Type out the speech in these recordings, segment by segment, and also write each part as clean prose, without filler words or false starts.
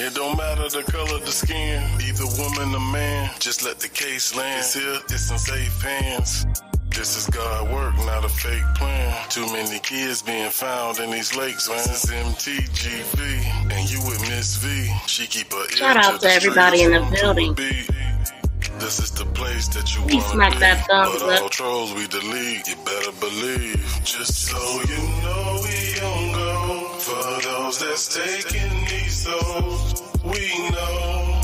It don't matter the color of the skin, either woman or man. Just let the case land. It's here, it's in safe hands. This is God work, not a fake plan. Too many kids being found in these lakes, man. This is MTGV, and you with Miss V. She keep her ear Shout out to everybody in the building. This is the place that you Please wanna smack be. that thumbs But all up. trolls we delete, you better believe. Just so you know we don't go for those that's taking these souls. We know,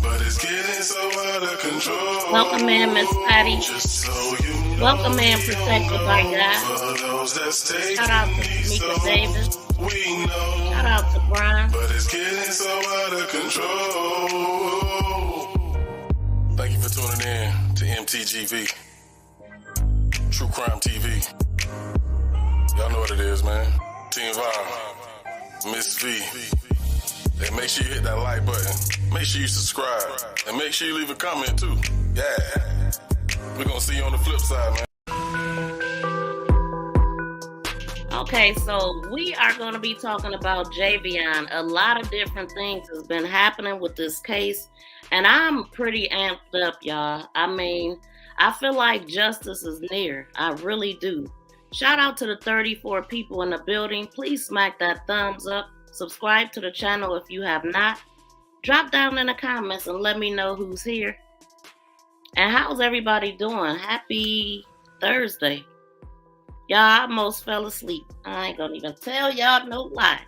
but it's getting so out of control. Welcome in, Miss Patty. Just so you know Welcome in, Protected by God. for those that's taking Shout out to these Tamika souls. Davis. We know, Shout out to Brian. but it's getting so out of control. Thank you for tuning in to MTGV, True Crime TV. Y'all know what it is, man. Team Vibe, Miss V. And make sure you hit that like button. Make sure you subscribe. And make sure you leave a comment too. Yeah. We're gonna see you on the flip side, man. Okay, so we are going to be talking about Javion. A lot of different things has been happening with this case, and I'm pretty amped up, y'all. I mean, I feel like justice is near. I really do. Shout out to the 34 people in the building. Please smack that thumbs up. Subscribe to the channel if you have not. Drop down in the comments and let me know who's here. And how's everybody doing? Happy Thursday. Y'all, I almost fell asleep. I ain't gonna even tell y'all no lie.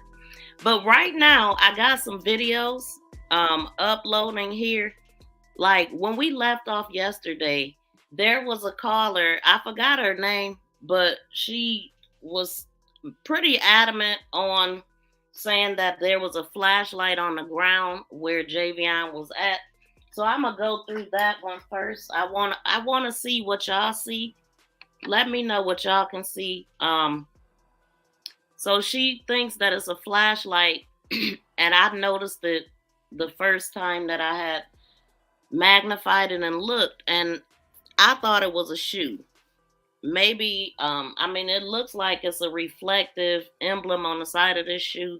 But right now, I got some videos uploading here. Like when we left off yesterday, there was a caller. I forgot her name, but she was pretty adamant on saying that there was a flashlight on the ground where Javion was at. So I'm gonna go through that one first. I wanna see what y'all see. Let me know what y'all can see. So she thinks that it's a flashlight, and I noticed it the first time that I had magnified it and looked, and I thought it was a shoe. Maybe, I mean, it looks like it's a reflective emblem on the side of this shoe.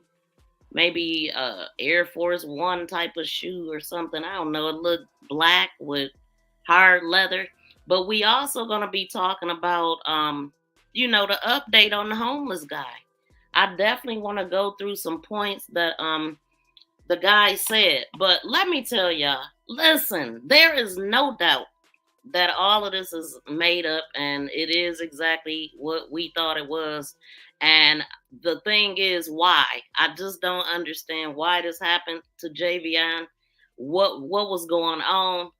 Maybe Air Force One type of shoe or something. I don't know. It looked black with hard leather. But we also going to be talking about, the update on the homeless guy. I definitely want to go through some points that the guy said. But let me tell y'all, listen, there is no doubt that all of this is made up and it is exactly what we thought it was. And the thing is, why? I just don't understand why this happened to Javion. What was going on?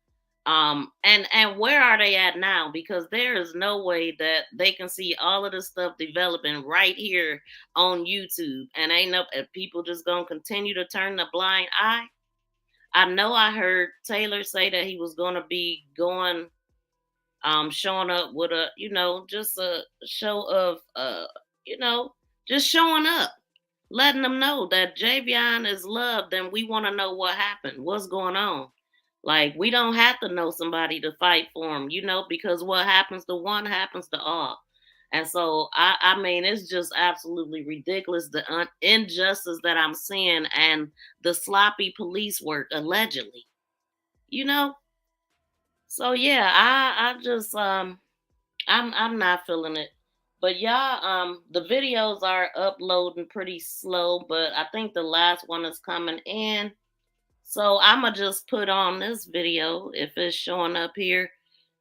And where are they at now? Because there is no way that they can see all of this stuff developing right here on YouTube, and ain't no people just gonna continue to turn the blind eye. I know I heard Taylor say that he was gonna be going, showing up with a, just a show of, just showing up, letting them know that Javion is loved, and we want to know what happened, what's going on. Like, we don't have to know somebody to fight for him, because what happens to one happens to all. And so, I mean, it's just absolutely ridiculous, the injustice that I'm seeing and the sloppy police work, allegedly. So, yeah, I just, I'm not feeling it. But y'all, the videos are uploading pretty slow, but I think the last one is coming in. So I'm going to just put on this video if it's showing up here.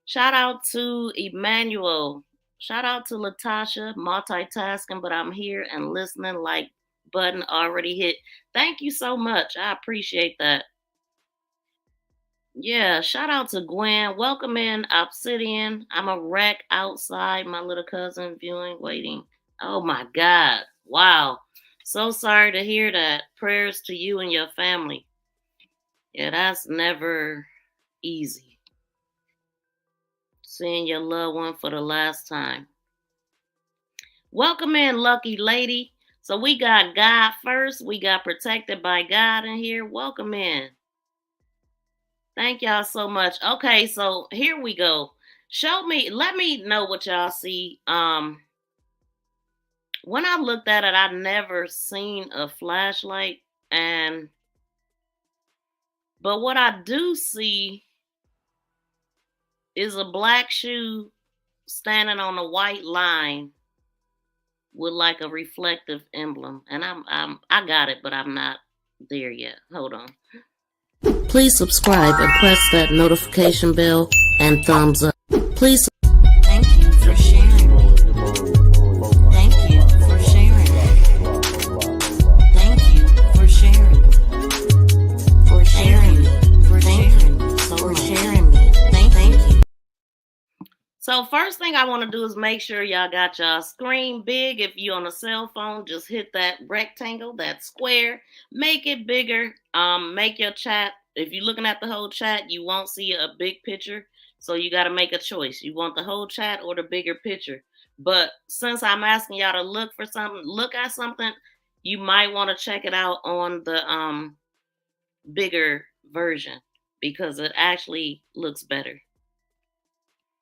Shout out to Emmanuel. Shout out to Latasha, multitasking, but I'm here and listening, like button already hit. Thank you so much. I appreciate that. Yeah, shout out to Gwen. Welcome in, Obsidian. I'm a wreck outside, my little cousin viewing, waiting. Oh my God. Wow. So sorry to hear that. Prayers to you and your family. Yeah, that's never easy. Seeing your loved one for the last time. Welcome in, lucky lady. So we got God first. We got Protected by God in here. Welcome in. Thank y'all so much. Okay, so here we go. Let me know what y'all see. When I looked at it, I never seen a flashlight, and But what I do see is a black shoe standing on a white line with like a reflective emblem. And I got it, but I'm not there yet. Hold on. Please subscribe and press that notification bell and thumbs up. Please. Thank you for sharing. Thank you for sharing. Thank you for sharing. For sharing. For sharing. For sharing me. Thank you. So first thing I want to do is make sure y'all got y'all screen big. If you're on a cell phone, just hit that rectangle, that square, make it bigger. Make your chat. If you're looking at the whole chat, you won't see a big picture. So you got to make a choice. You want the whole chat or the bigger picture. But since I'm asking y'all to look for something, look at something, you might want to check it out on the bigger version because it actually looks better,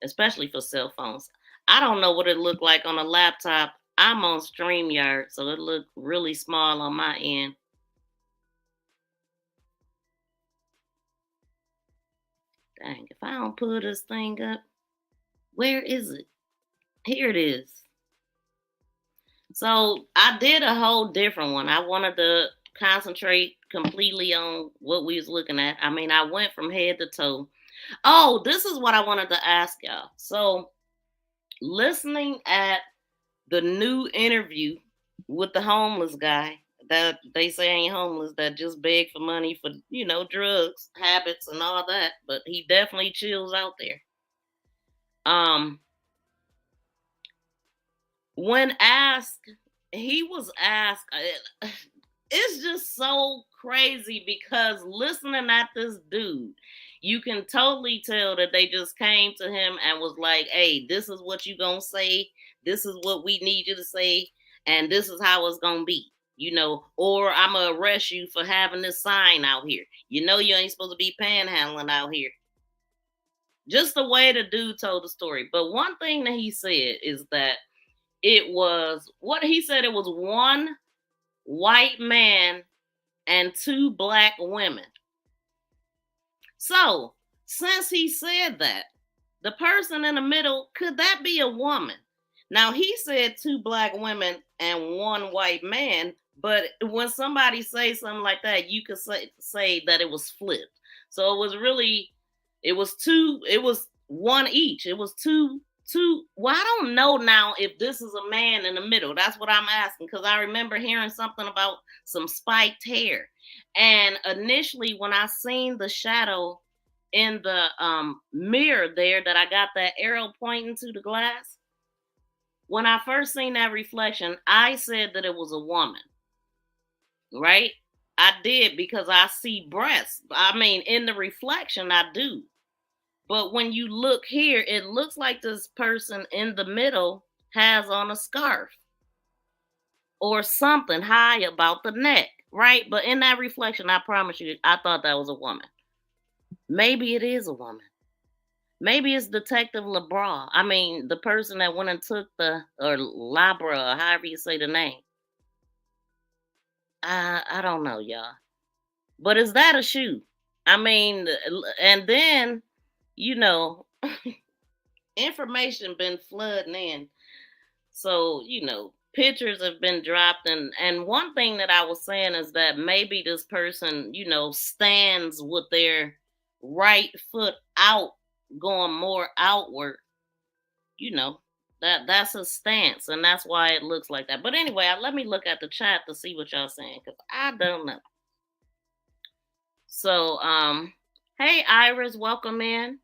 especially for cell phones. I don't know what it looked like on a laptop. I'm on StreamYard, so it looked really small on my end. Dang, if I don't pull this thing up, where is it? Here it is. So I did a whole different one. I wanted to concentrate completely on what we was looking at. I mean, I went from head to toe. Oh, this is what I wanted to ask y'all. So listening at the new interview with the homeless guy that they say ain't homeless, that just beg for money for, drugs, habits, and all that, but he definitely chills out there. When asked, he was asked, it's just so crazy because listening at this dude, you can totally tell that they just came to him and was like, hey, this is what you gonna say, this is what we need you to say, and this is how it's gonna be, or I'm gonna arrest you for having this sign out here. You ain't supposed to be panhandling out here. Just the way the dude told the story. But one thing that he said is that it was one white man and two black women. So, since he said that, the person in the middle, could that be a woman? Now, he said two black women and one white man, but when somebody says something like that, you could say that it was flipped. So it was one each. It was two. Well, I don't know now if this is a man in the middle. That's what I'm asking, because I remember hearing something about some spiked hair. And initially, when I seen the shadow in the mirror there, that I got that arrow pointing to the glass, when I first seen that reflection, I said that it was a woman, right? I did, because I see breasts. I mean, in the reflection, I do. But when you look here, it looks like this person in the middle has on a scarf or something high about the neck, right? But in that reflection, I promise you, I thought that was a woman. Maybe it is a woman. Maybe it's Detective LeBra. I mean, the person that went and took or Labra, or however you say the name. I don't know, y'all. But is that a shoe? I mean, and then, information been flooding in. So, pictures have been dropped. And one thing that I was saying is that maybe this person, stands with their right foot out, going more outward. That's a stance, and that's why it looks like that. But anyway, let me look at the chat to see what y'all saying, because I don't know. So, hey Iris, welcome in.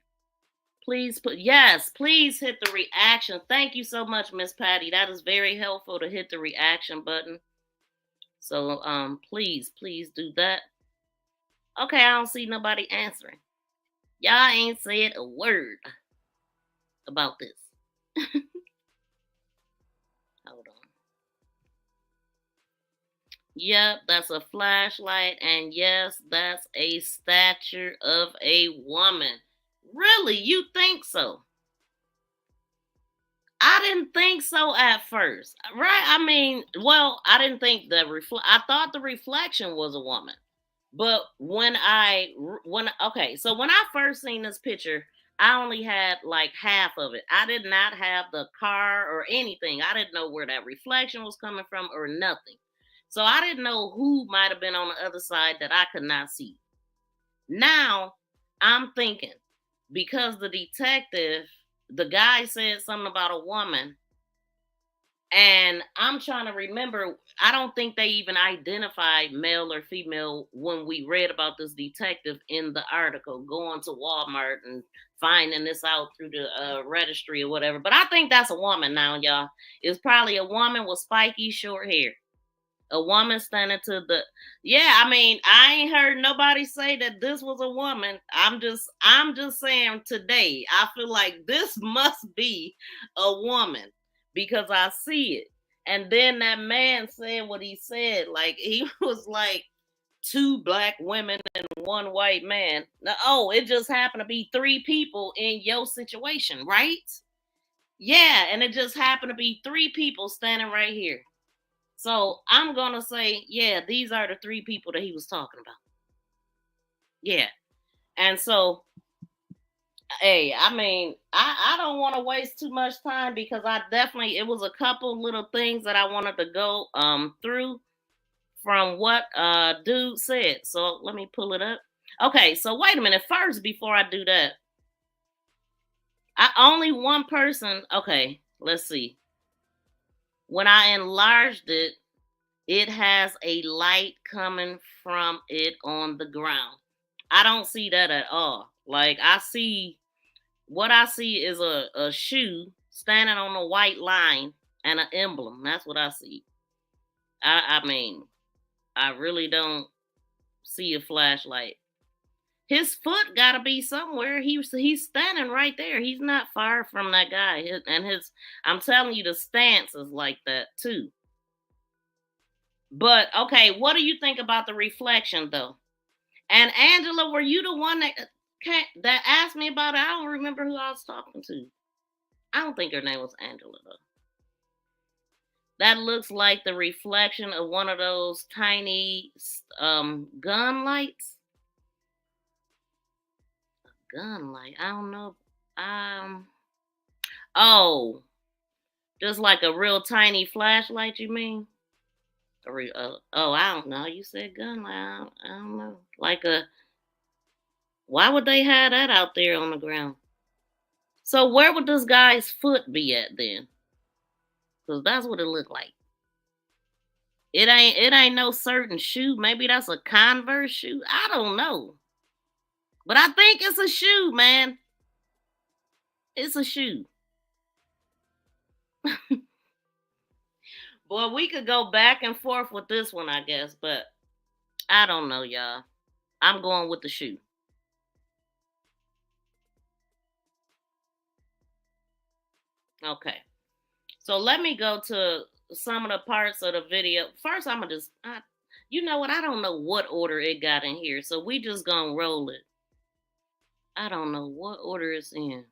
Please please hit the reaction. Thank you so much, Miss Patty. That is very helpful to hit the reaction button. So, please do that. Okay, I don't see nobody answering. Y'all ain't said a word about this. Hold on. Yep, that's a flashlight, and yes, that's a statue of a woman. Really? You think so? I didn't think so at first, right? I mean, well, I didn't think I thought the reflection was a woman. But when I first seen this picture, I only had like half of it. I did not have the car or anything. I didn't know where that reflection was coming from or nothing. So I didn't know who might have been on the other side that I could not see. Now I'm thinking, because the guy said something about a woman, and I'm trying to remember, I don't think they even identified male or female when we read about this detective in the article, going to Walmart and finding this out through the registry or whatever. But I think that's a woman now, y'all. It's probably a woman with spiky short hair. A woman standing to the, yeah, I mean, I ain't heard nobody say that this was a woman. I'm just saying today, I feel like this must be a woman because I see it. And then that man said what he said. Like, he was like, two black women and one white man. Oh, it just happened to be three people in your situation, right? Yeah, and it just happened to be three people standing right here. So I'm gonna say, yeah, these are the three people that he was talking about. Yeah. And so, hey, I mean, I don't want to waste too much time because it was a couple little things that I wanted to go through from what dude said. So let me pull it up. Okay, so wait a minute. First, before I do that, only one person, okay, let's see. When I enlarged it, it has a light coming from it on the ground. I don't see that at all. Like, what I see is a shoe standing on a white line and an emblem. That's what I see. I mean, I really don't see a flashlight. His foot gotta be somewhere. He's standing right there. He's not far from that guy. I'm telling you, the stance is like that too. But okay, what do you think about the reflection though? And Angela, were you the one that asked me about it? I don't remember who I was talking to. I don't think her name was Angela though. That looks like the reflection of one of those tiny gun lights. A gun light. I don't know. Oh, just like a real tiny flashlight. You mean? I don't know. You said gun light. I don't know. Why would they have that out there on the ground? So where would this guy's foot be at then? Because that's what it looked like. It ain't no certain shoe. Maybe that's a Converse shoe. I don't know. But I think it's a shoe, man. It's a shoe. Boy, we could go back and forth with this one, I guess, but I don't know, y'all. I'm going with the shoe. Okay. So let me go to some of the parts of the video. First, I'm going to you know what? I don't know what order it got in here. So we just going to roll it. I don't know what order it's in.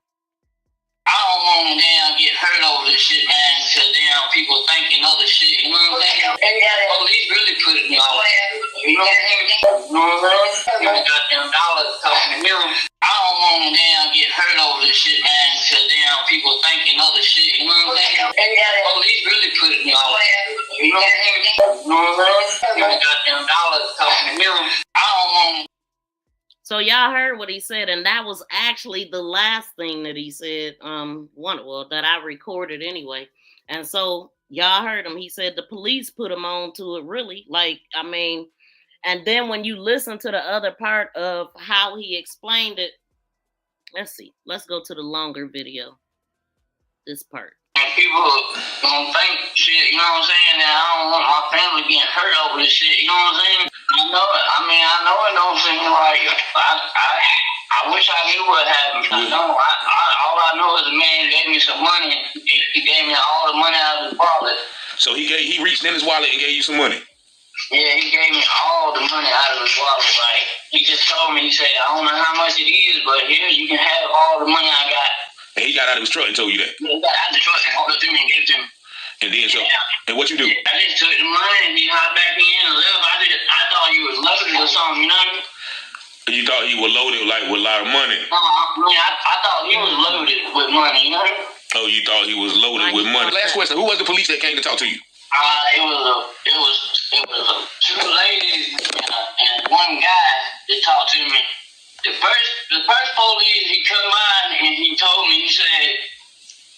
I don't want to get hurt over this shit, man, because people thinking other shit, you know what I'm saying? Police really put it on. You know what I'm saying? You know what I'm saying? You got them dollars talking to me. I don't want to get hurt over this shit, man, because people thinking other shit, you know what I'm saying? Police really put it on. You know what I'm saying? You know what I'm saying? You got them dollars talking to me. I don't want. So y'all heard what he said, and that was actually the last thing that he said. That I recorded anyway. And so y'all heard him. He said the police put him on to it. Really, and then when you listen to the other part of how he explained it, let's see. Let's go to the longer video. This part. People don't think shit, you know what I'm saying? That I don't want my family getting hurt over this shit, you know what I'm saying? I know it. I know it don't seem like I wish I knew what happened. I know. All I know is the man gave me some money. He gave me all the money out of his wallet. So he reached in his wallet and gave you some money? Yeah, he gave me all the money out of his wallet. Like, he just told me, he said, I don't know how much it is, but here, you can have all the money I got. And he got out of his truck and told you that? Yeah, he got out of the truck and walked up to me and gave it to me. And then and what you do? I just took the money and he hopped back in and left. I thought he was loaded or something, you know? You thought he was loaded like with a lot of money? I thought he was loaded with money, you know? Oh, you thought he was loaded with money. Last question: who was the police that came to talk to you? It was two ladies and one guy that talked to me. The first police, he come by and he told me, he said,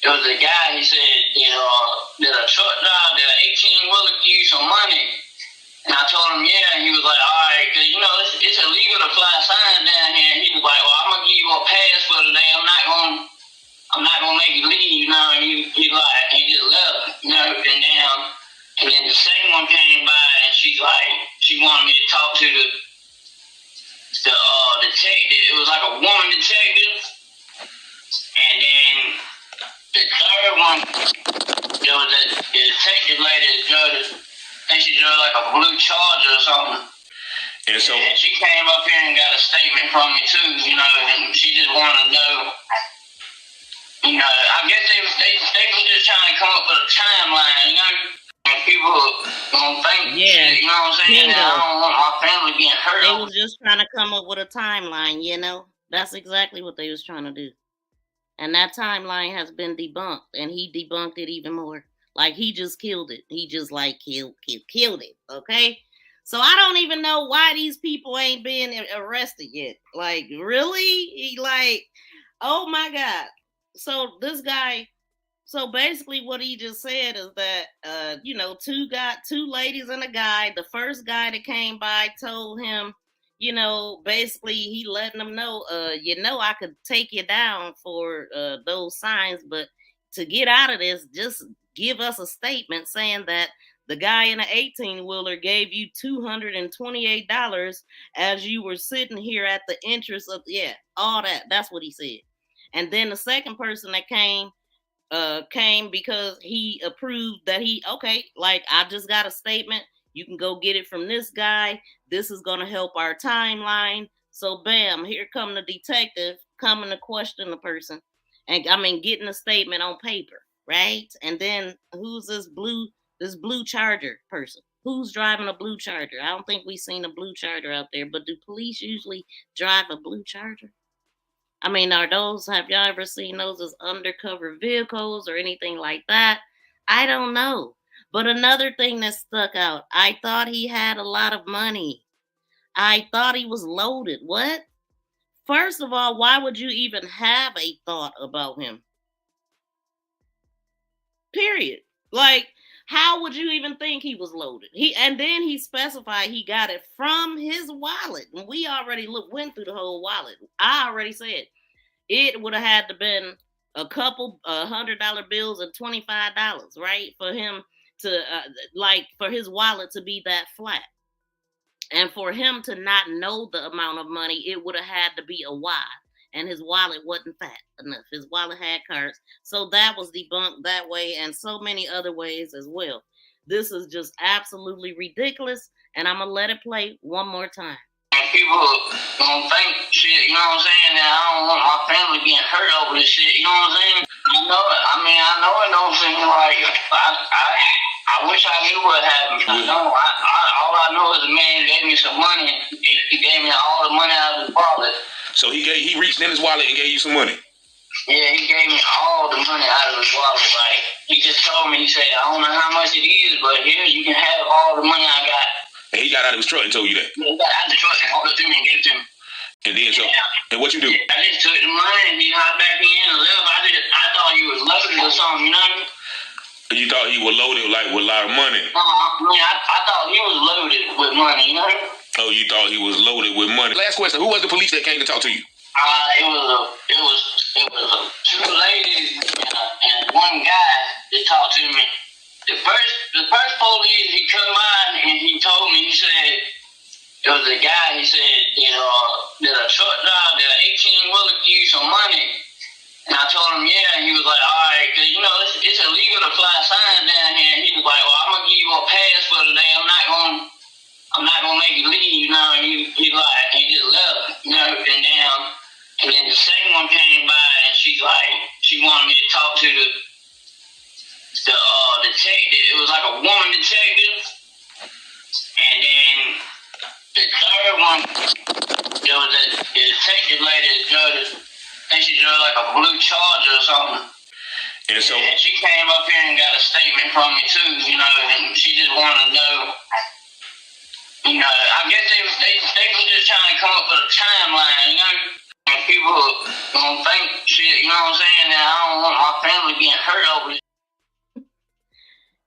it was a guy, he said, that a truck driver, that an 18-wheeler give you some money. And I told him, yeah, and he was like, all right, because, it's illegal to fly signs down here. And he was like, well, I'm going to give you a pass for today. I'm not going to make you leave, And he just left, and then the second one came by, and she's like, she wanted me to talk to the detective. It was like a woman detective. And then the third one, there was the detective lady that drove I think she drove like a blue Charger or something. And so she came up here and got a statement from me too, and she just wanted to know. I guess they were just trying to come up with a timeline, And people don't think, shit, you know what I'm saying? I don't want my family getting hurt. They was just trying to come up with a timeline, That's exactly what they was trying to do. And that timeline has been debunked, and he debunked it even more. Like, he just killed it. He just, killed it, okay? So I don't even know why these people ain't been arrested yet. Like, really? Oh, my God. So this guy, basically what he just said is that, two ladies and a guy. The first guy that came by told him, basically he letting them know, I could take you down for those signs, but to get out of this, just give us a statement saying that the guy in an 18-wheeler gave you $228 as you were sitting here at the entrance of, all that. That's what he said. And then the second person that came because he approved that I just got a statement. You can go get it from this guy. This is going to help our timeline. So bam, here come the detective coming to question the person. And getting a statement on paper, right? And then who's this blue Charger person? Who's driving a blue Charger? I don't think we've seen a blue Charger out there, but do police usually drive a blue Charger? Have y'all ever seen those as undercover vehicles or anything like that? I don't know. But another thing that stuck out, I thought he had a lot of money. I thought he was loaded. What? First of all, why would you even have a thought about him? Period. How would you even think he was loaded? And then he specified he got it from his wallet. And we already went through the whole wallet. I already said it would have had to been a couple $100 bills and $25, right? For him to for his wallet to be that flat. And for him to not know the amount of money, it would have had to be a wad. And his wallet wasn't fat enough. His wallet had cards. So that was debunked that way and so many other ways as well. This is just absolutely ridiculous. And I'm going to let it play one more time. And people don't think shit, you know what I'm saying? That I don't want my family getting hurt over this shit, you know what I'm saying? I know it don't seem like I wish I knew what happened. All I know is the man gave me some money. He gave me all the money out of his wallet. So he reached in his wallet and gave you some money? Yeah, he gave me all the money out of his wallet. He just told me, he said, I don't know how much it is, but here, you can have all the money I got. And he got out of his truck and told you that? Yeah, he got out of the truck and held it to me and gave it to me. And then and what you do? I just took the money and he hopped back in and left. I thought he was loaded or something, You thought he was loaded with a lot of money? I thought he was loaded with money, Oh, you thought he was loaded with money. Last question, who was the police that came to talk to you? It was two ladies and one guy that talked to me. The first police, he come by and he told me, he said, it was a guy, he said, that a truck driver, that an 18-wheeler give you some money. And I told him, yeah, and he was like, all right, because, it's illegal to fly signs down here. And he was like, well, I'm going to give you a pass for today. I'm not going to make you leave, And he just left, and then the second one came by, and she's like, she wanted me to talk to the detective like a blue Charger or something. And so and she came up here and got a statement from me too, and she just wanted to know. I guess they were just trying to come up with a timeline, and people don't think shit, you know what I'm saying? That I don't want my family getting hurt over this.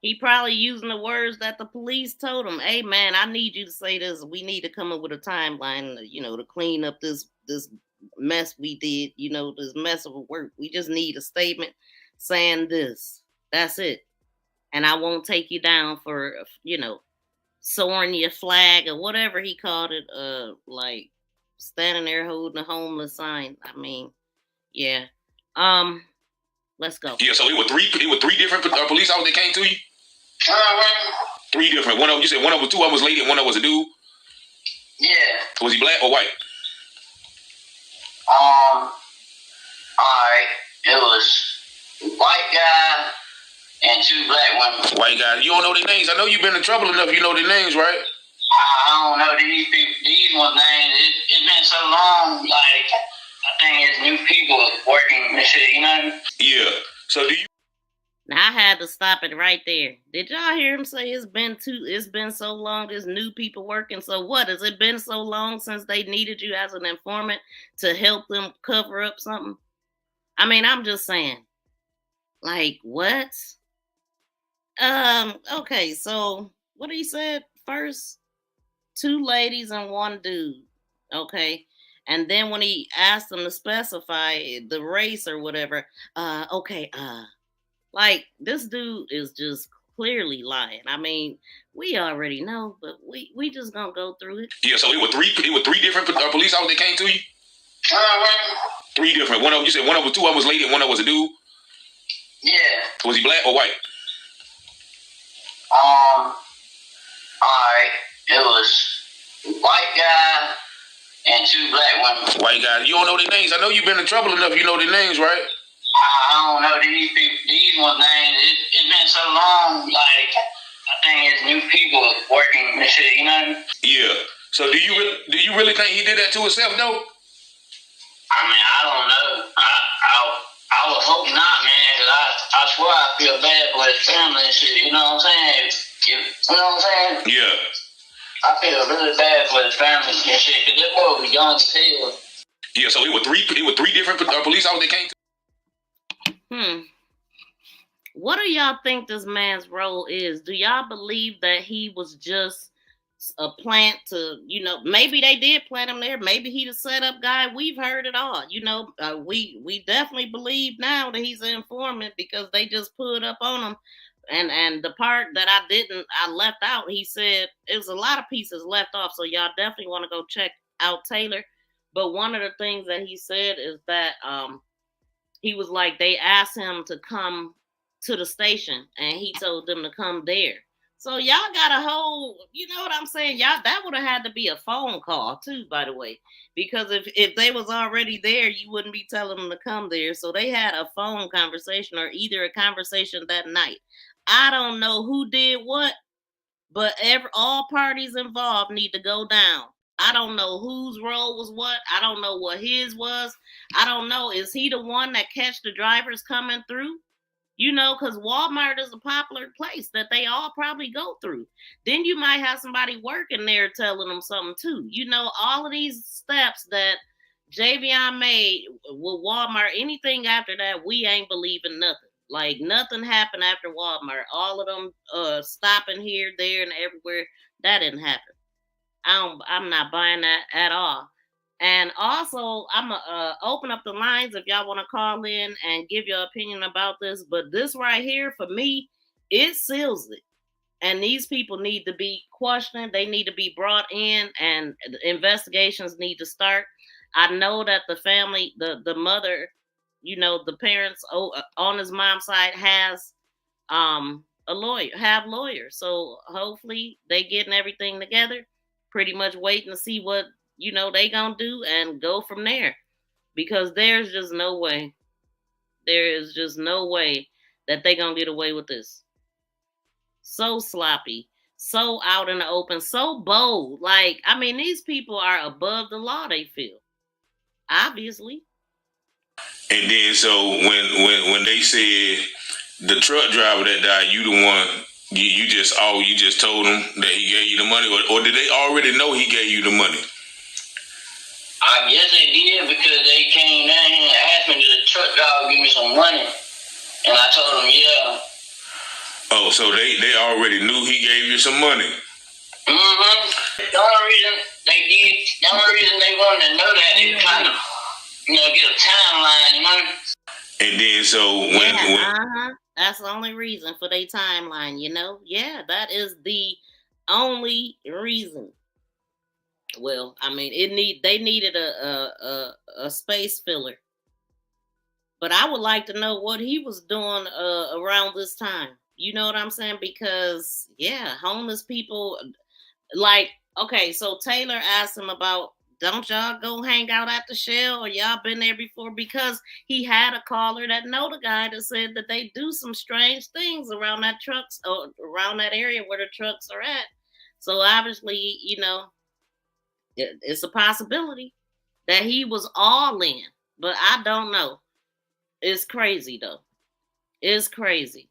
He probably using the words that the police told him. Hey man, I need you to say this. We need to come up with a timeline, to clean up this mess we did, this mess of work. We just need a statement saying this. That's it. And I won't take you down for, soaring your flag or whatever he called it, like standing there holding a homeless sign. I mean, yeah. Let's go. Yeah, so it were three different police officers that came to you? Three different. One of them, you said one of them, two of them was lady and one of them was a dude? Yeah. Was he black or white? Alright. It was white guy and two black women. White guys. You don't know their names. I know you've been in trouble enough. You know their names, right? I don't know these people. These ones' names. It's been so long. Like, I think it's new people working and shit. Yeah. So do you? Now I had to stop it right there. Did y'all hear him say it's been so long, there's new people working? So what? Has it been so long since they needed you as an informant to help them cover up something? I mean, I'm just saying. Like, what? Okay, so what he said first, 2 ladies and 1 dude. Okay. And then when he asked them to specify the race or whatever, like, this dude is just clearly lying. I mean, we already know, but we just gonna go through it. Yeah, so it were three different police officers that came to you? 3 different. One of them, you said one of them, 2 of them was lady and one of them was a dude? Yeah. Was he black or white? Alright. It was white guy and 2 black women. White guys. You don't know their names. I know you've been in trouble enough. You know their names, right? I don't know these people. These ones' names. It's been so long. Like, I think it's new people working and shit. Yeah. So do you really think he did that to himself, though? I mean, I don't know. I would hope not, man. Cause I swear I feel bad for his family and shit. You know what I'm saying? You know what I'm saying? Yeah. I feel really bad for his family and shit. Cause that boy was young as hell. Yeah. So it were three different police officers that came to. What do y'all think this man's role is? Do y'all believe that he was just a plant to, maybe they did plant him there. Maybe he the setup guy. We've heard it all. We definitely believe now that he's an informant because they just put up on him. And the part that I left out, he said it was a lot of pieces left off. So y'all definitely want to go check out Taylor. But one of the things that he said is that he was like, they asked him to come to the station and he told them to come there. So y'all got a whole, you know what I'm saying? Y'all, that would have had to be a phone call too, by the way, because if they was already there, you wouldn't be telling them to come there. So they had a phone conversation or either a conversation that night. I don't know who did what, but all parties involved need to go down. I don't know whose role was what. I don't know what his was. I don't know. Is he the one that catch the drivers coming through? Because Walmart is a popular place that they all probably go through. Then you might have somebody working there telling them something too. All of these steps that Javion made with Walmart, anything after that, we ain't believing nothing. Like, nothing happened after Walmart. All of them stopping here, there, and everywhere. That didn't happen. I'm not buying that at all. And also, I'm going to open up the lines if y'all want to call in and give your opinion about this. But this right here, for me, it seals it. And these people need to be questioned. They need to be brought in, and investigations need to start. I know that the family, the mother, the parents on his mom's side has have lawyers. So hopefully they getting everything together, pretty much waiting to see what they gonna do and go from there, because there's just no way. There is just no way that they gonna get away with this. So sloppy, so out in the open, so bold. Like, I mean, these people are above the law, they feel. Obviously. And then so when they said the truck driver that died, you the one, you just told him that he gave you the money, or did they already know he gave you the money? I guess they did, because they came down here and asked me, did the truck driver give me some money? And I told them, yeah. Oh, so they already knew he gave you some money. The only reason they wanted to know that, they kind of, get a timeline, And then so when that's the only reason for their timeline, Yeah, that is the only reason. Well, I mean, they needed a space filler. But I would like to know what he was doing around this time. You know what I'm saying? Because homeless people, like, okay, so Taylor asked him about, don't y'all go hang out at the Shell, or y'all been there before? Because he had a caller that know the guy that said that they do some strange things around that trucks, or around that area where the trucks are at. So obviously, it's a possibility that he was all in, but I don't know. It's crazy though. It's crazy.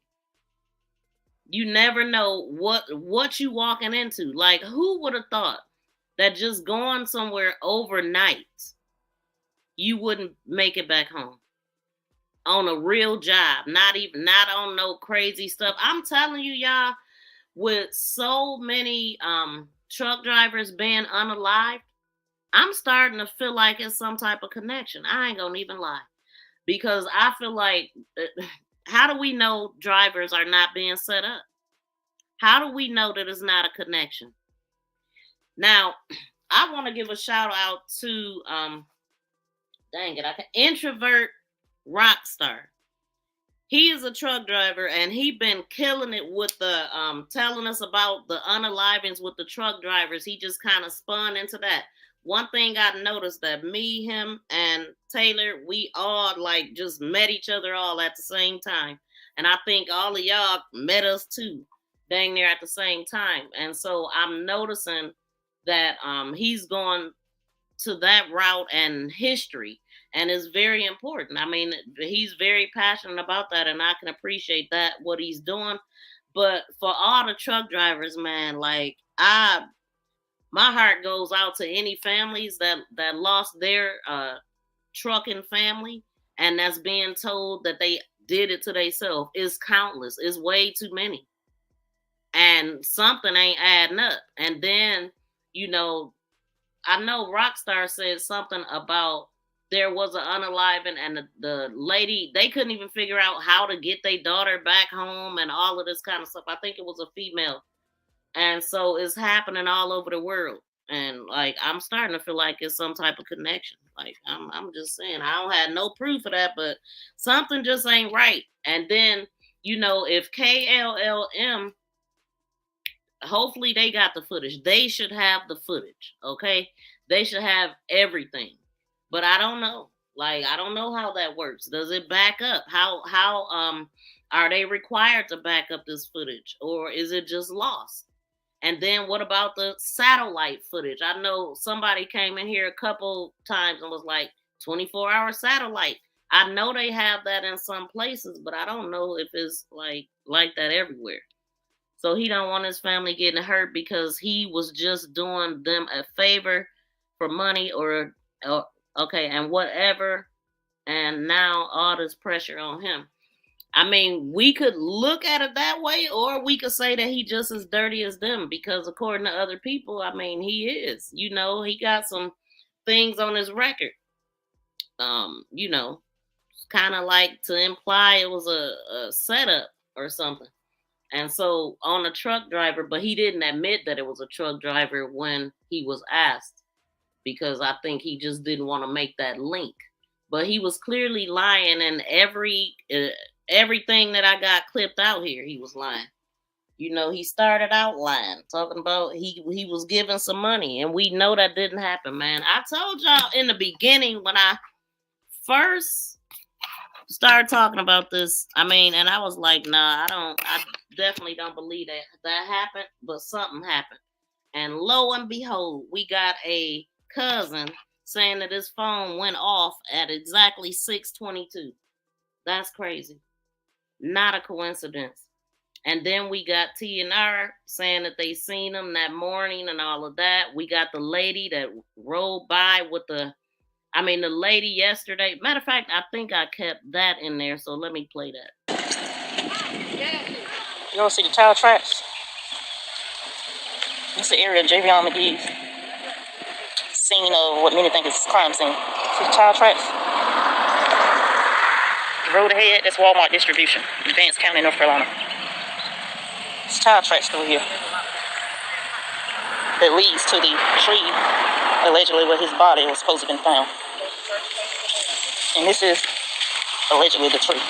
You never know what you walking into. Like, who would have thought that just going somewhere overnight, you wouldn't make it back home on a real job, not on no crazy stuff. I'm telling you, y'all, with so many truck drivers being unalived, I'm starting to feel like it's some type of connection. I ain't gonna even lie, because I feel like, how do we know drivers are not being set up? How do we know that it's not a connection? Now, I want to give a shout out to Introvert Rockstar. He is a truck driver, and he been killing it with the telling us about the unalivings with the truck drivers. He just kind of spun into that. One thing I noticed, that me, him, and Taylor, we all like just met each other all at the same time. And I think all of y'all met us too, dang near at the same time. And so I'm noticing that he's going to that route and history, and it's very important. I mean, he's very passionate about that, and I can appreciate that, what he's doing. But for all the truck drivers, man, like, my heart goes out to any families that lost their trucking family, and that's being told that they did it to themselves. It's countless. It's way too many. And something ain't adding up. And then, I know Rockstar said something about there was an unaliving, and the lady, they couldn't even figure out how to get their daughter back home and all of this kind of stuff. I think it was a female. And so it's happening all over the world. And like, I'm starting to feel like it's some type of connection. Like, I'm just saying, I don't have no proof of that, but something just ain't right. And then, if KLLM, hopefully they got the footage. They should have the footage, okay? They should have everything. But I don't know. Like, I don't know how that works. Does it back up? How are they required to back up this footage, or is it just lost? And then what about the satellite footage? I know somebody came in here a couple times and was like, 24-hour satellite. I know they have that in some places, but I don't know if it's like that everywhere. So he don't want his family getting hurt because he was just doing them a favor for money or okay, and whatever. And now all this pressure on him. I mean, we could look at it that way, or we could say that he just as dirty as them, because according to other people, I mean, he is. He got some things on his record. Kind of like to imply it was a setup or something. And so on a truck driver, but he didn't admit that it was a truck driver when he was asked, because I think he just didn't want to make that link. But he was clearly lying, and everything that I got clipped out here, he was lying. He started out lying, talking about he was giving some money, and we know that didn't happen, man. I told y'all in the beginning when I first started talking about this, and I was like, nah, I definitely don't believe that happened, but something happened. And lo and behold, we got a cousin saying that his phone went off at exactly 6:22. That's crazy. Not a coincidence. And then we got TNR saying that they seen him that morning and all of that. We got the lady that rolled by with the lady yesterday. Matter of fact, I think I kept that in there, so let me play that. You want to see the tire tracks? This is the area of Javion Magee's scene of what many think is a crime scene. See the tire tracks? The road ahead, that's Walmart distribution in Vance County, North Carolina. It's tire tracks through here that leads to the tree, allegedly where his body was supposed to have been found. And this is allegedly the tree.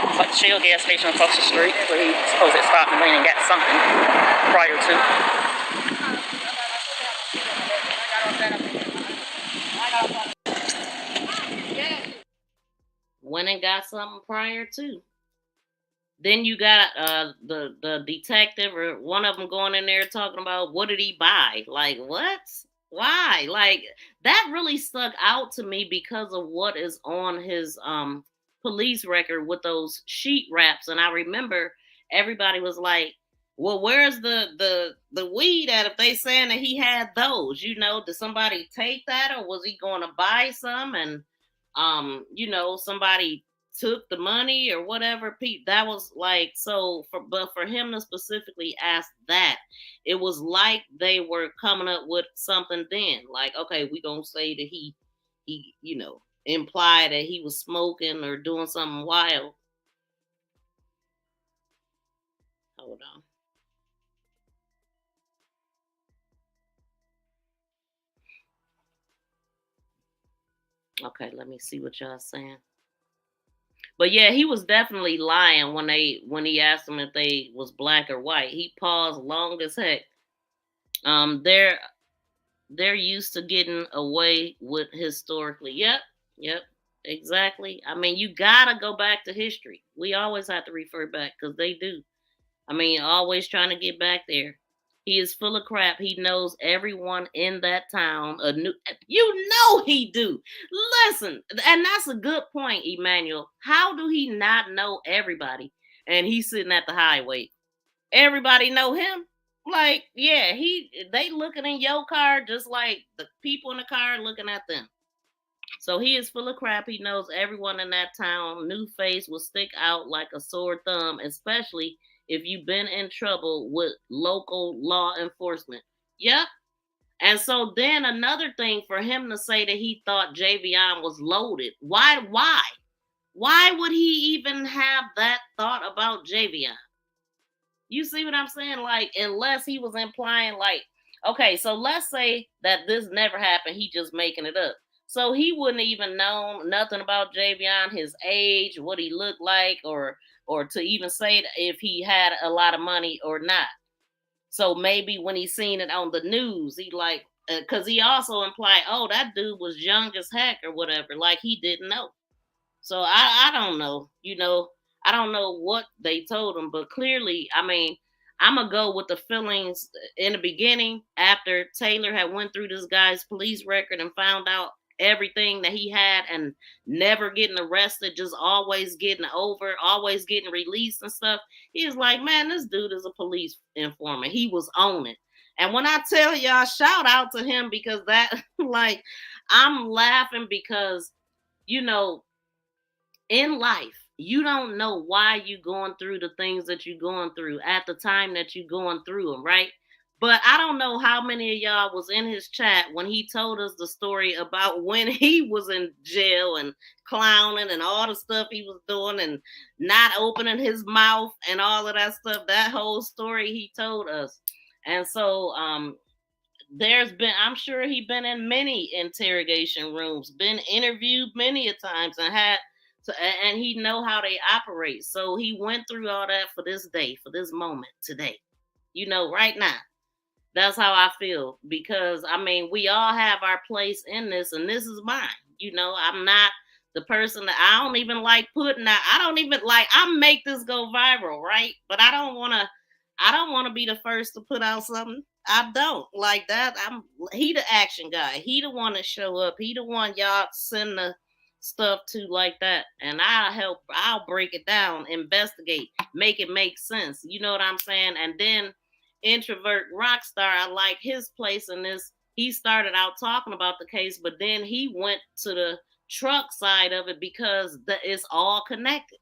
It's like the Shell gas station across the street where he supposed to have stopped and went and got something prior to. Went and got something prior to. Then you got the detective or one of them going in there talking about what did he buy? Like, what? Why? Like, that really stuck out to me because of what is on his police record with those sheet wraps. And I remember everybody was like, well, where's the weed at if they saying that he had those? You know, did somebody take that or was he going to buy some? And somebody took the money or whatever. That was like, but for him to specifically ask that, it was like they were coming up with something then. Like, okay, we gonna say that he implied that he was smoking or doing something wild. Hold on. Okay, let me see what y'all saying. But yeah, he was definitely lying when he asked him if they was black or white. He paused long as heck. They're used to getting away with historically. Yep, exactly. I mean, you gotta go back to history. We always have to refer back because they do. I mean, always trying to get back there. He is full of crap. He knows everyone in that town. He do. Listen, and that's a good point, Emmanuel. How do he not know everybody? And he's sitting at the highway. Everybody know him. Like, yeah, they looking in your car just like the people in the car looking at them. So he is full of crap. He knows everyone in that town. New face will stick out like a sore thumb, especially if you've been in trouble with local law enforcement. Yep. And so then another thing for him to say that he thought Javion was loaded. Why? Why would he even have that thought about Javion? You see what I'm saying? Like, unless he was implying like, okay, so let's say that this never happened. He just making it up. So he wouldn't even know nothing about Javion, his age, what he looked like, or to even say if he had a lot of money or not. So maybe when he seen it on the news, he like, because he also implied, oh, that dude was young as heck or whatever, like he didn't know. So I don't know, I don't know what they told him, but clearly, I mean, I'm going to go with the feelings in the beginning after Taylor had went through this guy's police record and found out everything that he had and never getting arrested, just always getting over, always getting released and stuff. He was like, man, this dude is a police informant. He was on it. And when I tell y'all, shout out to him because that, like, I'm laughing because, in life, you don't know why you're going through the things that you're going through at the time that you're going through them, right? But I don't know how many of y'all was in his chat when he told us the story about when he was in jail and clowning and all the stuff he was doing and not opening his mouth and all of that stuff. That whole story he told us. And so I'm sure he been in many interrogation rooms, been interviewed many a times and he know how they operate. So he went through all that for this day, for this moment today, right now. That's how I feel because, I mean, we all have our place in this and this is mine. You know, I'm not the person that I don't even like putting out. I don't even like, I make this go viral, right? But I don't want to be the first to put out something. I don't like that. He the action guy. He the one to show up. He the one y'all send the stuff to like that. And I'll break it down, investigate, make it make sense. You know what I'm saying? And then introvert rockstar, I like his place in this. He started out talking about the case, but then he went to the truck side of it because it's all connected.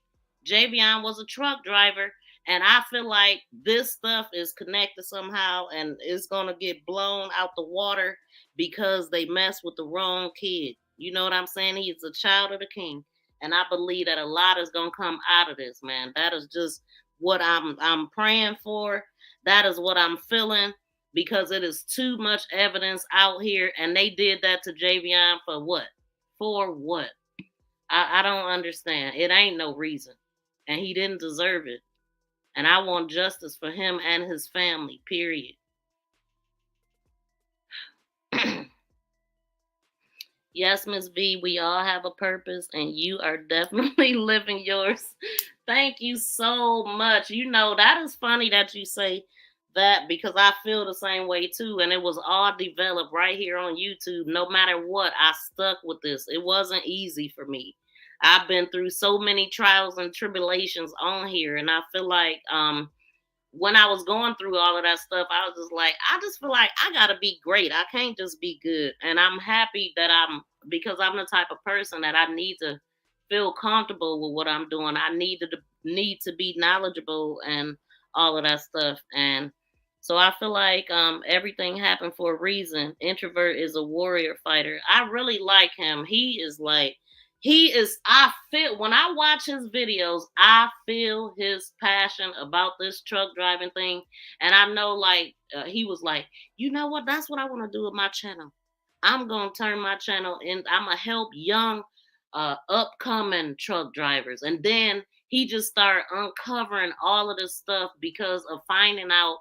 Javion was a truck driver, and I feel like this stuff is connected somehow, and it's gonna get blown out the water because they mess with the wrong kid. You know what I'm saying? He's a child of the king, and I believe that a lot is gonna come out of this, man. That is just what I'm praying for. That is what I'm feeling, because it is too much evidence out here, and they did that to Javion for what? For what? I don't understand. It ain't no reason, and he didn't deserve it. And I want justice for him and his family, period. Yes, Miss B, we all have a purpose, and you are definitely living yours. Thank you so much. You know, that is funny that you say that, because I feel the same way too. And it was all developed right here on YouTube. No matter what, I stuck with this. It wasn't easy for me. I've been through so many trials and tribulations on here, and I feel like when I was going through all of that stuff, I was just like, I just feel like I gotta be great. I can't just be good. And I'm happy that because I'm the type of person that I need to feel comfortable with what I'm doing. I need to be knowledgeable and all of that stuff. And so I feel like everything happened for a reason. Introvert is a warrior fighter. I really like him. I feel, when I watch his videos, I feel his passion about this truck driving thing. And I know, like, he was like, you know what? That's what I want to do with my channel. I'm going to turn my channel in. I'm going to help young, upcoming truck drivers. And then he just started uncovering all of this stuff because of finding out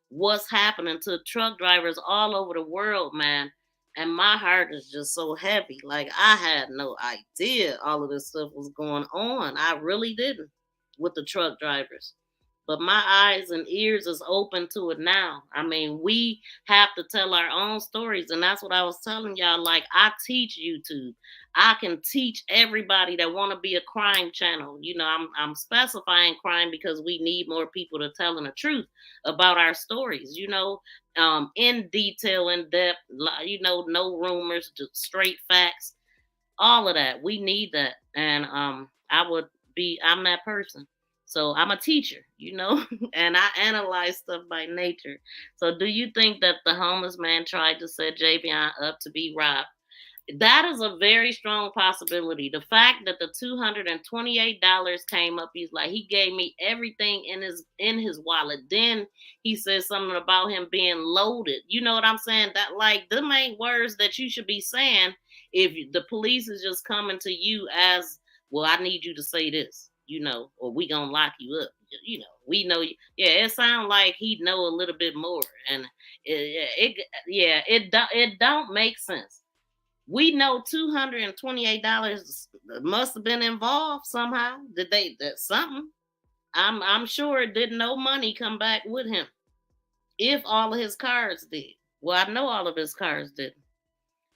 what's happening to truck drivers all over the world, man. And my heart is just so heavy. Like, I had no idea all of this stuff was going on. I really didn't, with the truck drivers. But my eyes and ears is open to it now. I mean, we have to tell our own stories. And that's what I was telling y'all. Like, I teach YouTube. I can teach everybody that want to be a crime channel. You know, I'm specifying crime because we need more people to telling the truth about our stories, you know, in detail, in depth, you know, no rumors, just straight facts, all of that. We need that. And I'm that person. So I'm a teacher, you know, and I analyze stuff by nature. So do you think that the homeless man tried to set Javion up to be robbed? That is a very strong possibility. The fact that the $228 came up, he's like, he gave me everything in his wallet. Then he said something about him being loaded. You know what I'm saying? That, like, them ain't words that you should be saying if the police is just coming to you as, well, I need you to say this, you know, or we gonna lock you up. You know, we know you. Yeah, it sounds like he know a little bit more, and it don't make sense. We know $228 must have been involved somehow. Something? I'm sure didn't no money come back with him. If all of his cars did. Well, I know all of his cars didn't.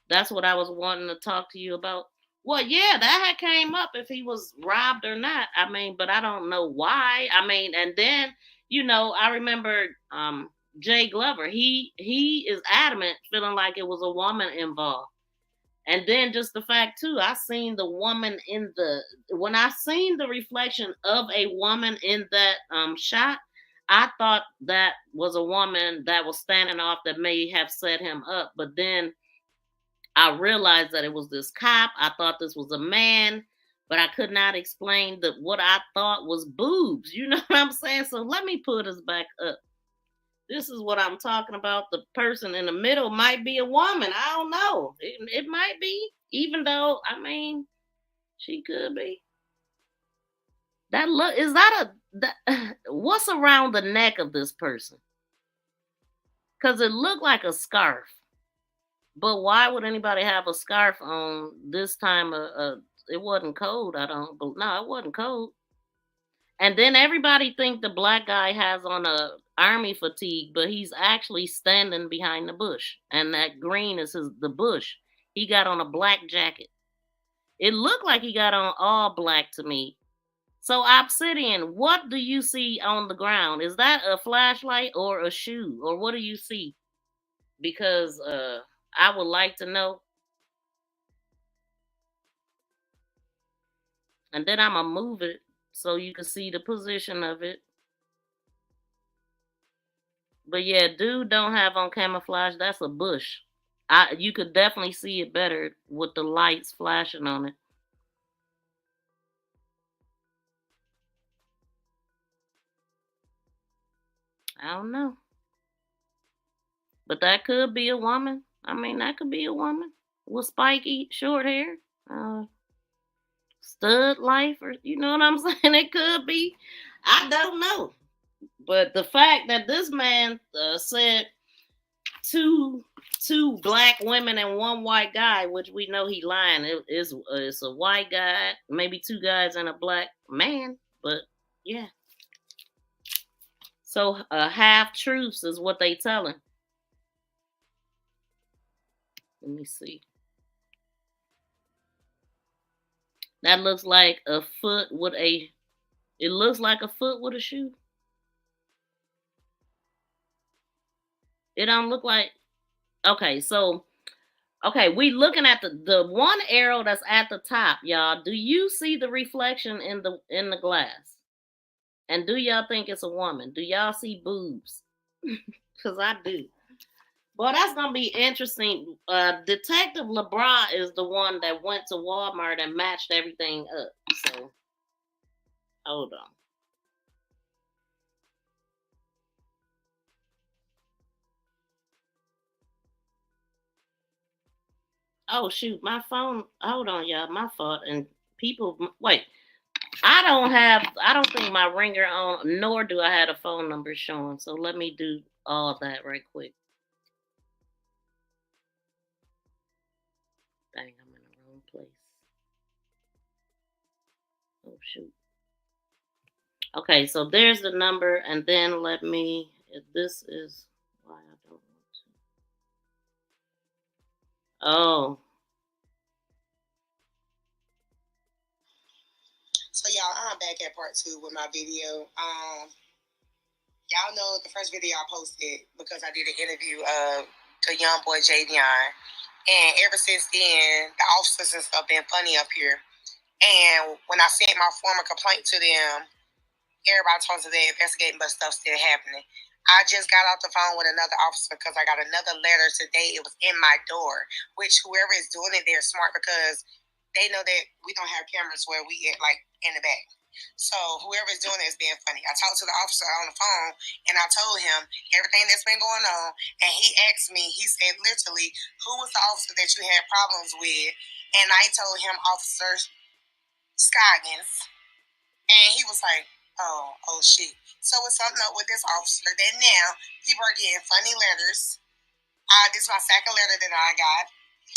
That's what I was wanting to talk to you about. Well, yeah, that had came up if he was robbed or not. I mean, but I don't know why. I mean, and then, you know, I remember Jay Glover. He is adamant, feeling like it was a woman involved. And then just the fact too, I seen the woman when I seen the reflection of a woman in that shot, I thought that was a woman that was standing off that may have set him up. But then I realized that it was this cop. I thought this was a man, but I could not explain what I thought was boobs. You know what I'm saying? So let me put us back up. This is what I'm talking about. The person in the middle might be a woman. I don't know. It might be, even though, I mean, she could be. What's around the neck of this person? Because it looked like a scarf. But why would anybody have a scarf on this time? It wasn't cold. No, it wasn't cold. And then everybody think the black guy has on a army fatigue, but he's actually standing behind the bush, and that green is the bush. He got on a black jacket. It looked like he got on all black to me. So Obsidian, what do you see on the ground? Is that a flashlight or a shoe, or what do you see? Because I would like to know. And then I'm gonna move it so you can see the position of it. But yeah, dude don't have on camouflage. That's a bush. You could definitely see it better with the lights flashing on it. I don't know. But that could be a woman. I mean, that could be a woman with spiky short hair. Stud life, or you know what I'm saying? It could be. I don't know. But the fact that this man said two black women and one white guy, which we know he lying. It's a white guy, maybe two guys and a black man. But yeah. So half truths is what they telling. Let me see. That looks like a foot with a. It looks like a foot with a shoe. It don't look like. Okay, so we looking at the one arrow that's at the top, y'all. Do you see the reflection in the glass? And do y'all think it's a woman? Do y'all see boobs? Because I do. Well, that's gonna be interesting. Detective LeBron is the one that went to Walmart and matched everything up. So hold on. Oh shoot, my phone. Hold on, y'all. My fault. And people, wait. I don't think my ringer on, nor do I have a phone number showing. So let me do all that right quick. Dang, I'm in the wrong place. Oh shoot. Okay, so there's the number, and then let me. This is why I don't want to. Oh. So y'all, I'm back at part 2 with my video. Y'all know the first video I posted because I did an interview of the young boy Javion, and ever since then, the officers and stuff been funny up here. And when I sent my former complaint to them, everybody told me they're investigating, but stuff's still happening. I just got off the phone with another officer because I got another letter today. It was in my door, which whoever is doing it, they're smart because they know that we don't have cameras where we get like in the back. So whoever is doing it is being funny. I talked to the officer on the phone and I told him everything that's been going on. And he asked me, he said literally, who was the officer that you had problems with? And I told him Officer Scoggins. And he was like, oh shit. So it's something up with this officer that now people are getting funny letters. This is my second letter that I got.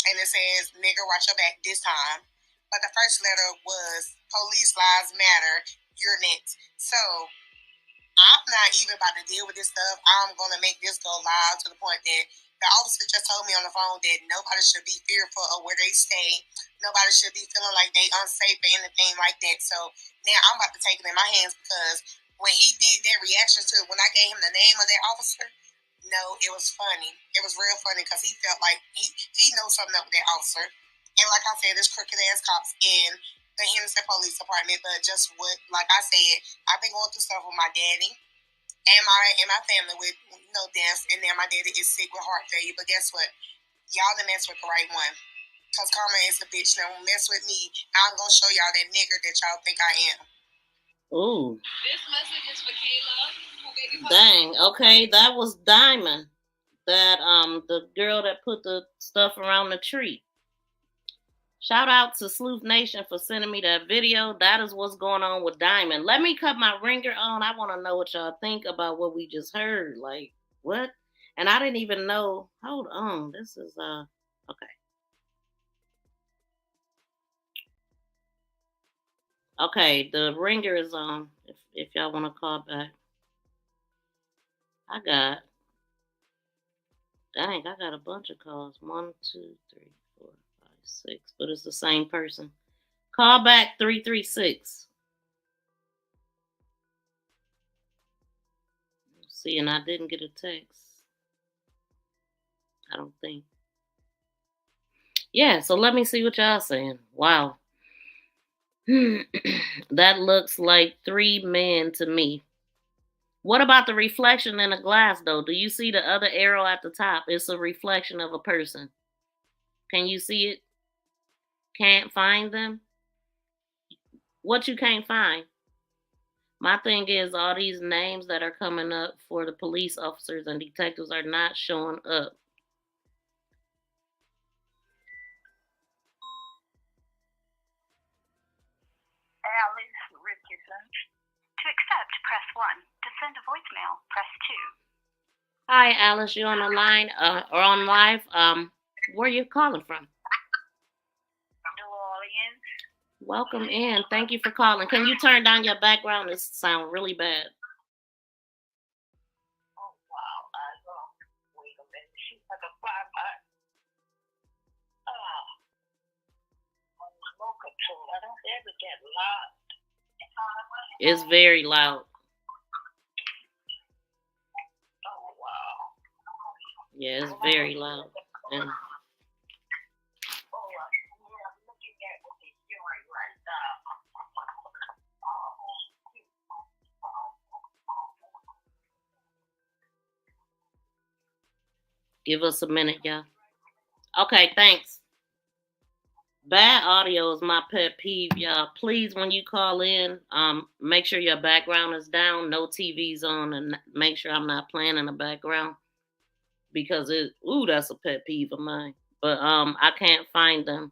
And it says, nigger, watch your back this time. But the first letter was, police lives matter, you're next. So I'm not even about to deal with this stuff. I'm going to make this go live to the point that the officer just told me on the phone that nobody should be fearful of where they stay. Nobody should be feeling like they unsafe or anything like that. So now I'm about to take it in my hands because when he did that reaction to when I gave him the name of that officer, no, it was funny. It was real funny because he felt like he knows something up with that officer. And like I said, there's crooked ass cops in the Henderson Police Department, but just what, like I said, I've been going through stuff with my daddy and my family with no deaths, and now my daddy is sick with heart failure. But guess what? Y'all done mess with the right one. Cause karma is a bitch. Now mess with me. I'm gonna show y'all that nigger that y'all think I am. Ooh. This message is for Kayla. Dang. Okay, that was Diamond. That the girl that put the stuff around the tree. Shout out to Sleuth Nation for sending me that video. That is what's going on with Diamond. Let me cut my ringer on. I want to know what y'all think about what we just heard. Like, what? And I didn't even know. Hold on. This is Okay, the ringer is on. If y'all want to call back, I got a bunch of calls. 1, 2, 3, 4, 5, 6, but it's the same person. Call back 336. See, and I didn't get a text. I don't think. Yeah, so let me see what y'all saying. Wow. That looks like 3 men to me. What about the reflection in the glass, though? Do you see the other arrow at the top? It's a reflection of a person. Can you see it? Can't find them? What you can't find? My thing is, all these names that are coming up for the police officers and detectives are not showing up. Alice Richardson. To accept, press 1. To send a voicemail, press 2. Hi, Alice. You on the line or on live? Where you calling from? New Orleans. Welcome in. Thank you for calling. Can you turn down your background? It sounds really bad. Oh, wow. Wait a minute. She's like a fly-by. Remote control. I don't ever get loud. It's very loud. Oh, wow. Yeah, it's very loud. And I'm looking at what they're doing right now. give us a minute, y'all. Okay, thanks. Bad audio is my pet peeve, y'all. Please, when you call in, make sure your background is down, no TV's on, and make sure I'm not playing in the background because that's a pet peeve of mine. But I can't find them.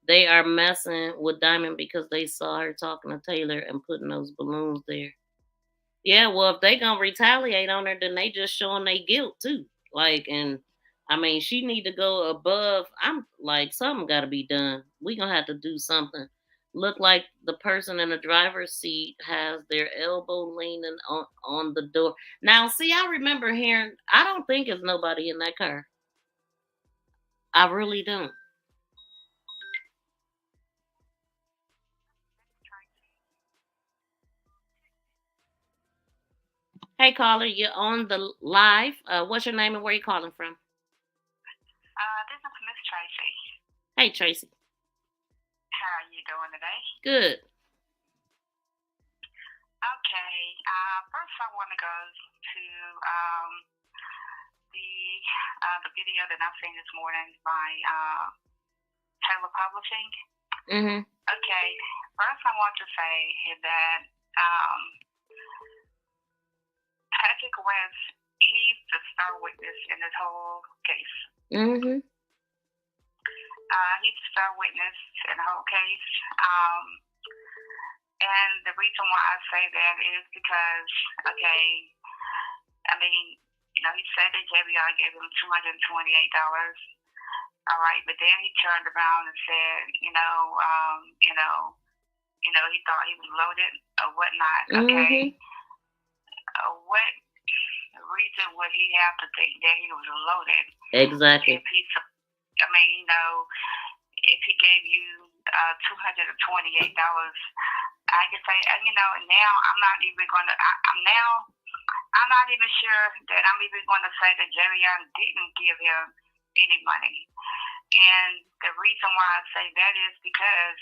They are messing with Diamond because they saw her talking to Taylor and putting those balloons there. Yeah, well, if they gonna retaliate on her, then they just showing their guilt too. Like, and I mean, she need to go above. I'm like, something got to be done. We gonna have to do something. Look like the person in the driver's seat has their elbow leaning on the door. Now, see, I remember hearing. I don't think it's nobody in that car. I really don't. Hey, caller, you're on the live. What's your name and where you calling from? This is Miss Tracy. Hey, Tracy. How are you doing today? Good. Okay. First, I want to go to the video that I've seen this morning by Taylor Publishing. Mm-hmm. Okay. First, I want to say that Patrick West, he's the star witness in this whole case. Mm-hmm. He's the star witness in the whole case. And the reason why I say that is because, okay, I mean, he said that Javion gave him $228. All right, but then he turned around and said, he thought he was loaded or whatnot. Okay. Mm-hmm. What reason would he have to think that he was loaded? Exactly. If if he gave you $228, I could say, now I'm not even gonna. I'm not even sure that I'm even going to say that Javion didn't give him any money. And the reason why I say that is because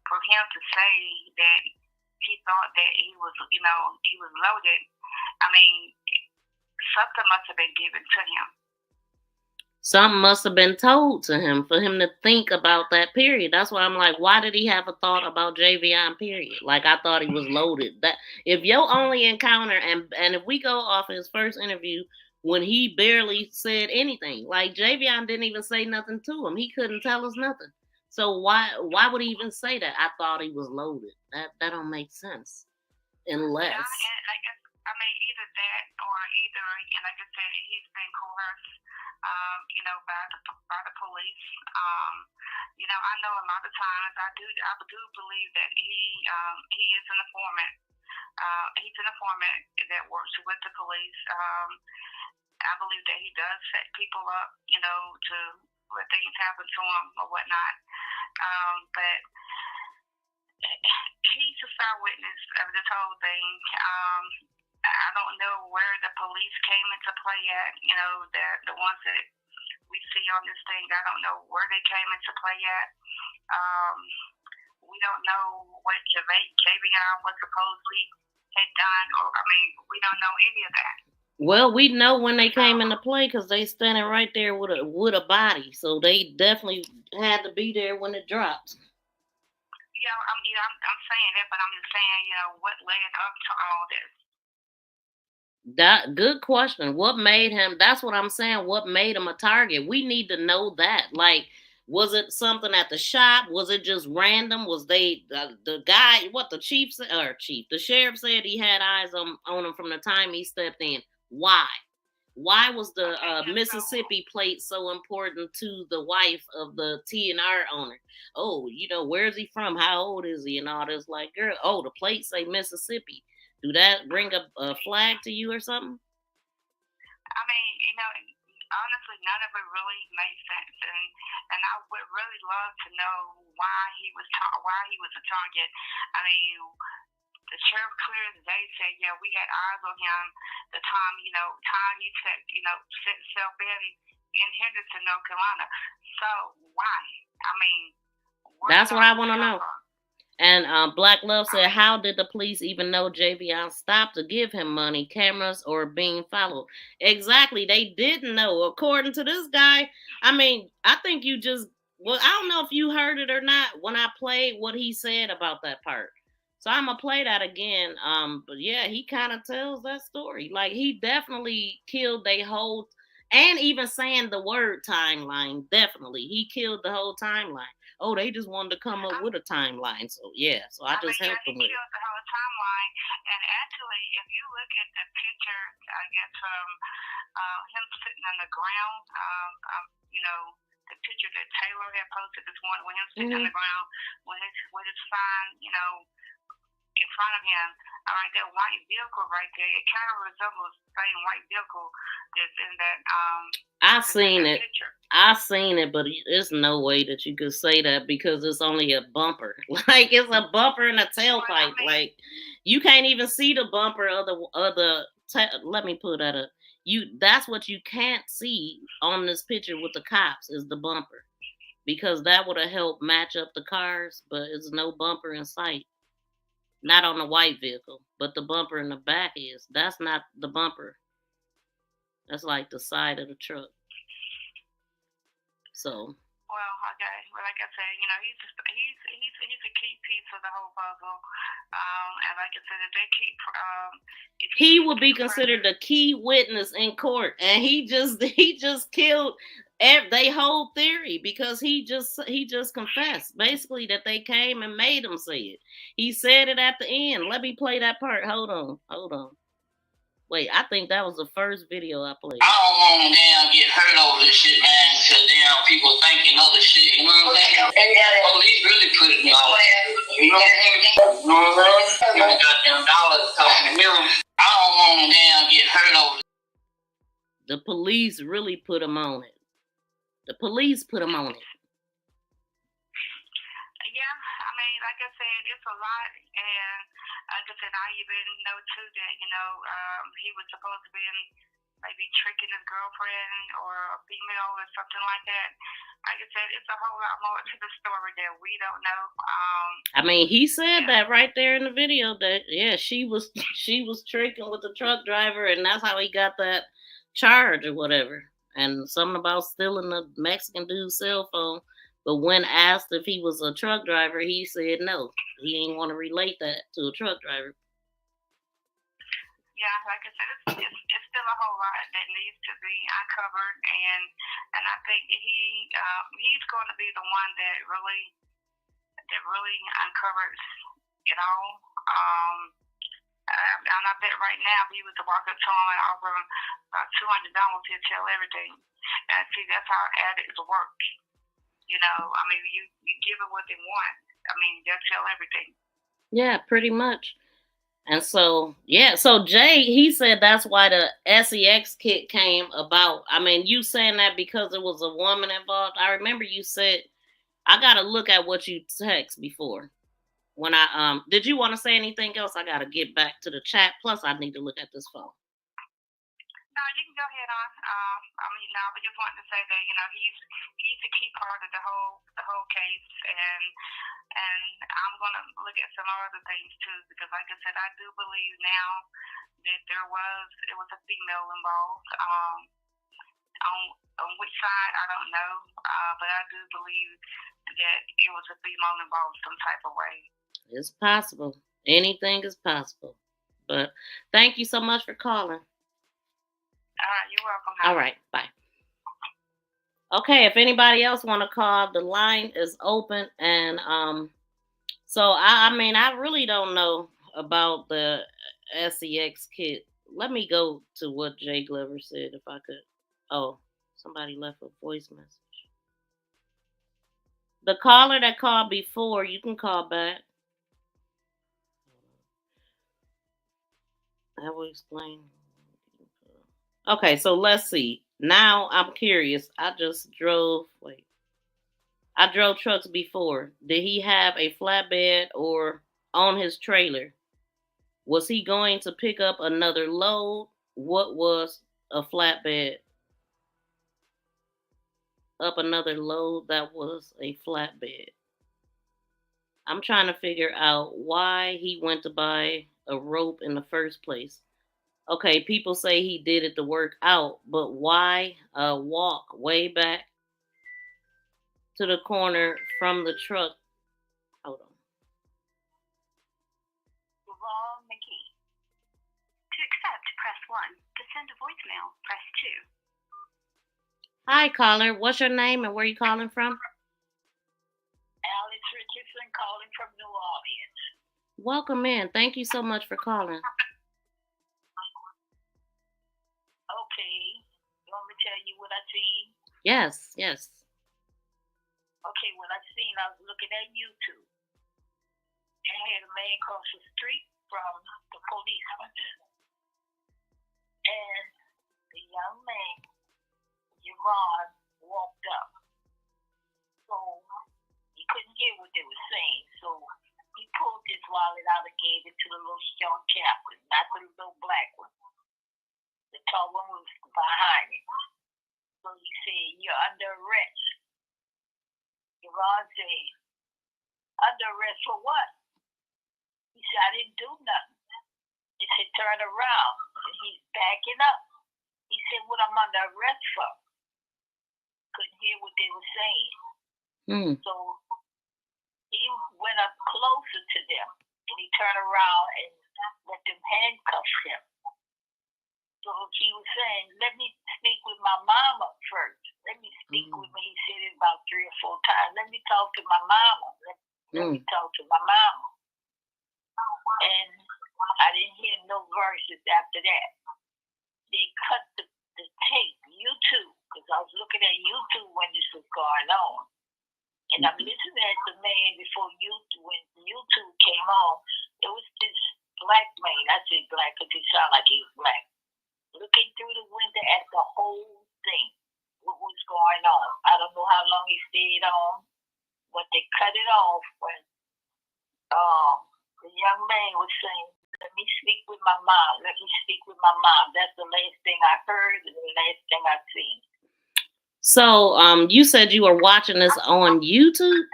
for him to say that he thought that he was loaded, I mean, something must have been given to him. Something must have been told to him for him to think about that period. That's why I'm like, why did he have a thought about Javion, period? Like, I thought he was loaded. That if your only encounter, and if we go off his first interview, when he barely said anything, like Javion didn't even say nothing to him. He couldn't tell us nothing. So why would he even say that? I thought he was loaded. That don't make sense. Unless. I I mean, either that or either, and like I said, he's been coerced, by the police. I know a lot of times I do believe that he is an informant. He's an informant that works with the police. I believe that he does set people up, to let things happen to him or whatnot. But he's a star witness of this whole thing. I don't know where the police came into play at, the ones that we see on this thing. I don't know where they came into play at. We don't know what Javion was supposedly had done, we don't know any of that. Well, we know when they came into play because they standing right there with a body, so they definitely had to be there when it dropped. Yeah, I'm saying that, but I'm just saying, what led up to all this. That good question. What made him? That's what I'm saying. What made him a target? We need to know that. Like, was it something at the shop? Was it just random? Was they the guy? What the the sheriff said he had eyes on him from the time he stepped in. Why? Why was the Mississippi plate so important to the wife of the T&R owner? Oh, where's he from? How old is he? And all this. Like, girl, the plate say Mississippi. Do that bring a flag to you or something? Honestly, none of it really makes sense, and I would really love to know why he was a target. The sheriff clear as day said, yeah, we had eyes on him the time he set himself in Henderson, North Carolina. So why? That's what I want to know. And Black Love said, how did the police even know Javion stopped to give him money, cameras, or being followed? Exactly. They didn't know. According to this guy, I think I don't know if you heard it or not when I played what he said about that part. So I'm going to play that again. But yeah, he kind of tells that story. Like, he definitely killed they whole, and even saying the word timeline, definitely. He killed the whole timeline. Oh, they just wanted to come up with a timeline. So, yeah. So I just helped them with it. He killed the whole timeline. And actually, if you look at the picture, I guess, him sitting on the ground, the picture that Taylor had posted this morning when him sitting on the ground with his sign, in front of him, all right, that white vehicle right there, it kind of resembles the same white vehicle that's in that I seen it. Picture. I seen it, but there's no way that you could say that because it's only a bumper. Like, it's a bumper and a tailpipe. Like, you can't even see the bumper of the let me pull that up. That's what you can't see on this picture with the cops is the bumper, because that would have helped match up the cars, but it's no bumper in sight. Not on the white vehicle, but the bumper in the back is. That's not the bumper. That's like the side of the truck. So. Well, okay. Well, like I said, he's a key piece of the whole puzzle. And like I said, if they keep, he will be considered a key witness in court, and he just killed their whole theory because he just confessed basically that they came and made him say it. He said it at the end. Let me play that part. Hold on. Wait, I think that was the first video I played. I don't want to get hurt over this shit, man, because people thinking other shit. You know what I'm saying? Police really put it on. You know what I'm saying? You goddamn dollars talking to him. I don't want to get hurt over. The police really put him on it. The police put him on it. Yeah, like I said, it's a lot, and like I said, I even know too that he was supposed to be maybe tricking his girlfriend or a female or something like that. Like I said, it's a whole lot more to the story that we don't know. He said that right there in the video that she was tricking with the truck driver, and that's how he got that charge or whatever. And something about stealing the Mexican dude's cell phone. But when asked if he was a truck driver, he said no. He didn't want to relate that to a truck driver. Yeah, like I said, it's still a whole lot that needs to be uncovered, and I think he's going to be the one that really uncovers it all. And I bet right now, if you was to walk up to him and offer him about $200, he'll tell everything. And see, that's how addicts work. You know, I mean, you give them what they want. I mean, they'll tell everything. Yeah, pretty much. And so, yeah, so Jay, he said that's why the SEX kit came about. I mean, you saying that because it was a woman involved. I remember you said, I got to look at what you text before. When did you want to say anything else? I got to get back to the chat. Plus, I need to look at this phone. No, you can go ahead on. I mean, no, I just wanted to say that he's a key part of the whole case, and I'm gonna look at some other things too, because like I said, I do believe now that it was a female involved. On which side I don't know, but I do believe that it was a female involved some type of way. It's possible. Anything is possible. But thank you so much for calling. You're welcome. All right, bye. Okay, if anybody else want to call, the line is open. And so I mean, I really don't know about the SEX kit. Let me go to what Jay Glover said, if I could. Oh, somebody left a voice message. The caller that called before, you can call back. I will explain. Okay, so let's see. Now I'm curious. I drove trucks before. Did he have a flatbed or on his trailer? Was he going to pick up another load? What was a flatbed? Up another load that was a flatbed. I'm trying to figure out why he went to buy a rope in the first place. Okay, people say he did it to work out, but why walk way back to the corner from the truck? Hold on. Javion Magee. To accept, press 1. To send a voicemail, press 2. Hi, caller. What's your name and where you calling from? Alice Richardson calling from New Orleans. Welcome in. Thank you so much for calling. Okay. You want me to tell you what I seen? Yes. Okay, what I seen, I was looking at YouTube. And I had a man across the street from the policeman. And the young man, Javion, walked up. So he couldn't hear what they were saying. So he pulled his wallet out and gave it to the little short chaplain, not the little black one. The tall one was behind him. So he said, "You're under arrest." Javion said, "Under arrest for what?" He said, "I didn't do nothing." He said, "Turn around." And he's backing up. He said, "What I'm under arrest for?" Couldn't hear what they were saying. So he went up closer to them and he turned around and let them handcuff him. So he was saying, "Let me speak with my mama first. Let me speak with me." He said it about 3 or 4 times. "Let me talk to my mama. Let me talk to my mama." And I didn't hear no verses after that. They cut the tape, YouTube, because I was looking at YouTube when this was going on. And I'm listening at the man before YouTube, when YouTube came on. There was this black man. I said black because he sounded like he was black. Looking through the window at the whole thing, what was going on. I don't know how long he stayed on, but they cut it off when the young man was saying, "Let me speak with my mom. Let me speak with my mom." That's the last thing I heard and the last thing I seen. So, you said you were watching this on YouTube?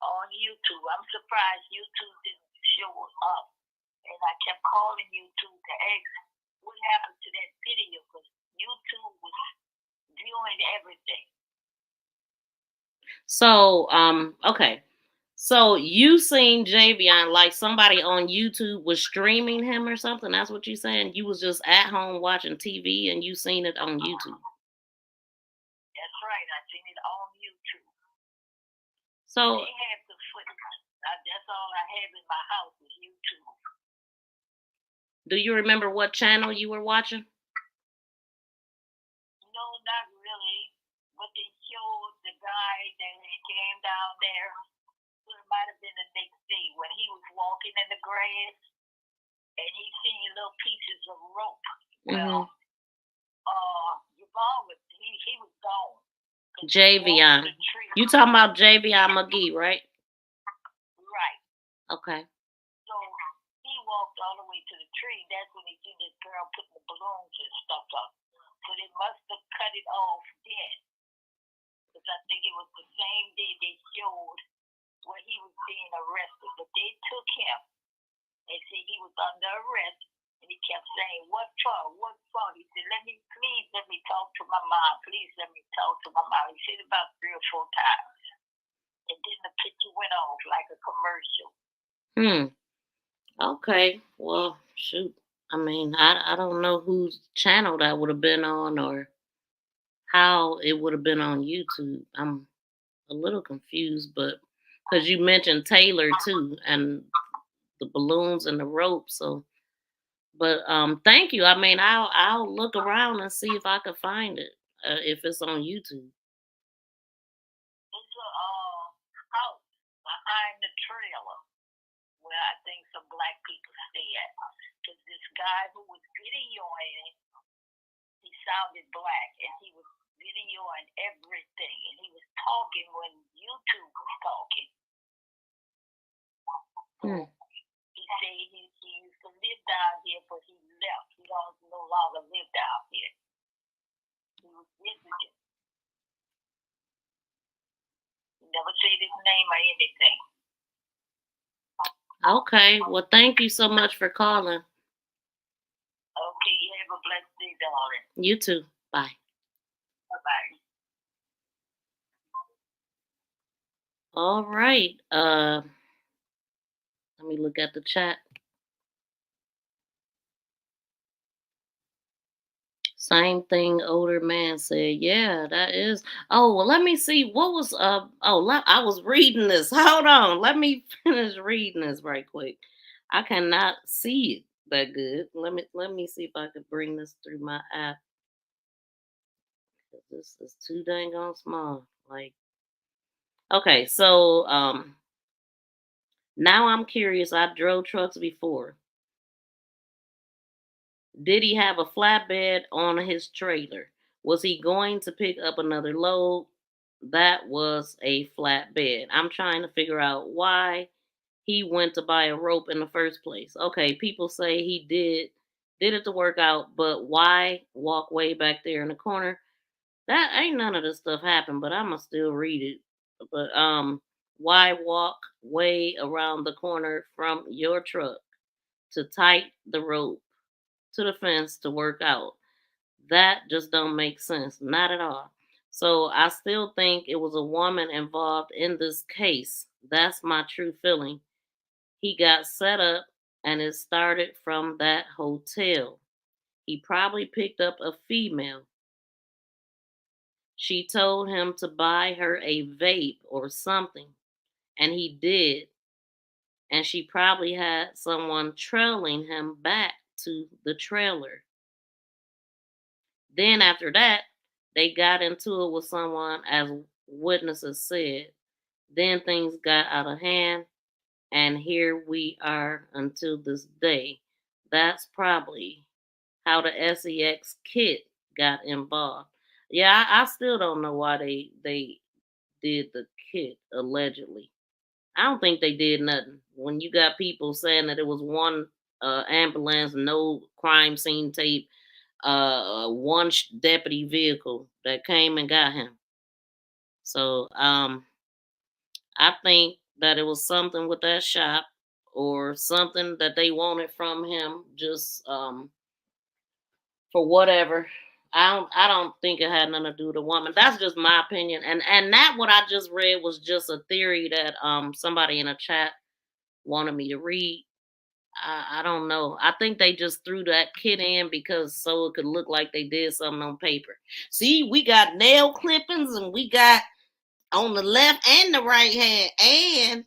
On YouTube. I'm surprised YouTube didn't show up. And I kept calling YouTube to ask what happened to that video, because YouTube was viewing everything. So, okay. So you seen Javion, like somebody on YouTube was streaming him or something? That's what you saying? You was just at home watching TV and you seen it on YouTube? That's right. I seen it on YouTube. So they have the footage. That's all I have in my house is YouTube. Do you remember what channel you were watching? No, not really. But they showed the guy that came down there. It might have been the next day when he was walking in the grass and he seen little pieces of rope. Mm-hmm. Javion was he was gone. Javion. You talking about Javion Magee, right? Right. Okay. So he walked all the way to the tree. That's when he seen this girl putting the balloons and stuff up. So they must have cut it off then. Because I think it was the same day they showed where he was being arrested. But they took him. They said he was under arrest. And he kept saying, what for? What for? He said, please let me talk to my mom. Please let me talk to my mom. He said about 3 or 4 times. And then the picture went off like a commercial. Okay. Well, shoot. I mean, I don't know whose channel that would have been on or how it would have been on YouTube. I'm a little confused, but because you mentioned Taylor too and the balloons and the rope, so. But thank you. I mean, I'll look around and see if I can find it if it's on YouTube. It's a house behind the trailer where I think some black people stay at. Because this guy who was videoing, he sounded black, and he was videoing everything, and he was talking when YouTube was talking. He said he used to live down here, but he left. He don't no longer live down here. He was visiting. He never said his name or anything. Okay. Well, thank you so much for calling. Okay, you have a blessed day, darling. You too. Bye. Bye-bye. All right. Let me look at the chat. Same thing older man said. Yeah, that is. Oh, well, let me see. What was I was reading this. Hold on. Let me finish reading this right quick. I cannot see it that good. Let me see if I can bring this through my app. This is too dang on small. Like, okay, so now I'm curious. I drove trucks before. Did he have a flatbed on his trailer? Was he going to pick up another load? That was a flatbed. I'm trying to figure out why he went to buy a rope in the first place. Okay, people say he did it to work out, but why walk way back there in the corner? That ain't none of this stuff happened, but I'ma still read it. But why walk way around the corner from your truck to tie the rope to the fence to work out? That just don't make sense. Not at all. So I still think it was a woman involved in this case. That's my true feeling. He got set up and it started from that hotel. He probably picked up a female. She told him to buy her a vape or something, and he did. And she probably had someone trailing him back to the trailer. Then after that, they got into it with someone, as witnesses said. Then things got out of hand, and here we are until this day. That's probably how the SEX kit got involved. Yeah, I still don't know why they did the kit allegedly. I don't think they did nothing. When you got people saying that it was one ambulance, no crime scene tape, one deputy vehicle that came and got him. So I think that it was something with that shop or something that they wanted from him, just for whatever. I don't think it had nothing to do with the woman. That's just my opinion. And that what I just read was just a theory that somebody in a chat wanted me to read. I don't know. I think they just threw that kid in because so it could look like they did something on paper. See, we got nail clippings and we got on the left and the right hand. And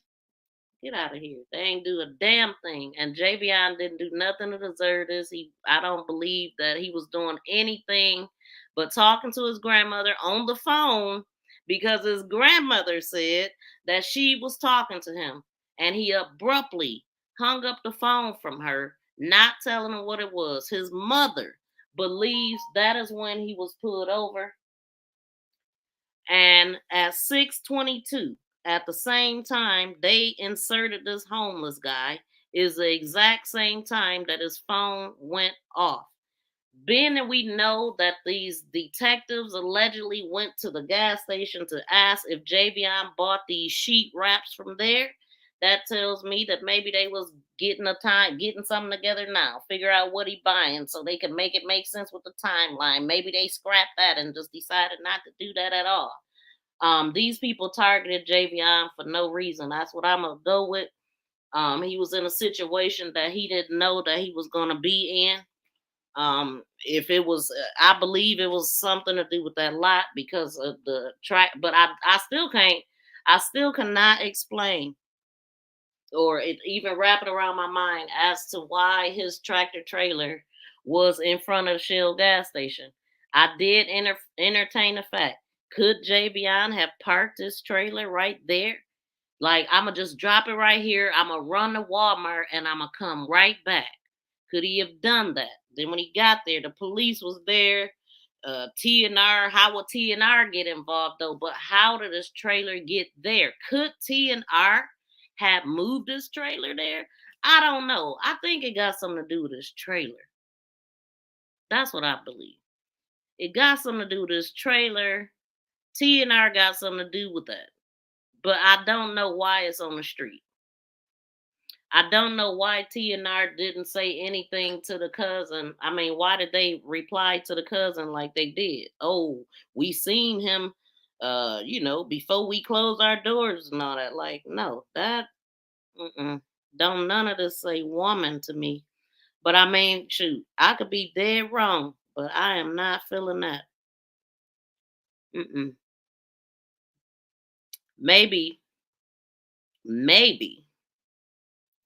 Get out of here. They ain't do a damn thing. And Javion didn't do nothing to deserve this. I don't believe that he was doing anything but talking to his grandmother on the phone because his grandmother said that she was talking to him. And he abruptly hung up the phone from her, not telling him what it was. His mother believes that is when he was pulled over. And at 6:22, at the same time they inserted this homeless guy, is the exact same time that his phone went off. Being that we know that these detectives allegedly went to the gas station to ask if Javion bought these sheet wraps from there, that tells me that maybe they was getting something together now, figure out what he buying so they can make it make sense with the timeline. Maybe they scrapped that and just decided not to do that at all. These people targeted Javion for no reason. That's what I'm gonna go with. He was in a situation that he didn't know that he was gonna be in. If it was, I believe it was something to do with that lot because of the track. But I still cannot explain or it even wrap it around my mind as to why his tractor trailer was in front of the Shell gas station. I did entertain the fact. Could Javion have parked his trailer right there? Like, I'm going to just drop it right here. I'm going to run to Walmart and I'm going to come right back. Could he have done that? Then when he got there, the police was there. TNR, how would TNR get involved though? But how did his trailer get there? Could TNR have moved his trailer there? I don't know. I think it got something to do with his trailer. That's what I believe. It got something to do with his trailer. TNR got something to do with that. But I don't know why it's on the street. I don't know why TNR didn't say anything to the cousin. I mean, why did they reply to the cousin like they did? Oh, we seen him, before we close our doors and all that. Like, no, that, don't none of this say woman to me. But I mean, shoot, I could be dead wrong, but I am not feeling that. Maybe.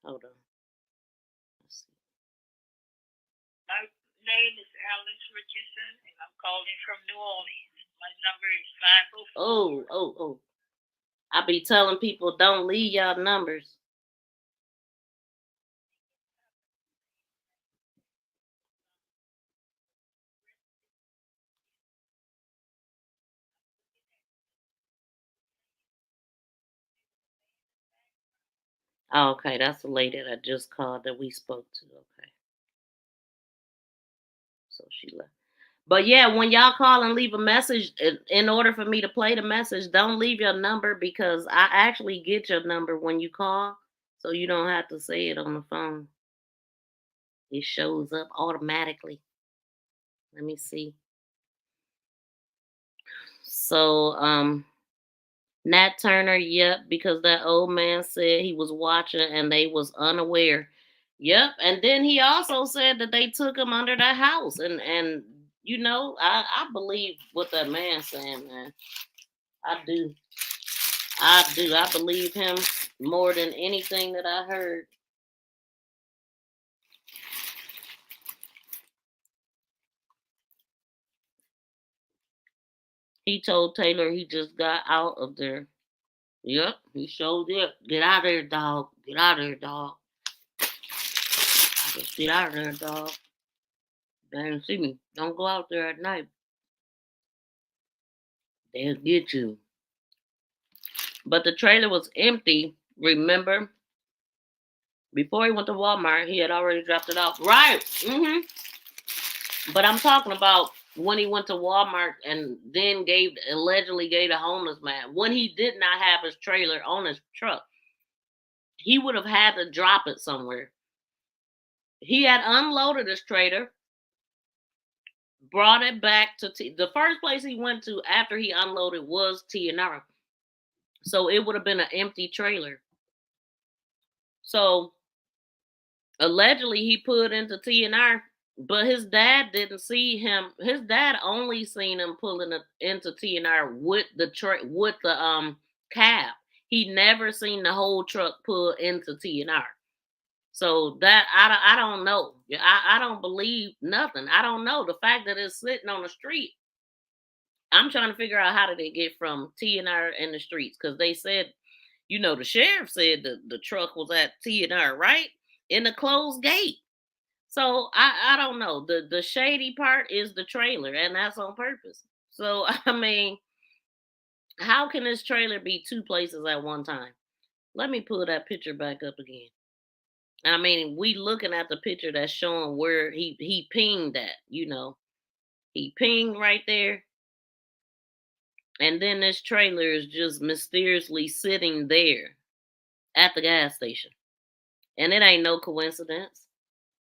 Hold on. Let's see. My name is Alice Richardson, and I'm calling from New Orleans. My number is 504. Oh. I be telling people don't leave y'all numbers. Oh, okay, that's the lady that I just called that we spoke to. Okay. So she left. But yeah, when y'all call and leave a message, in order for me to play the message, don't leave your number because I actually get your number when you call. So you don't have to say it on the phone. It shows up automatically. Let me see. So, Nat Turner, yep, because that old man said he was watching and they was unaware. Yep, and then he also said that they took him under the house, and I believe what that man's saying, man. I do. I believe him more than anything that I heard. He told Taylor he just got out of there. Yep, he showed it. Get out of there, dog. Get out of there, dog. Just get out of there, dog. They didn't see me. Don't go out there at night. They'll get you. But the trailer was empty, remember? Before he went to Walmart, he had already dropped it off. Right. But I'm talking about when he went to Walmart and then allegedly gave the homeless man. When he did not have his trailer on his truck, he would have had to drop it somewhere. He had unloaded his trailer, brought it back to the first place he went to after he unloaded was TNR. So it would have been an empty trailer. So allegedly he put into TNR, but his dad didn't see him. His dad only seen him pulling into TNR with the cab. he never seen the whole truck pull into TNR. So that I don't know. I don't believe nothing. I don't know. The fact that it's sitting on the street, I'm trying to figure out how did it get from TNR in the streets, because they said, you know, the sheriff said the truck was at TNR, right? In the closed gate. So I don't know. The shady part is the trailer, and that's on purpose. So I mean, how can this trailer be two places at one time? Let me pull that picture back up again. I mean, we looking at the picture that's showing where he pinged at, you know. He pinged right there. And then this trailer is just mysteriously sitting there at the gas station. And it ain't no coincidence.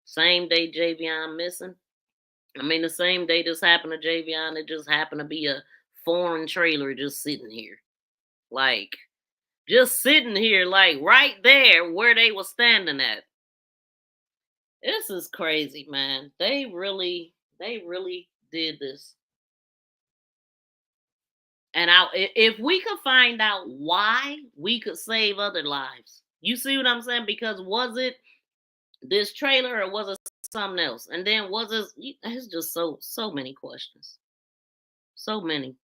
Same day Javion missing. I mean, the same day this happened to Javion, it just happened to be a foreign trailer just sitting here. Like, just sitting here, like, right there where they were standing at. This is crazy, man. They really did this. And if we could find out why, we could save other lives. You see what I'm saying? Because was it this trailer or was it something else? And then was it? It's just so many questions. So many.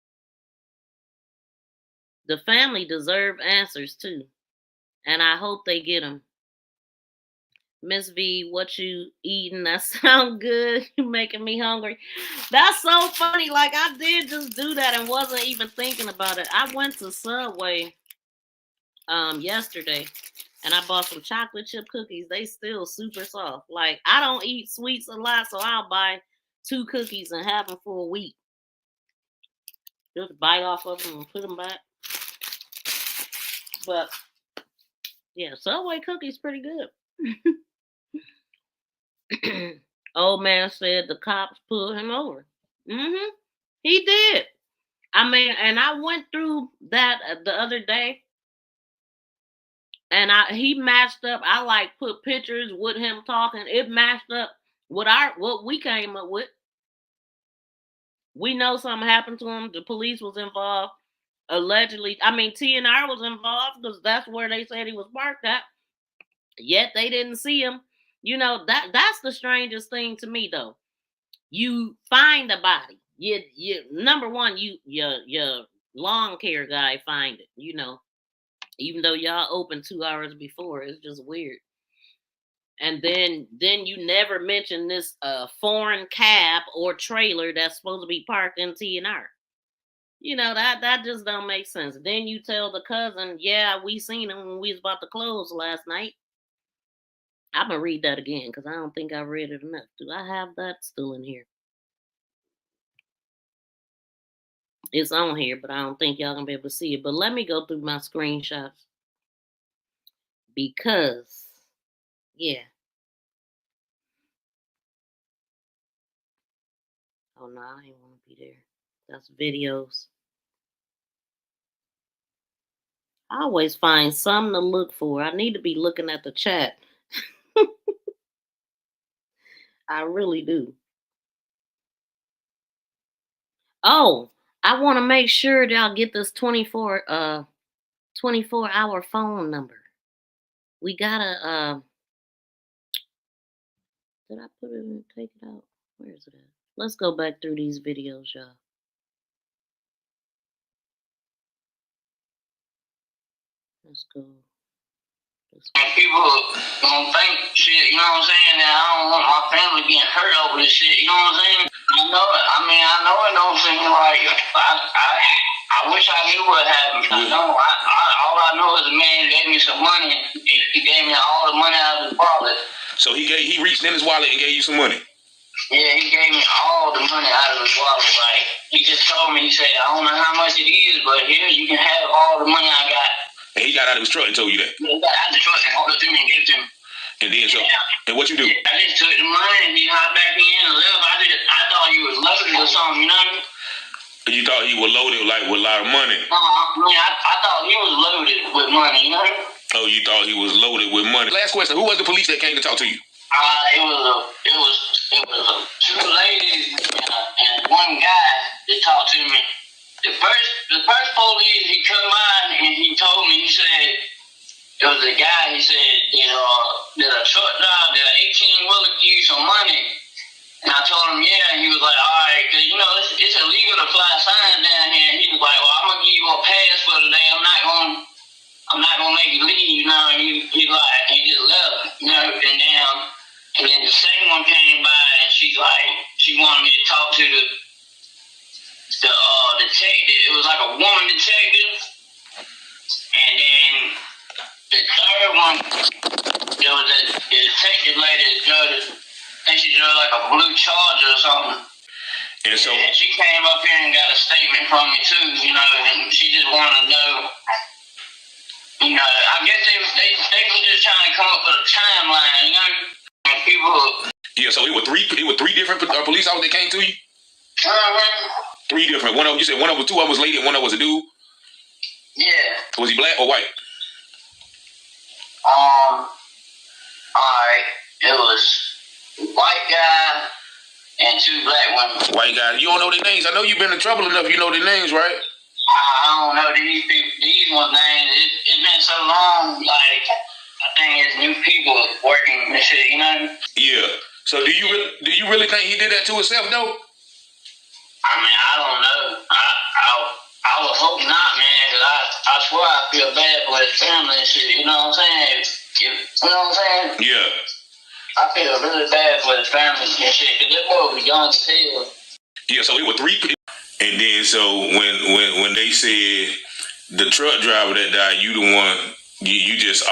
The family deserve answers too, and I hope they get them. Miss V, what you eating? That sound good. You making me hungry. That's so funny. Like, I did just do that and wasn't even thinking about it. I went to Subway yesterday and I bought some chocolate chip cookies. They still super soft. Like, I don't eat sweets a lot, so I'll buy 2 cookies and have them for a week. Just bite off of them and put them back. But yeah, Subway cookies pretty good. Old man said the cops pulled him over. He did. I mean, and I went through that the other day, and he matched up. I like put pictures with him talking. It matched up with what we came up with. We know something happened to him. The police was involved. Allegedly, I mean, TNR was involved because that's where they said he was parked at. Yet they didn't see him. You know, that's the strangest thing to me, though. You find a body. You number one, your lawn care guy find it, you know. Even though y'all opened 2 hours before, it's just weird. And then you never mention this foreign cab or trailer that's supposed to be parked in TNR. You know, that just don't make sense. Then you tell the cousin, yeah, we seen him when we was about to close last night. I'm going to read that again because I don't think I read it enough. Do I have that still in here? It's on here, but I don't think y'all going to be able to see it. But let me go through my screenshots. Because, yeah. Oh, no, I ain't want to be there. That's videos. I always find something to look for. I need to be looking at the chat. I really do. Oh, I want to make sure y'all get this 24-hour phone number. We gotta, did I put it in, take it out? Where is it at? Let's go back through these videos, y'all. Let's go. People don't think shit, you know what I'm saying? That I don't want my family getting hurt over this shit, you know what I'm saying? I know it. I mean, I know it don't seem like I wish I knew what happened. I know. All I know is the man gave me some money. He gave me all the money out of his wallet. So he reached in his wallet and gave you some money? Yeah, he gave me all the money out of his wallet. Like, he just told me, he said, I don't know how much it is, but here, you can have all the money I got. And he got out of his truck and told you that? Yeah, he got out of the truck and hold it to me and gave it to me. And then so, and what you do? I just took the money and he hopped back in and left. I thought he was loaded or something, you know? You thought he was loaded like with a lot of money? I thought he was loaded with money, you know? Oh, you thought he was loaded with money. Last question, who was the police that came to talk to you? It was 2 ladies and 1 guy that talked to me. The first police, he come by and and he told me, he said, it was a guy, he said, did a truck driver, did an 18-wheeler give you some money? And I told him, yeah, and he was like, all right, because, it's illegal to fly signs down here. And he was like, well, I'm going to give you a pass for today. I'm not gonna make you leave, and he like, he just left, and then the second one came by, and she's like, she wanted me to talk to the detective. It was like a woman detective, and then the third one, there was the detective lady, I think she drove like a blue Charger or something. And so she came up here and got a statement from me too, and she just wanted to know. I guess they were just trying to come up with a timeline, and people. Yeah, so it were three different police officers that came to you. Three different. One of them, you said one of them, two of them was lady, and one of them was a dude. Yeah. Was he black or white? Alright, it was white guy and two black women. White guy. You don't know their names. I know you've been in trouble enough. You know their names, right? I don't know these people. These ones' names. It's been so long. Like, I think it's new people working and shit. Yeah. So do you really think he did that to himself though? I mean, I don't know. I would hope not, man. Cause I swear I feel bad for his family and shit. You know what I'm saying? You know what I'm saying? Yeah. I feel really bad for his family and shit. Cause that boy was young as hell. Yeah. So it were three. And then so when they said the truck driver that died, you the one, you just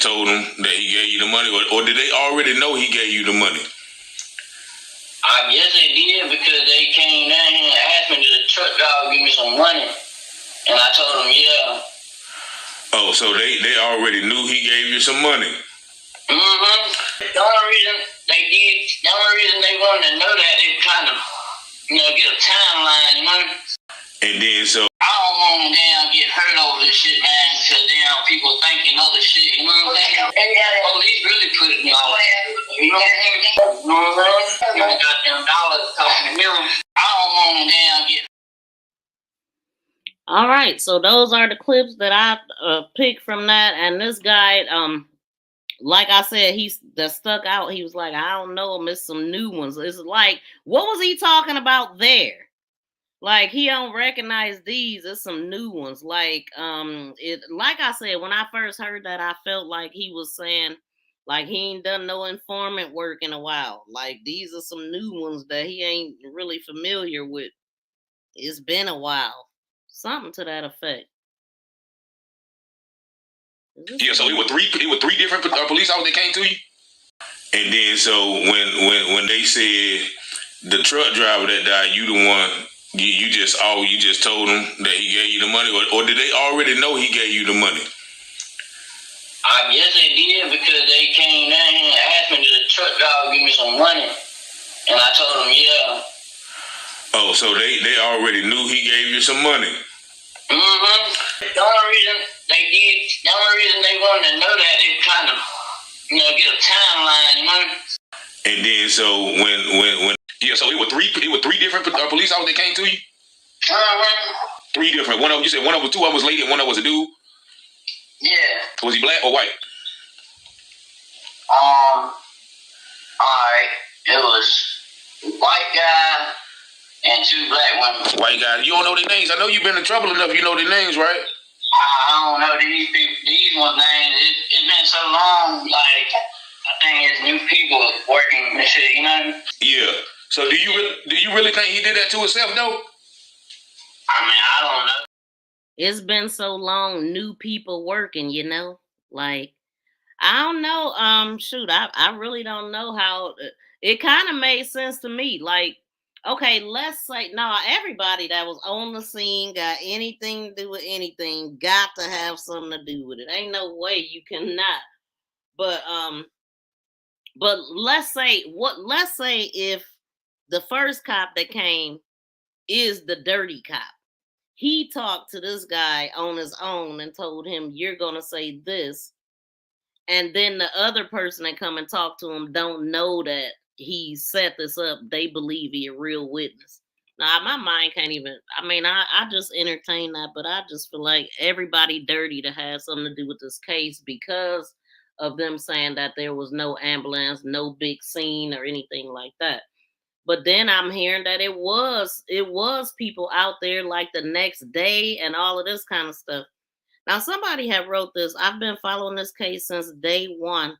told him that he gave you the money, or did they already know he gave you the money? I guess they did, because they came down here and asked me, did the truck driver give me some money? And I told them, yeah. Oh, so they already knew he gave you some money. Mm-hmm. The only reason they wanted to know that, they were trying to get a timeline, And then so I don't want to get hurt over this shit, man, because people thinking other shit, you know what I'm saying? Police really put it off. You know what I'm saying? Got them dollars talking to him. I don't want to get. All right, so those are the clips that I picked from that, and this guy, like I said, that stuck out. He was like, I don't know, miss some new ones. It's like, what was he talking about there? Like, he don't recognize these. It's some new ones. Like, like I said, when I first heard that, I felt like he was saying, like, he ain't done no informant work in a while. Like, these are some new ones that he ain't really familiar with. It's been a while. Something to that effect. Yeah, so it were three different police officers that came to you. And then so when they said the truck driver that died, you the one, you just told him that he gave you the money, or did they already know he gave you the money? I guess they did, because they came down here and asked me, did the truck driver give me some money? And I told them, yeah. Oh, so they already knew he gave you some money. Mm-hmm. The only reason they wanted to know that, they were trying to, get a timeline, And then so when yeah, so it were three different police officers that came to you. Three different. One of them, you said one of them, two of them was lady, and one of them was a dude. Yeah. Was he black or white? Alright, it was white guy and two black women. White guy. You don't know their names. I know you've been in trouble enough. You know their names, right? I don't know these people. These ones' names. It's been so long. Like, I think it's new people working and shit. Yeah. So do you really think he did that to himself though? I mean, I don't know. It's been so long, new people working, like, I don't know. Shoot, I really don't know how. It kind of made sense to me. Like, okay, let's say, everybody that was on the scene got anything to do with anything, got to have something to do with it. Ain't no way you cannot. But let's say if the first cop that came is the dirty cop. He talked to this guy on his own and told him, you're going to say this. And then the other person that come and talk to him don't know that he set this up. They believe he a real witness. Nah, my mind can't even. I mean, I just entertain that, but I just feel like everybody dirty to have something to do with this case because of them saying that there was no ambulance, no big scene or anything like that. But then I'm hearing that it was people out there like the next day and all of this kind of stuff. Now somebody had wrote this. I've been following this case since day one.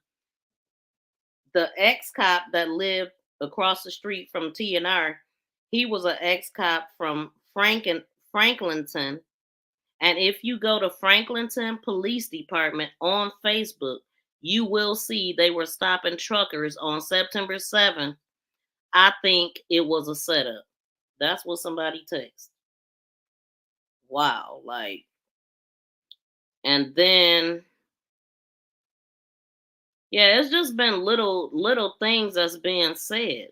The ex-cop that lived across the street from TNR, he was an ex-cop from Franklinton. And if you go to Franklinton Police Department on Facebook, you will see they were stopping truckers on September 7th. I think it was a setup. That's what somebody texted. Wow, like, and then yeah, it's just been little things that's being said.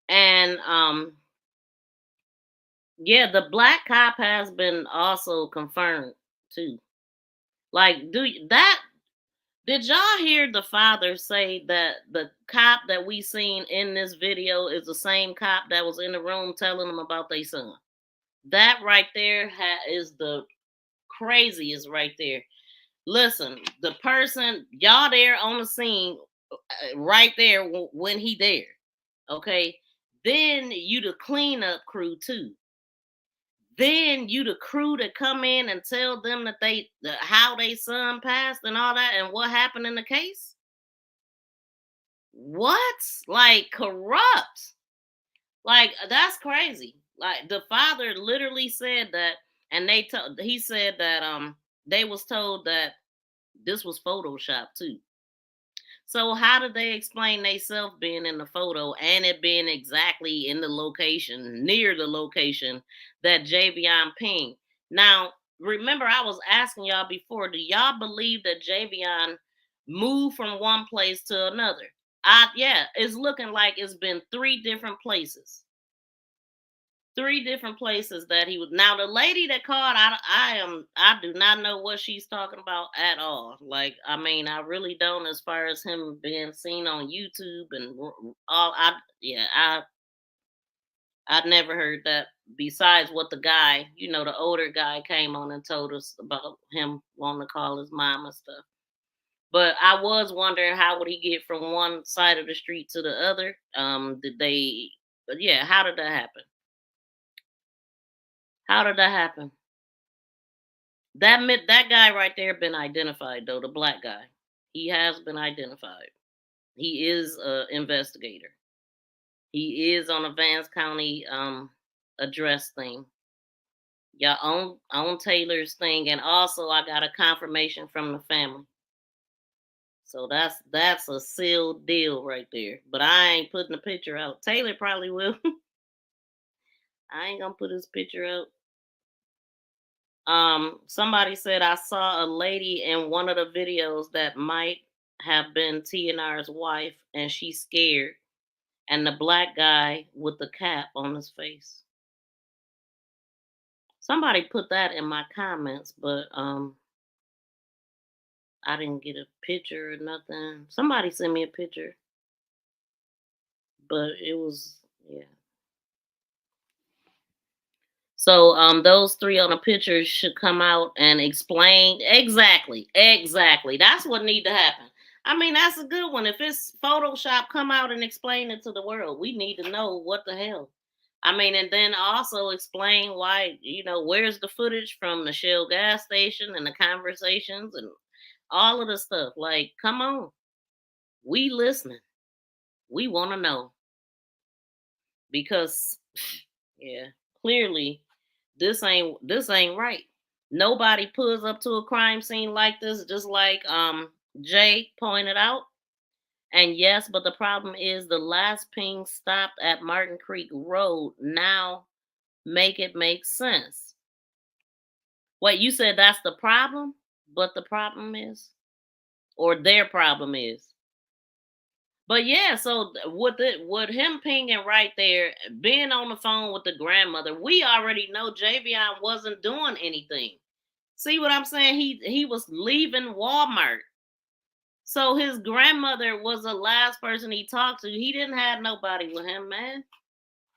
And yeah, the black cop has been also confirmed too. Like, did y'all hear the father say that the cop that we seen in this video is the same cop that was in the room telling them about their son? That right there is the craziest right there. Listen, the person, y'all there on the scene right there when he there, okay? Then you the cleanup crew too. Then you the crew that come in and tell them that how they son passed and all that and what happened in the case. What? Like corrupt? Like that's crazy. Like the father literally said that, and he said that they was told that this was Photoshop too. So how did they explain themselves being in the photo and it being exactly in the location, near the location that Javion pinged? Now, remember I was asking y'all before, do y'all believe that Javion moved from one place to another? Yeah, it's looking like it's been 3 different places. 3 different places that he was. Now the lady that called, I do not know what she's talking about at all. Like, I mean, I really don't. As far as him being seen on YouTube and all, I never heard that. Besides what the guy, the older guy came on and told us about him wanting to call his mom and stuff. But I was wondering how would he get from one side of the street to the other? How did that happen? How did that happen? That guy right there been identified though, the black guy. He has been identified. He is an investigator. He is on a Vance County address thing. Yeah, on Taylor's thing, and also I got a confirmation from the family. So that's a sealed deal right there. But I ain't putting the picture out. Taylor probably will. I ain't gonna put his picture out. Somebody said I saw a lady in one of the videos that might have been TNR's wife and she's scared, and the black guy with the cap on his face. Somebody put that in my comments, but I didn't get a picture or nothing. Somebody sent me a picture, but it was, yeah. So those 3 on the picture should come out and explain exactly. That's what need to happen. I mean, that's a good one. If it's Photoshop, come out and explain it to the world. We need to know what the hell. I mean, and then also explain why, where's the footage from the Shell gas station and the conversations and all of the stuff. Like, come on. We listening. We want to know. Because, yeah, clearly this ain't right. Nobody pulls up to a crime scene like this, just like Jay pointed out. And yes, but the problem is the last ping stopped at Martin Creek Road. Now make sense. Wait, you said that's the problem? But the problem is? Or their problem is? But yeah, so with him pinging right there, being on the phone with the grandmother, we already know Javion wasn't doing anything. See what I'm saying? He was leaving Walmart. So his grandmother was the last person he talked to. He didn't have nobody with him, man.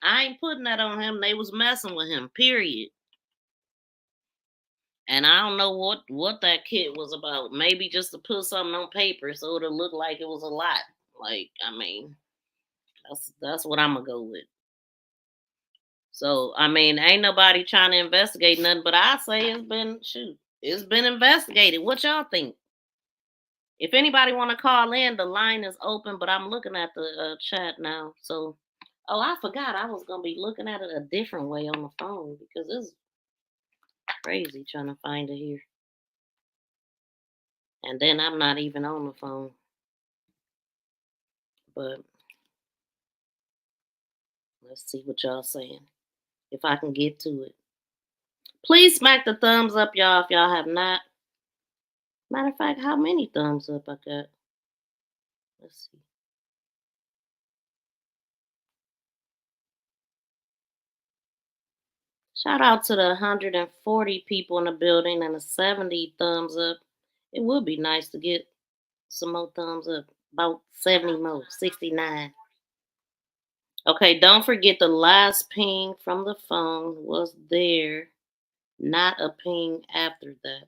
I ain't putting that on him. They was messing with him, period. And I don't know what that kid was about. Maybe just to put something on paper so it'll look like it was a lot. Like, I mean, that's what I'm gonna go with. So, I mean, ain't nobody trying to investigate nothing, but I say it's been investigated. What y'all think? If anybody want to call in, the line is open, but I'm looking at the chat now. So, oh, I forgot I was going to be looking at it a different way on the phone because it's crazy trying to find it here. And then I'm not even on the phone. But let's see what y'all saying. If I can get to it. Please smack the thumbs up, y'all, if y'all have not. Matter of fact, how many thumbs up I got? Let's see. Shout out to the 140 people in the building and the 70 thumbs up. It would be nice to get some more thumbs up. About 70 more, 69. Okay, don't forget the last ping from the phone was there, not a ping after that.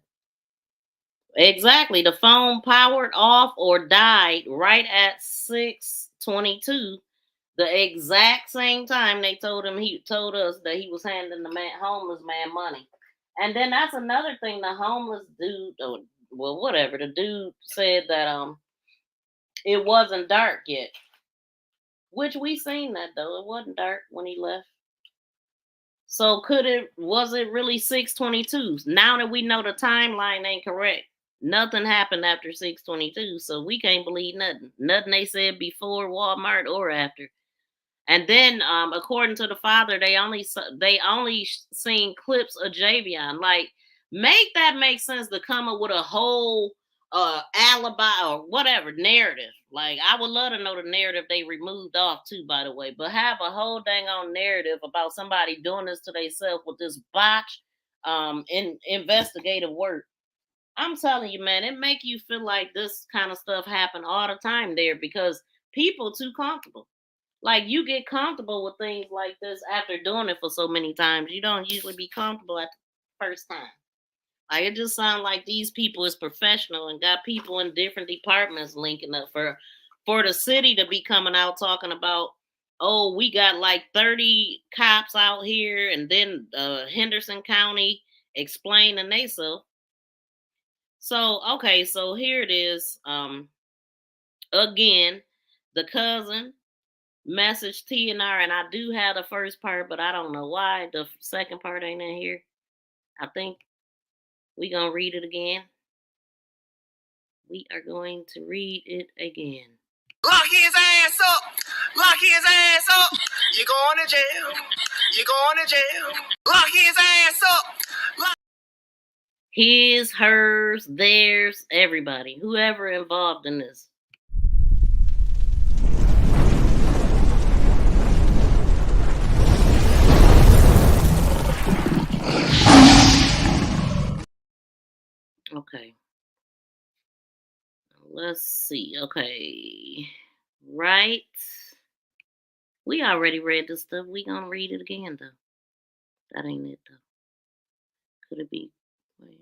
Exactly. The phone powered off or died right at 6:22. The exact same time he told us that he was handing the homeless man money. And then that's another thing. The homeless dude, or well, whatever, the dude said that it wasn't dark yet. Which we seen that though. It wasn't dark when he left. So was it really 6:22? Now that we know the timeline ain't correct. Nothing happened after 6:22, so we can't believe nothing. Nothing they said before Walmart or after. And then, according to the father, they only seen clips of Javion. Like, make that make sense to come up with a whole alibi or whatever narrative. Like, I would love to know the narrative they removed off too, by the way. But have a whole dang on narrative about somebody doing this to themselves with this botch investigative work. I'm telling you, man, it make you feel like this kind of stuff happen all the time there because people too comfortable. Like, you get comfortable with things like this after doing it for so many times. You don't usually be comfortable at the first time. Like, it just sounds like these people is professional and got people in different departments linking up for the city to be coming out talking about, oh, we got like 30 cops out here, and then Henderson County explaining themselves. So, okay, so here it is. Again, the cousin message TNR, and I do have the first part, but I don't know why the second part ain't in here. I think we gonna read it again. We are going to read it again. Lock his ass up! Lock his ass up! You're going to jail! You're going to jail! Lock his ass up! His, hers, theirs, everybody, whoever involved in this. Okay. Let's see. Okay. Right. We already read this stuff. We gonna read it again, though. That ain't it, though. Could it be? Wait.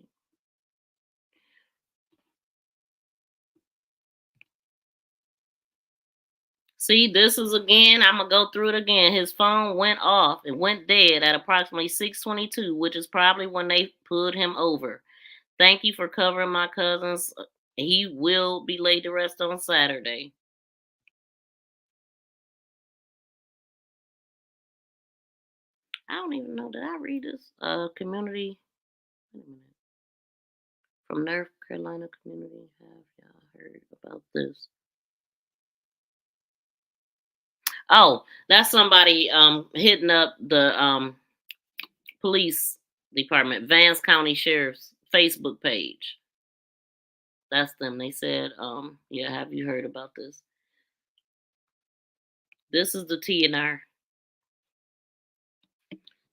See, this is again, I'm going to go through it again. His phone went off. It went dead at approximately 6:22, which is probably when they pulled him over. Thank you for covering my cousin's. He will be laid to rest on Saturday. I don't even know. Did I read this? Community. Wait a minute. From North Carolina community. Have y'all heard about this? Oh, that's somebody hitting up the police department, Vance County Sheriff's Facebook page. That's them. They said, yeah, have you heard about this? This is the TNR.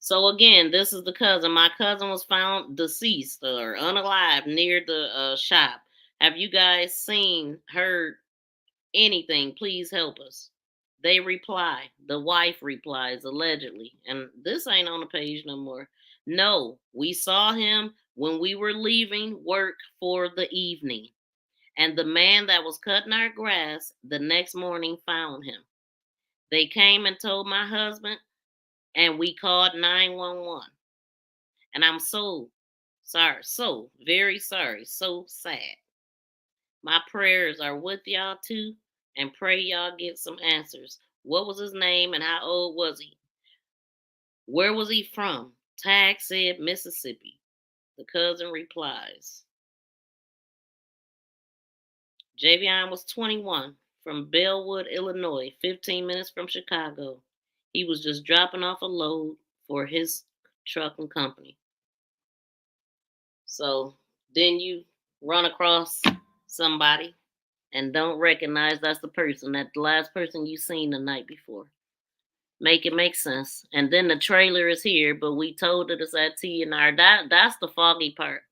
So again, this is the cousin. My cousin was found deceased or unalive near the shop. Have you guys seen, heard anything? Please help us. they reply. The wife replies, allegedly. And this ain't on the page no more. No, we saw him when we were leaving work for the evening. And the man that was cutting our grass the next morning found him. They came and told my husband, and we called 911. And I'm so sorry, so very sorry, so sad. My prayers are with y'all too, and pray y'all get some answers. What was his name and how old was he? Where was he from? Tag said Mississippi. The cousin replies. Javion was 21 from Bellwood, Illinois, 15 minutes from Chicago. He was just dropping off a load for his trucking company. So then you run across somebody and don't recognize that's the person, that the last person you seen the night before. Make it make sense. And then the trailer is here, but we told it it's at T&R. That's the foggy part.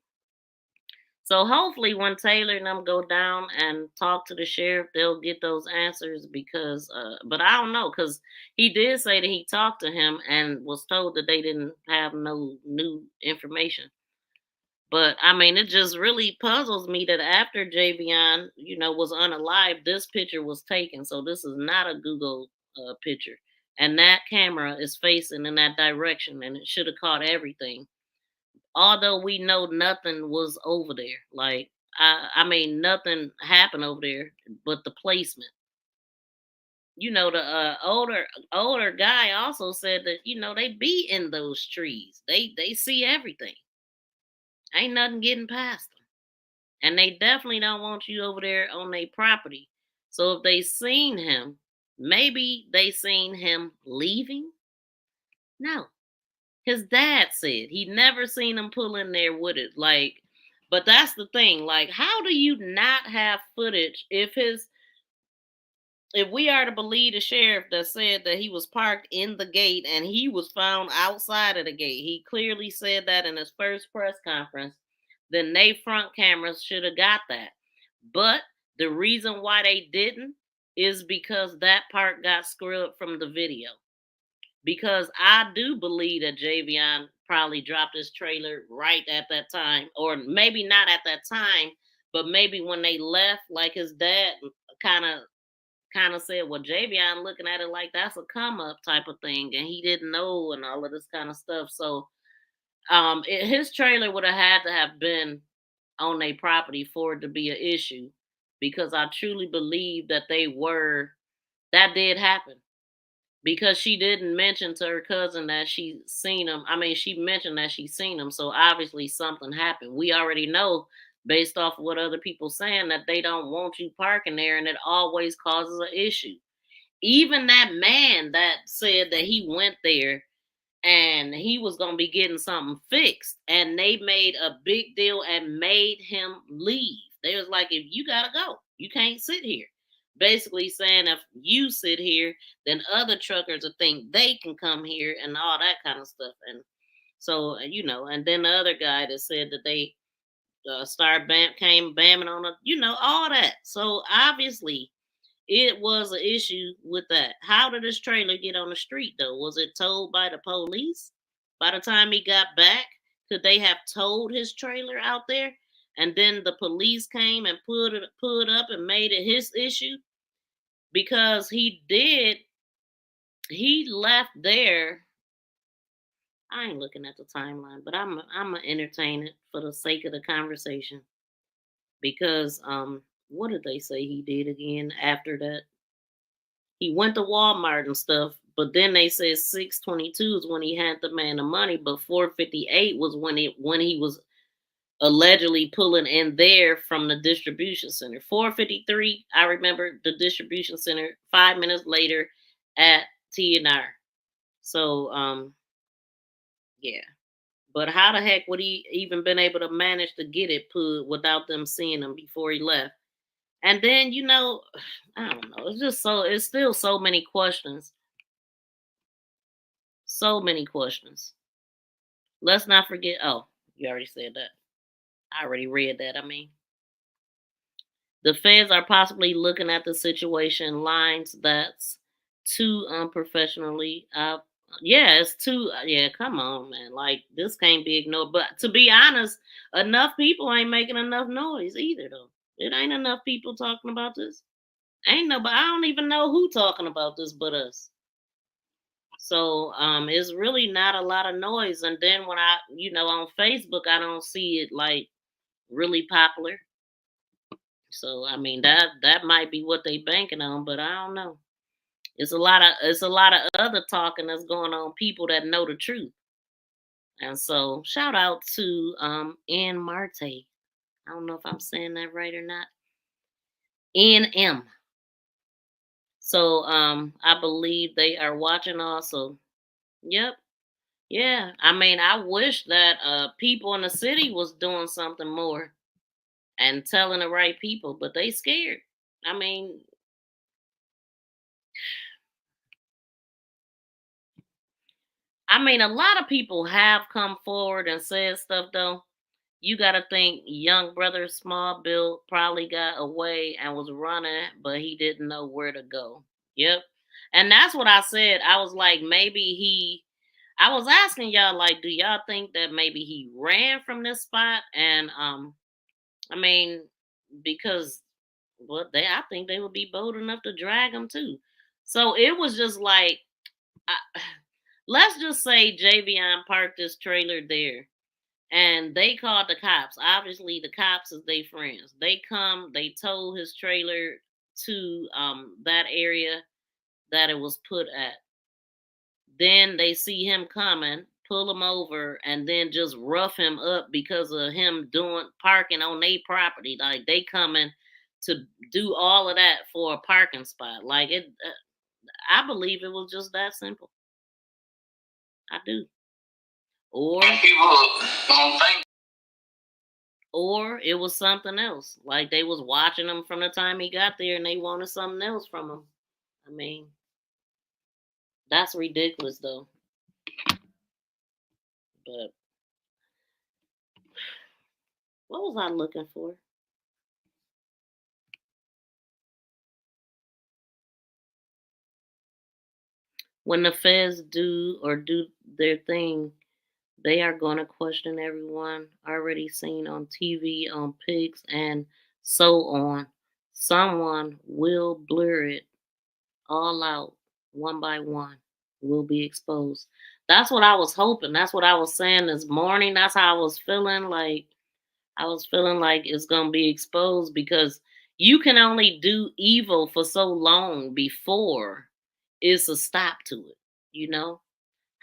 So hopefully when Taylor and them go down and talk to the sheriff, they'll get those answers because, but I don't know, because he did say that he talked to him and was told that they didn't have no new information. But I mean, it just really puzzles me that after Javion, was unalive, this picture was taken. So this is not a Google picture. And that camera is facing in that direction and it should have caught everything. Although we know nothing was over there. Like, I mean, nothing happened over there but the placement. The older guy also said that, they be in those trees. They see everything. Ain't nothing getting past them. And they definitely don't want you over there on their property. So if they seen him, maybe they seen him leaving. No. His dad said he never seen him pull in there with it. Like, but that's the thing. Like, how do you not have footage if we are to believe the sheriff that said that he was parked in the gate and he was found outside of the gate? He clearly said that in his first press conference. Then they front cameras should have got that. But the reason why they didn't is because that part got scrubbed from the video. Because I do believe that Javion probably dropped his trailer right at that time, or maybe not at that time, but maybe when they left, like his dad kind of said, well, Javion looking at it like that's a come up type of thing, and he didn't know and all of this kind of stuff. So his trailer would have had to have been on their property for it to be an issue, because I truly believe that that did happen. Because she didn't mention to her cousin that she seen him. I mean, she mentioned that she seen him. So obviously something happened. We already know, based off of what other people saying, that they don't want you parking there, and it always causes an issue. Even that man that said that he went there and he was going to be getting something fixed, and they made a big deal and made him leave. They was like, if you got to go, you can't sit here. Basically saying if you sit here, then other truckers will think they can come here and all that kind of stuff. And so, and then the other guy that said that they came bamming on all that. So obviously it was an issue with that. How did this trailer get on the street though? Was it towed by the police? By the time he got back, could they have towed his trailer out there? And then the police came and pulled it up and made it his issue? Because he left there. I ain't looking at the timeline, but I'm gonna entertain it for the sake of the conversation. Because what did they say he did again after that? He went to Walmart and stuff, but then they said 6:22 is when he had the man the money, but 4:58 was when he was allegedly pulling in there from the distribution center. 4:53, I remember the distribution center. 5 minutes later at T&R. So, yeah. But how the heck would he even been able to manage to get it pulled without them seeing him before he left? And then, I don't know. It's still so many questions. So many questions. Let's not forget. Oh, you already said that. I already read that. I mean, the feds are possibly looking at the situation lines that's too unprofessionally. Yeah, it's too. Yeah, come on, man. Like this can't be ignored. But to be honest, enough people ain't making enough noise either, though. It ain't enough people talking about this. Ain't nobody. I don't even know who talking about this but us. So it's really not a lot of noise. And then when I, on Facebook, I don't see it like really popular. So I mean that might be what they banking on, but I don't know. It's a lot of other talking that's going on, people that know the truth. And so shout out to N Marte. I don't know if I'm saying that right or not. NM. So I believe they are watching also. Yep. Yeah. I mean, I wish that people in the city was doing something more and telling the right people, but they scared. I mean, a lot of people have come forward and said stuff though. You got to think young brother Small Bill probably got away and was running, but he didn't know where to go. Yep. And that's what I said. I was like, I was asking y'all, like, do y'all think that maybe he ran from this spot? And, I mean, because, I think they would be bold enough to drag him too. So it was just like, let's just say Javion parked this trailer there and they called the cops. Obviously, the cops is their friends. They come, they tow his trailer to that area that it was put at. Then they see him coming, pull him over, and then just rough him up because of him doing parking on their property. Like they coming to do all of that for a parking spot. Like it, I believe it was just that simple. I do. Or people don't think. Or it was something else. Like they was watching him from the time he got there and they wanted something else from him. I mean, that's ridiculous though. But what was I looking for? When the feds do their thing, they are going to question everyone already seen on TV, on pigs, and so on. Someone will blur it all out one by one, will be exposed. That's what I was hoping. That's what I was saying this morning. That's how I was feeling. Like, I was feeling like it's going to be exposed because you can only do evil for so long before it's a stop to it, you know?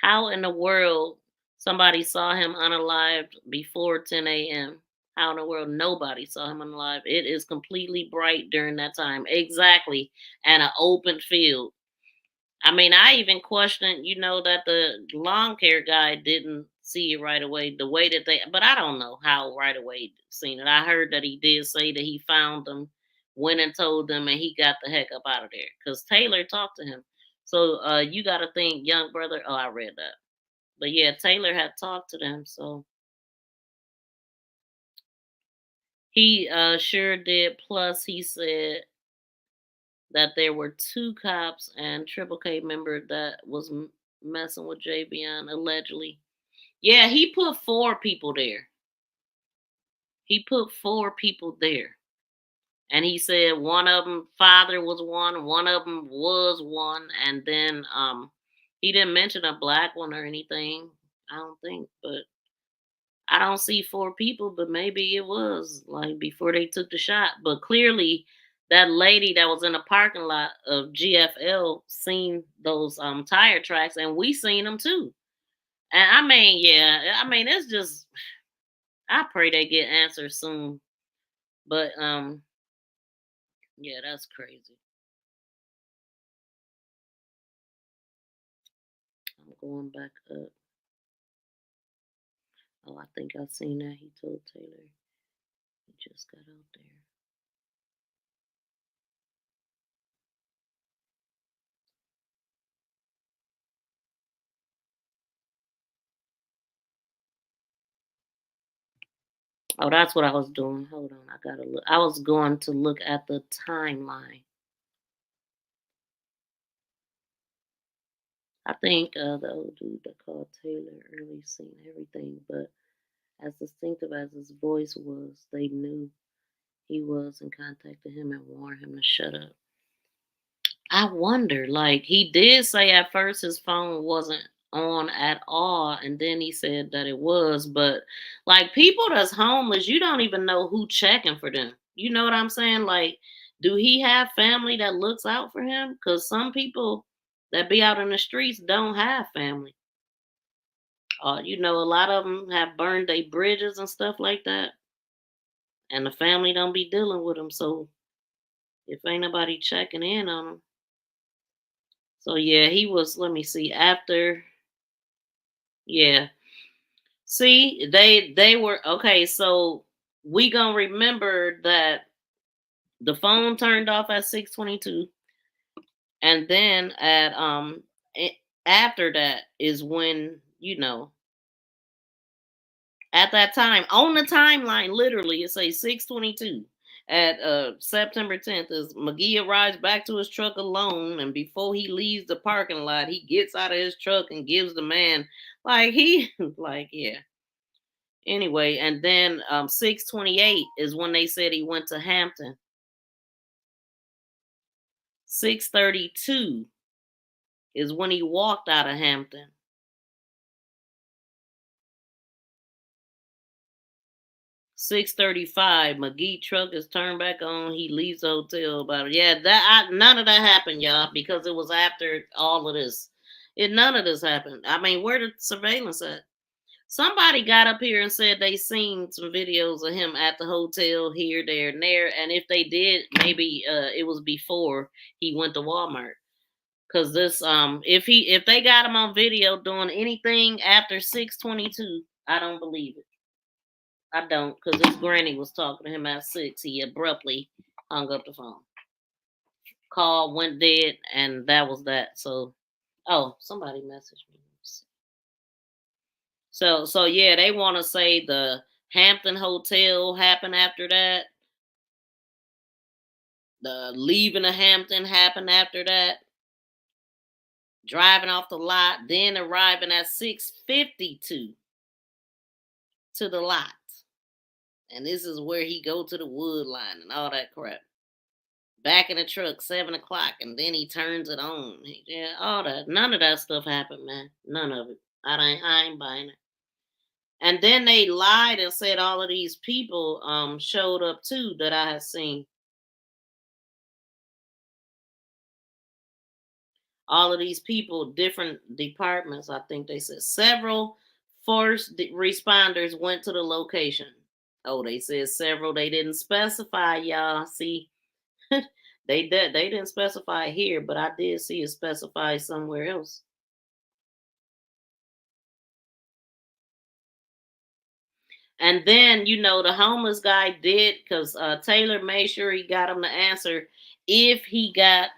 How in the world somebody saw him unalived before 10 a.m.? How in the world nobody saw him unalive? It is completely bright during that time. Exactly. And an open field. I mean, I even questioned, that the lawn care guy didn't see it right away, the way that but I don't know how right away seen it. I heard that he did say that he found them, went and told them, and he got the heck up out of there because Taylor talked to him. So you got to think, young brother. Oh, I read that. But yeah, Taylor had talked to them, so he sure did. Plus, he said that there were 2 cops and Triple K member that was messing with Javion allegedly. Yeah, he put 4 people there. He put 4 people there. And he said one of them father was one of them was one, and then he didn't mention a black one or anything. I don't think, but I don't see 4 people, but maybe it was like before they took the shot. But clearly, that lady that was in the parking lot of GFL seen those tire tracks, and we seen them too. And I mean, yeah, it's just I pray they get answers soon. But yeah, that's crazy. I'm going back up. Oh, I think I seen that. He told Taylor he just got out there. Oh, that's what I was doing. Hold on, I gotta look. I was going to look at the timeline. I think the old dude that called Taylor early seen everything, but as distinctive as his voice was, they knew he was and contacted him and warned him to shut up. I wonder, like, he did say at first his phone wasn't on at all, and then he said that it was, but like people that's homeless, you don't even know who checking for them. You know what I'm saying? Like, do he have family that looks out for him? Because some people that be out in the streets don't have family. You know, a lot of them have burned their bridges and stuff like that, and the family don't be dealing with them. So if ain't nobody checking in on them, so yeah, he was. Let me see. After, yeah, see, they were okay. So we gonna remember that the phone turned off at 6:22, and then at after that is when at that time on the timeline, literally it says 6:22. At September 10th, as Magee arrives back to his truck alone, and before he leaves the parking lot, he gets out of his truck and gives the man like yeah. Anyway, and then 6:28 is when they said he went to Hampton. 6:32 is when he walked out of Hampton. 6:35, Magee truck is turned back on. He leaves the hotel. But yeah, none of that happened, y'all, because it was after all of this. None of this happened. I mean, where the surveillance at? Somebody got up here and said they seen some videos of him at the hotel here, there, and there. And if they did, maybe it was before he went to Walmart. Cause this if they got him on video doing anything after 6:22, I don't believe it. I don't, because his granny was talking to him at 6. He abruptly hung up the phone. Call went dead, and that was that. So, oh, somebody messaged me. So yeah, they want to say the Hampton Hotel happened after that. The leaving of Hampton happened after that. Driving off the lot, then arriving at 6:52 to the lot. And this is where he go to the wood line and all that crap. Back in the truck, 7 o'clock, and then he turns it on. Yeah, all that. None of that stuff happened, man. None of it. I ain't buying it. And then they lied and said all of these people showed up too that I had seen. All of these people, different departments, I think they said. Several force responders went to the location. Oh, they said several. They didn't specify, y'all. See, they didn't specify here, but I did see it specified somewhere else. And then, the homeless guy did, because Taylor made sure he got him to answer if he got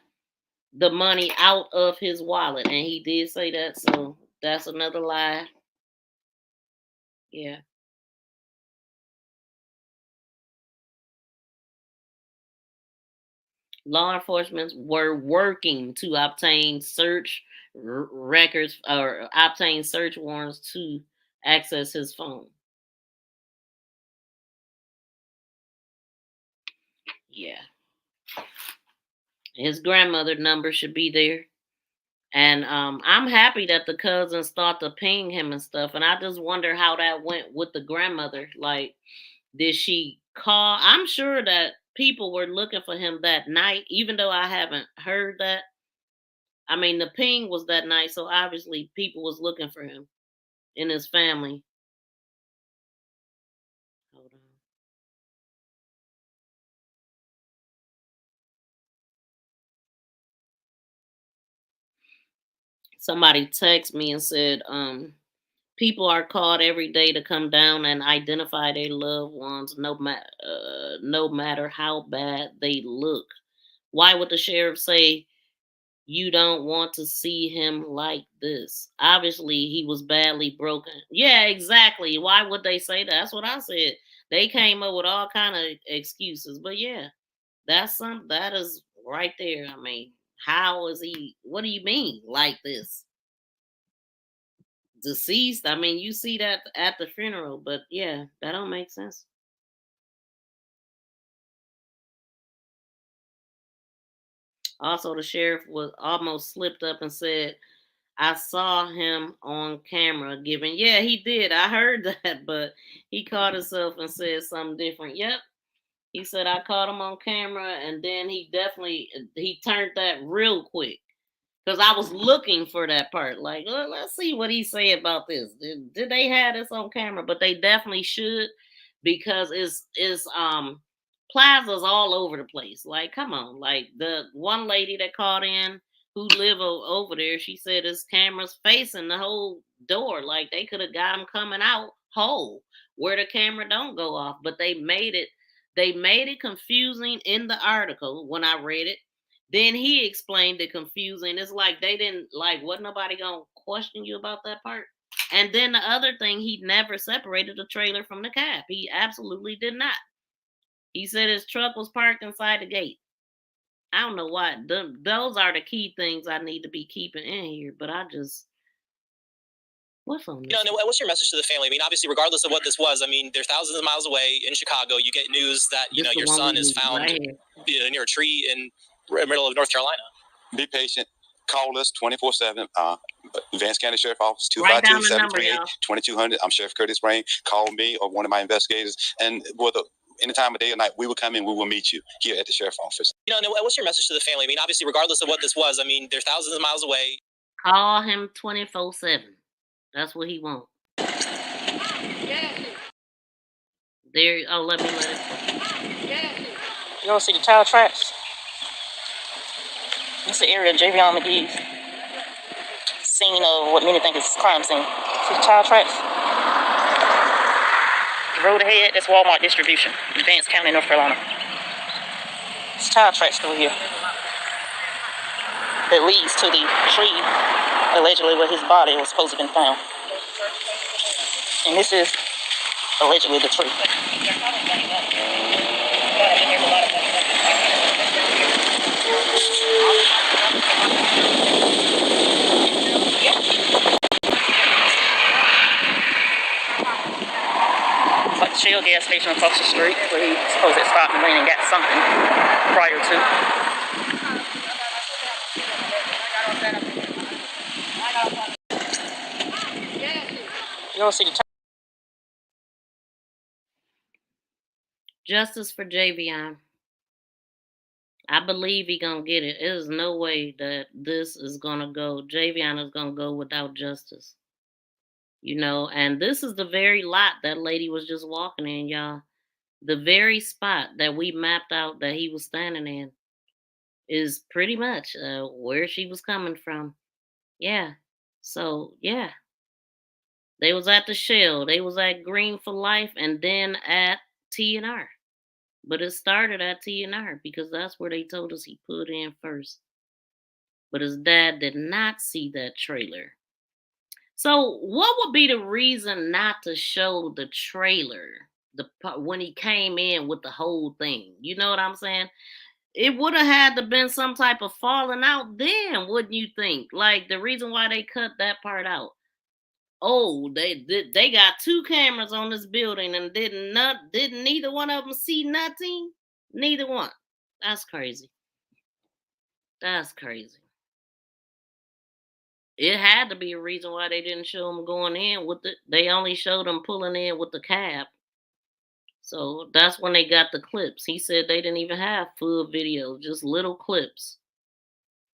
the money out of his wallet. And he did say that. So that's another lie. Yeah. Law enforcement were working to obtain search records or obtain search warrants to access his phone. Yeah. His grandmother number should be there. And I'm happy that the cousins thought to ping him and stuff. And I just wonder how that went with the grandmother. Like, did she call? I'm sure that people were looking for him that night, even though I haven't heard that. I mean, the ping was that night, so obviously people was looking for him and his family. Hold on. Somebody texted me and said, people are called every day to come down and identify their loved ones, no matter how bad they look. Why would the sheriff say you don't want to see him like this? Obviously, he was badly broken. Yeah, exactly. Why would they say that? That's what I said. They came up with all kind of excuses, but yeah, that is right there. I mean, how is he? What do you mean like this? deceased. I mean, you see that at the funeral, but yeah, that don't make sense. Also, the sheriff was almost slipped up and said, I saw him on camera giving. Yeah, he did. I heard that, but he caught himself and said something different. Yep. He said I caught him on camera, and then he turned that real quick. Because I was looking for that part. Like, let's see what he said about this. Did they have this on camera? But they definitely should, because it's plazas all over the place. Like, come on. Like the one lady that called in who live over there, she said his cameras facing the whole door. Like they could have got him coming out whole where the camera don't go off. But they made it confusing in the article when I read it. Then he explained it confusing. It's like they didn't wasn't nobody gonna question you about that part. And then the other thing, he never separated the trailer from the cab. He absolutely did not. He said his truck was parked inside the gate. I don't know why. Those are the key things I need to be keeping in here. But what's on this? What's your message to the family? I mean, obviously, regardless of what this was, I mean, they're thousands of miles away in Chicago. You get news that your son is found near a tree in the middle of North Carolina. Be patient. Call us 24/7. Vance County Sheriff Office 252-738-2200. I'm Sheriff Curtis Rain. Call me or one of my investigators, and any time of day or night, we will come in. We will meet you here at the sheriff's office. What's your message to the family? I mean, obviously, regardless of what this was, I mean, they're thousands of miles away. Call him 24/7. That's what he wants. There. Oh, let it play. You want to see the tire tracks? This is the area of Javion Magee's scene of what many think is a crime scene. See the tire tracks? The road ahead, that's Walmart distribution in Vance County, North Carolina. It's tire tracks through here that leads to the tree, allegedly where his body was supposed to have been found. And this is allegedly the tree. It's like the Shell gas station across the street where he supposed to stop and went and got something prior to. You don't see the Justice for Javion. I believe he gonna get it. There's no way that this is gonna go. Javion is gonna go without justice. And this is the very lot that lady was just walking in, y'all. The very spot that we mapped out that he was standing in is pretty much where she was coming from. Yeah. So, yeah. They was at the Shell. They was at Green for Life and then at T&R. But it started at T&R because that's where they told us he put in first. But his dad did not see that trailer. So what would be the reason not to show the trailer when he came in with the whole thing? You know what I'm saying? It would have had to been some type of falling out then, wouldn't you think? Like the reason why they cut that part out. Oh, they got 2 cameras on this building and didn't neither one of them see nothing? Neither one. That's crazy. That's crazy. It had to be a reason why they didn't show him going in with it. They only showed him pulling in with the cab. So that's when they got the clips. He said they didn't even have full video, just little clips.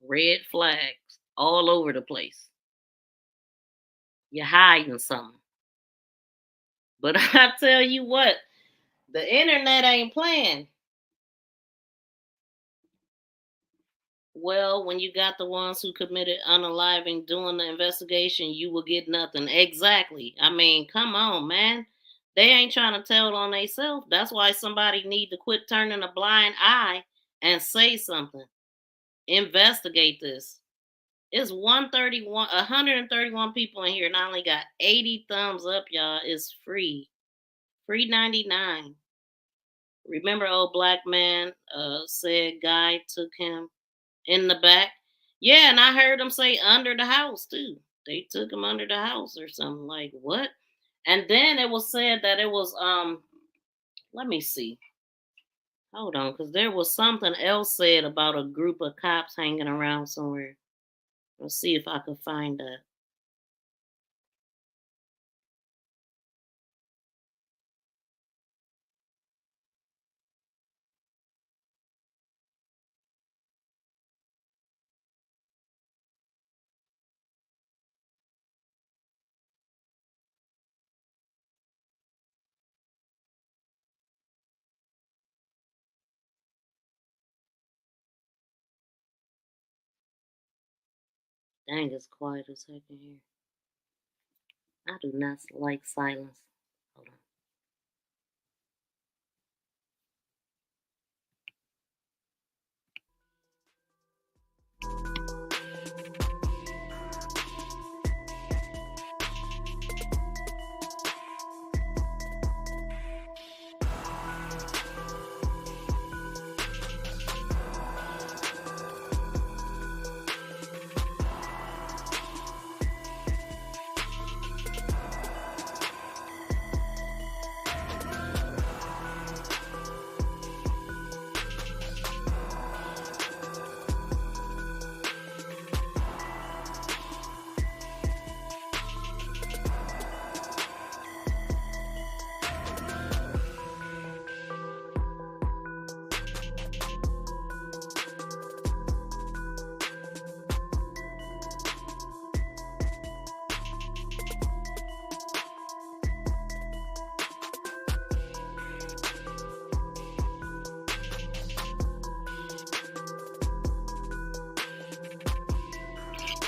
Red flags all over the place. You're hiding something. But I tell you what, the internet ain't playing. Well, when you got the ones who committed unaliving doing the investigation, you will get nothing. Exactly. I mean, come on, man. They ain't trying to tell on themselves. That's why somebody need to quit turning a blind eye and say something. Investigate this. It's 131 people in here, and I only got 80 thumbs up, y'all. It's free. Free 99. Remember old black man said guy took him in the back? Yeah, and I heard him say under the house, too. they took him under the house or something. Like, what? And then it was said that it was, let me see. Hold on, because there was something else said about a group of cops hanging around somewhere. Let's see if I can find that. Dang, it's quiet as heck in here. I do not like silence. Hold on.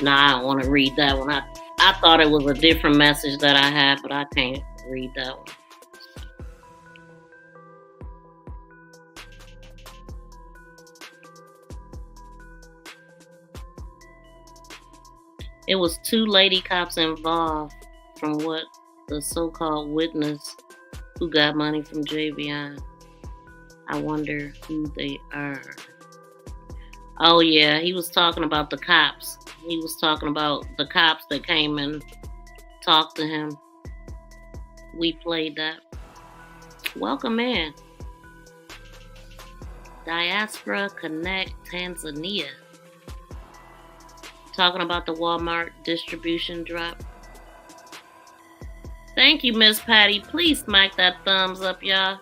Nah, I don't want to read that one. I thought it was a different message that I had, but I can't read that one. It was 2 lady cops involved, from what the so-called witness who got money from Javion. I wonder who they are. Oh yeah, he was talking about the cops. He was talking about the cops that came and talked to him. We played that. Welcome in. Diaspora Connect Tanzania. Talking about the Walmart distribution drop. Thank you, Miss Patty. Please smack that thumbs up, y'all.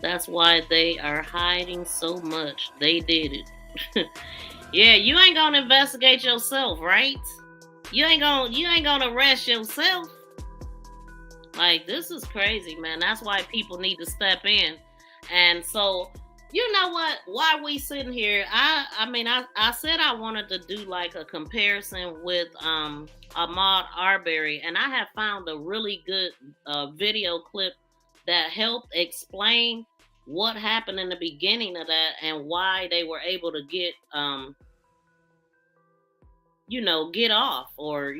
That's why they are hiding so much. They did it. Yeah, you ain't gonna investigate yourself, right? You ain't gonna arrest yourself. Like, this is crazy, man. That's why people need to step in. And so, you know what? Why we sitting here? I said I wanted to do like a comparison with Ahmaud Arbery, and I have found a really good video clip that helped explain what happened in the beginning of that and why they were able to get get off or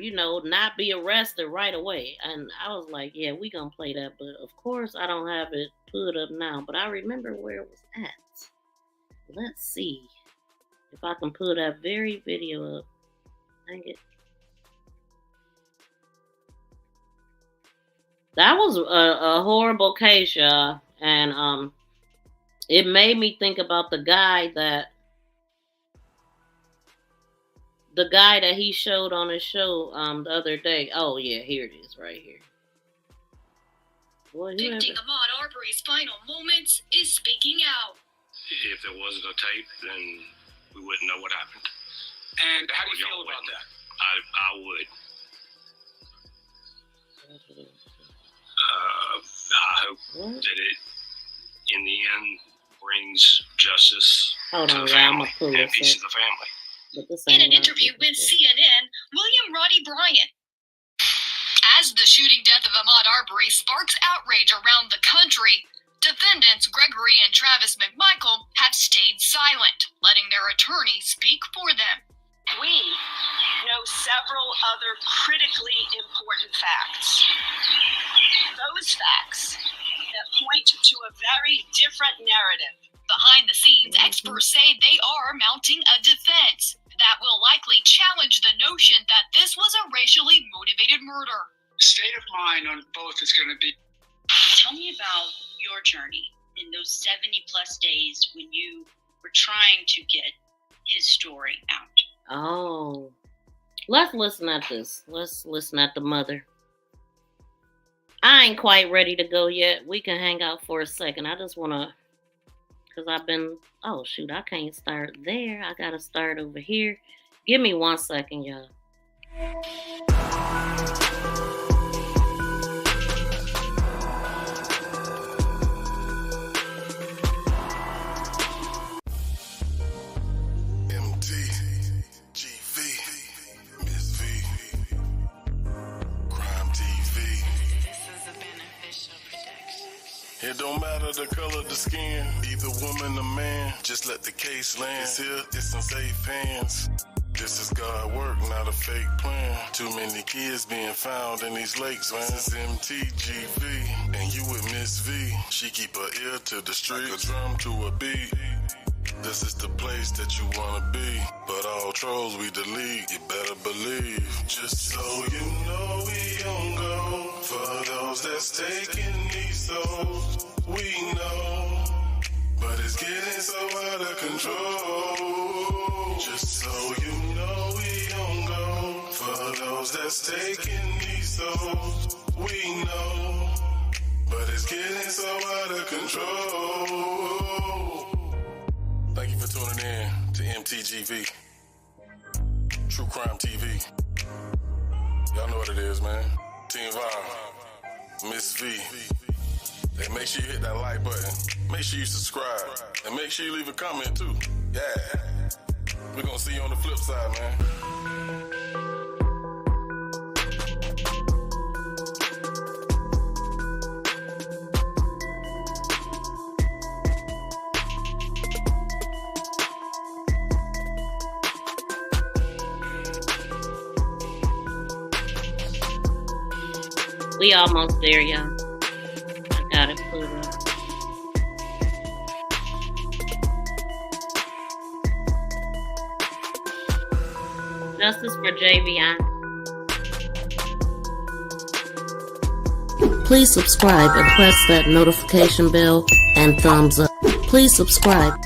not be arrested right away. And I was like, yeah, we gonna play that, but of course I don't have it put up now, but I remember where it was at. Let's see if I can pull that very video up. Dang it. That was a horrible case, y'all. And it made me think about the guy that he showed on his show the other day. Oh yeah, here it is right here. Depicting Ahmaud Arbery's final moments is speaking out. If there wasn't a tape, then we wouldn't know what happened. And how do you feel about that? I would. I hope that it, in the end, brings justice to the family and peace to the family. In an interview with CNN, William Roddy Bryant. As the shooting death of Ahmaud Arbery sparks outrage around the country, defendants Gregory and Travis McMichael have stayed silent, letting their attorneys speak for them. We know several other critically important facts. Those facts that point to a very different narrative Behind the scenes, experts say they are mounting a defense that will likely challenge the notion that this was a racially motivated murder. State of mind on both is going to be. Tell me about your journey in those 70 plus days when you were trying to get his story out. Oh, let's listen at this. Let's listen at the mother. I ain't quite ready to go yet. We can hang out for a second. I just want to, because I've been, oh shoot, I can't start there. I got to start over here. Give me 1 second, y'all. It don't matter the color of the skin, either woman or man, just let the case land. It's here, it's in safe hands. This is God work, not a fake plan. Too many kids being found in these lakes, man. This is MTGV, and you with Miss V. She keep her ear to the street, like a drum to a beat. This is the place that you wanna be, but all trolls we delete, you better believe. Just so you know we don't go for those that's taking these souls. We know, but it's getting so out of control. Just so you know we don't go for those that's taking these souls. We know, but it's getting so out of control. Thank you for tuning in to MTGV, True Crime TV. Y'all know what it is, man. Team Vibe, Miss V. And make sure you hit that like button. Make sure you subscribe. And make sure you leave a comment, too. Yeah. We're going to see you on the flip side, man. We almost there, y'all. I got it pulled up. Justice for Javion. Please subscribe and press that notification bell and thumbs up. Please subscribe.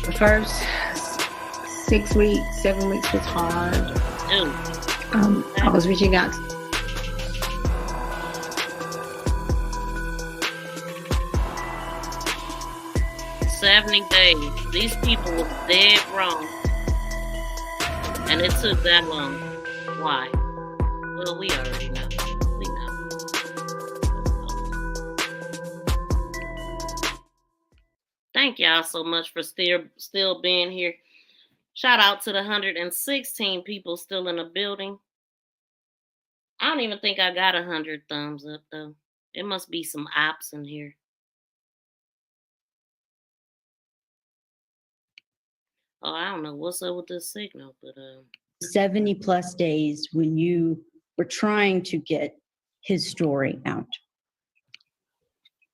The first 6 weeks, 7 weeks was hard. I was reaching out. 70 days. These people were dead wrong. And it took that long. Why? Well, we already know. We know. Thank y'all so much for still being here. Shout out to the 116 people still in the building. I don't even think I got 100 thumbs up, though. It must be some ops in here. Oh, I don't know what's up with this signal, but 70 plus days when you were trying to get his story out.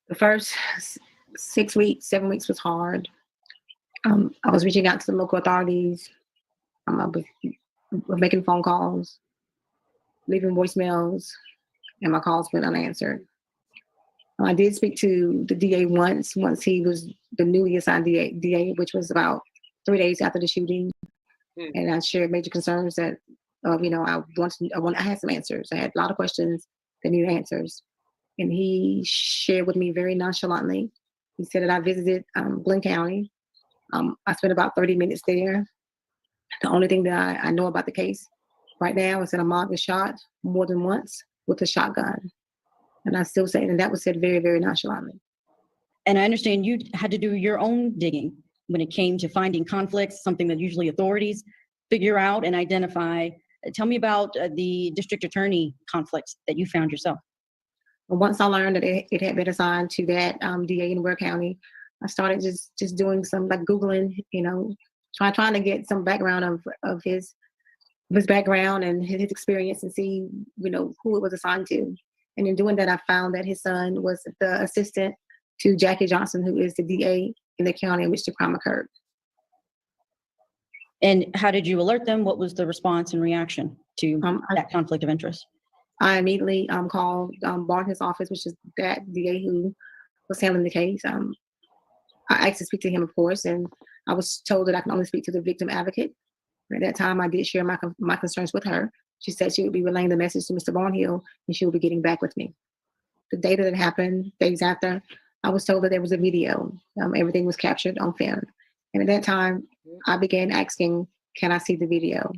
The first 6 weeks, 7 weeks was hard. I was reaching out to the local authorities. I was making phone calls, leaving voicemails, and my calls went unanswered. I did speak to the DA once he was the newly assigned DA, which was about 3 days after the shooting. And I shared major concerns that, I had some answers. I had a lot of questions that needed answers. And he shared with me very nonchalantly. He said that I visited Glenn County. I spent about 30 minutes there. The only thing that I know about the case right now is that Ahmaud was shot more than once with a shotgun. And I still say, and that was said very, very nonchalantly. And I understand you had to do your own digging. when it came to finding conflicts, something that usually authorities figure out and identify. Tell me about the district attorney conflicts that you found yourself. Once I learned that it had been assigned to that DA in Ware County, I started just doing some like Googling, trying to get some background of his background and his experience and see, who it was assigned to. And in doing that, I found that his son was the assistant to Jackie Johnson, who is the DA in the county in which the crime occurred. And how did you alert them? What was the response and reaction to that conflict of interest? I immediately called Barton's office, which is that DA who was handling the case. I asked to speak to him, of course, and I was told that I can only speak to the victim advocate. At that time, I did share my concerns with her. She said she would be relaying the message to Mr. Barnhill, and she would be getting back with me. The day that it happened, days after, I was told that there was a video. Everything was captured on film. And at that time, I began asking, can I see the video?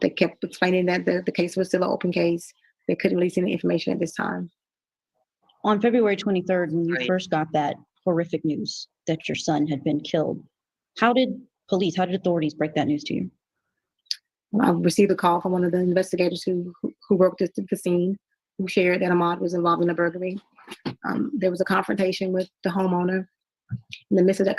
They kept explaining that the case was still an open case. They couldn't release any information at this time. On February 23rd, when you first got that horrific news that your son had been killed, how did authorities break that news to you? I received a call from one of the investigators who worked at the scene, who shared that Ahmaud was involved in a burglary. There was a confrontation with the homeowner. In the midst of that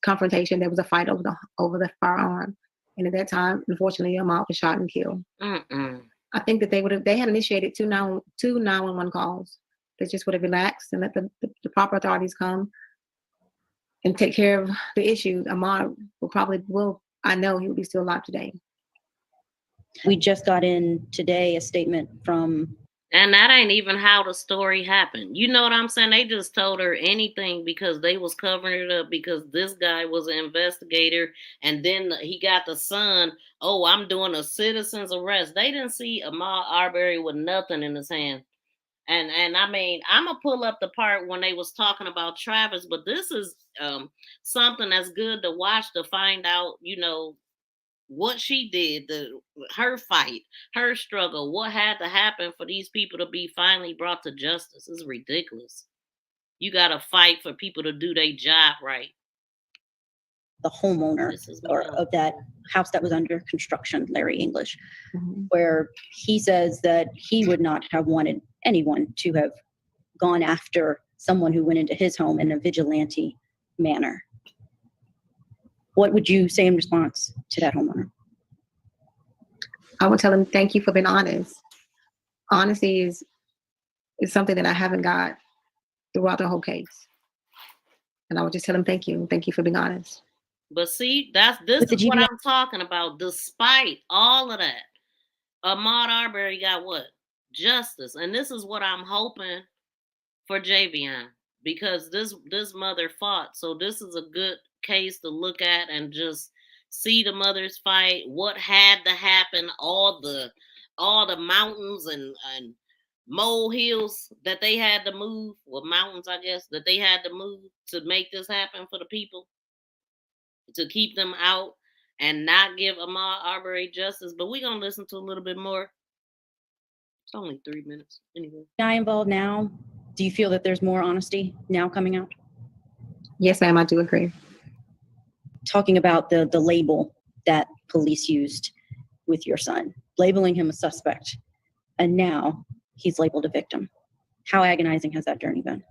confrontation, there was a fight over the firearm. And at that time, unfortunately, Ahmaud was shot and killed. I think that they had initiated two 911 calls. They just would have relaxed and let the proper authorities come and take care of the issue. Ahmaud I know he would be still alive today. We just got in today a statement from... And that ain't even how the story happened. You know what I'm saying? They just told her anything because they was covering it up because this guy was an investigator. And then he got the son, I'm doing a citizen's arrest. They didn't see Ahmaud Arbery with nothing in his hand. And I mean, I'm going to pull up the part when they was talking about Travis, but this is something that's good to watch to find out, what she did, her fight, her struggle, what had to happen for these people to be finally brought to justice. It's ridiculous. You got to fight for people to do their job right. The homeowner of that house that was under construction, Larry English, where he says that he would not have wanted anyone to have gone after someone who went into his home in a vigilante manner. What would you say in response to that homeowner? I would tell him, thank you for being honest. Honesty is something that I haven't got throughout the whole case. And I would just tell him, thank you. Thank you for being honest. But see, this is what I'm talking about. Despite all of that, Ahmaud Arbery got what? Justice. And this is what I'm hoping for Javion, because this mother fought. So this is a good case to look at and just see the mothers fight, what had to happen, all the mountains and molehills that they had to move, mountains, I guess, that they had to move to make this happen for the people, to keep them out and not give Ahmaud Arbery justice. But we're going to listen to a little bit more. It's only 3 minutes anyway. Guy involved now, do you feel that there's more honesty now coming out? Yes, ma'am, I do agree. Talking about the label that police used with your son, labeling him a suspect, and now he's labeled a victim. How agonizing has that journey been?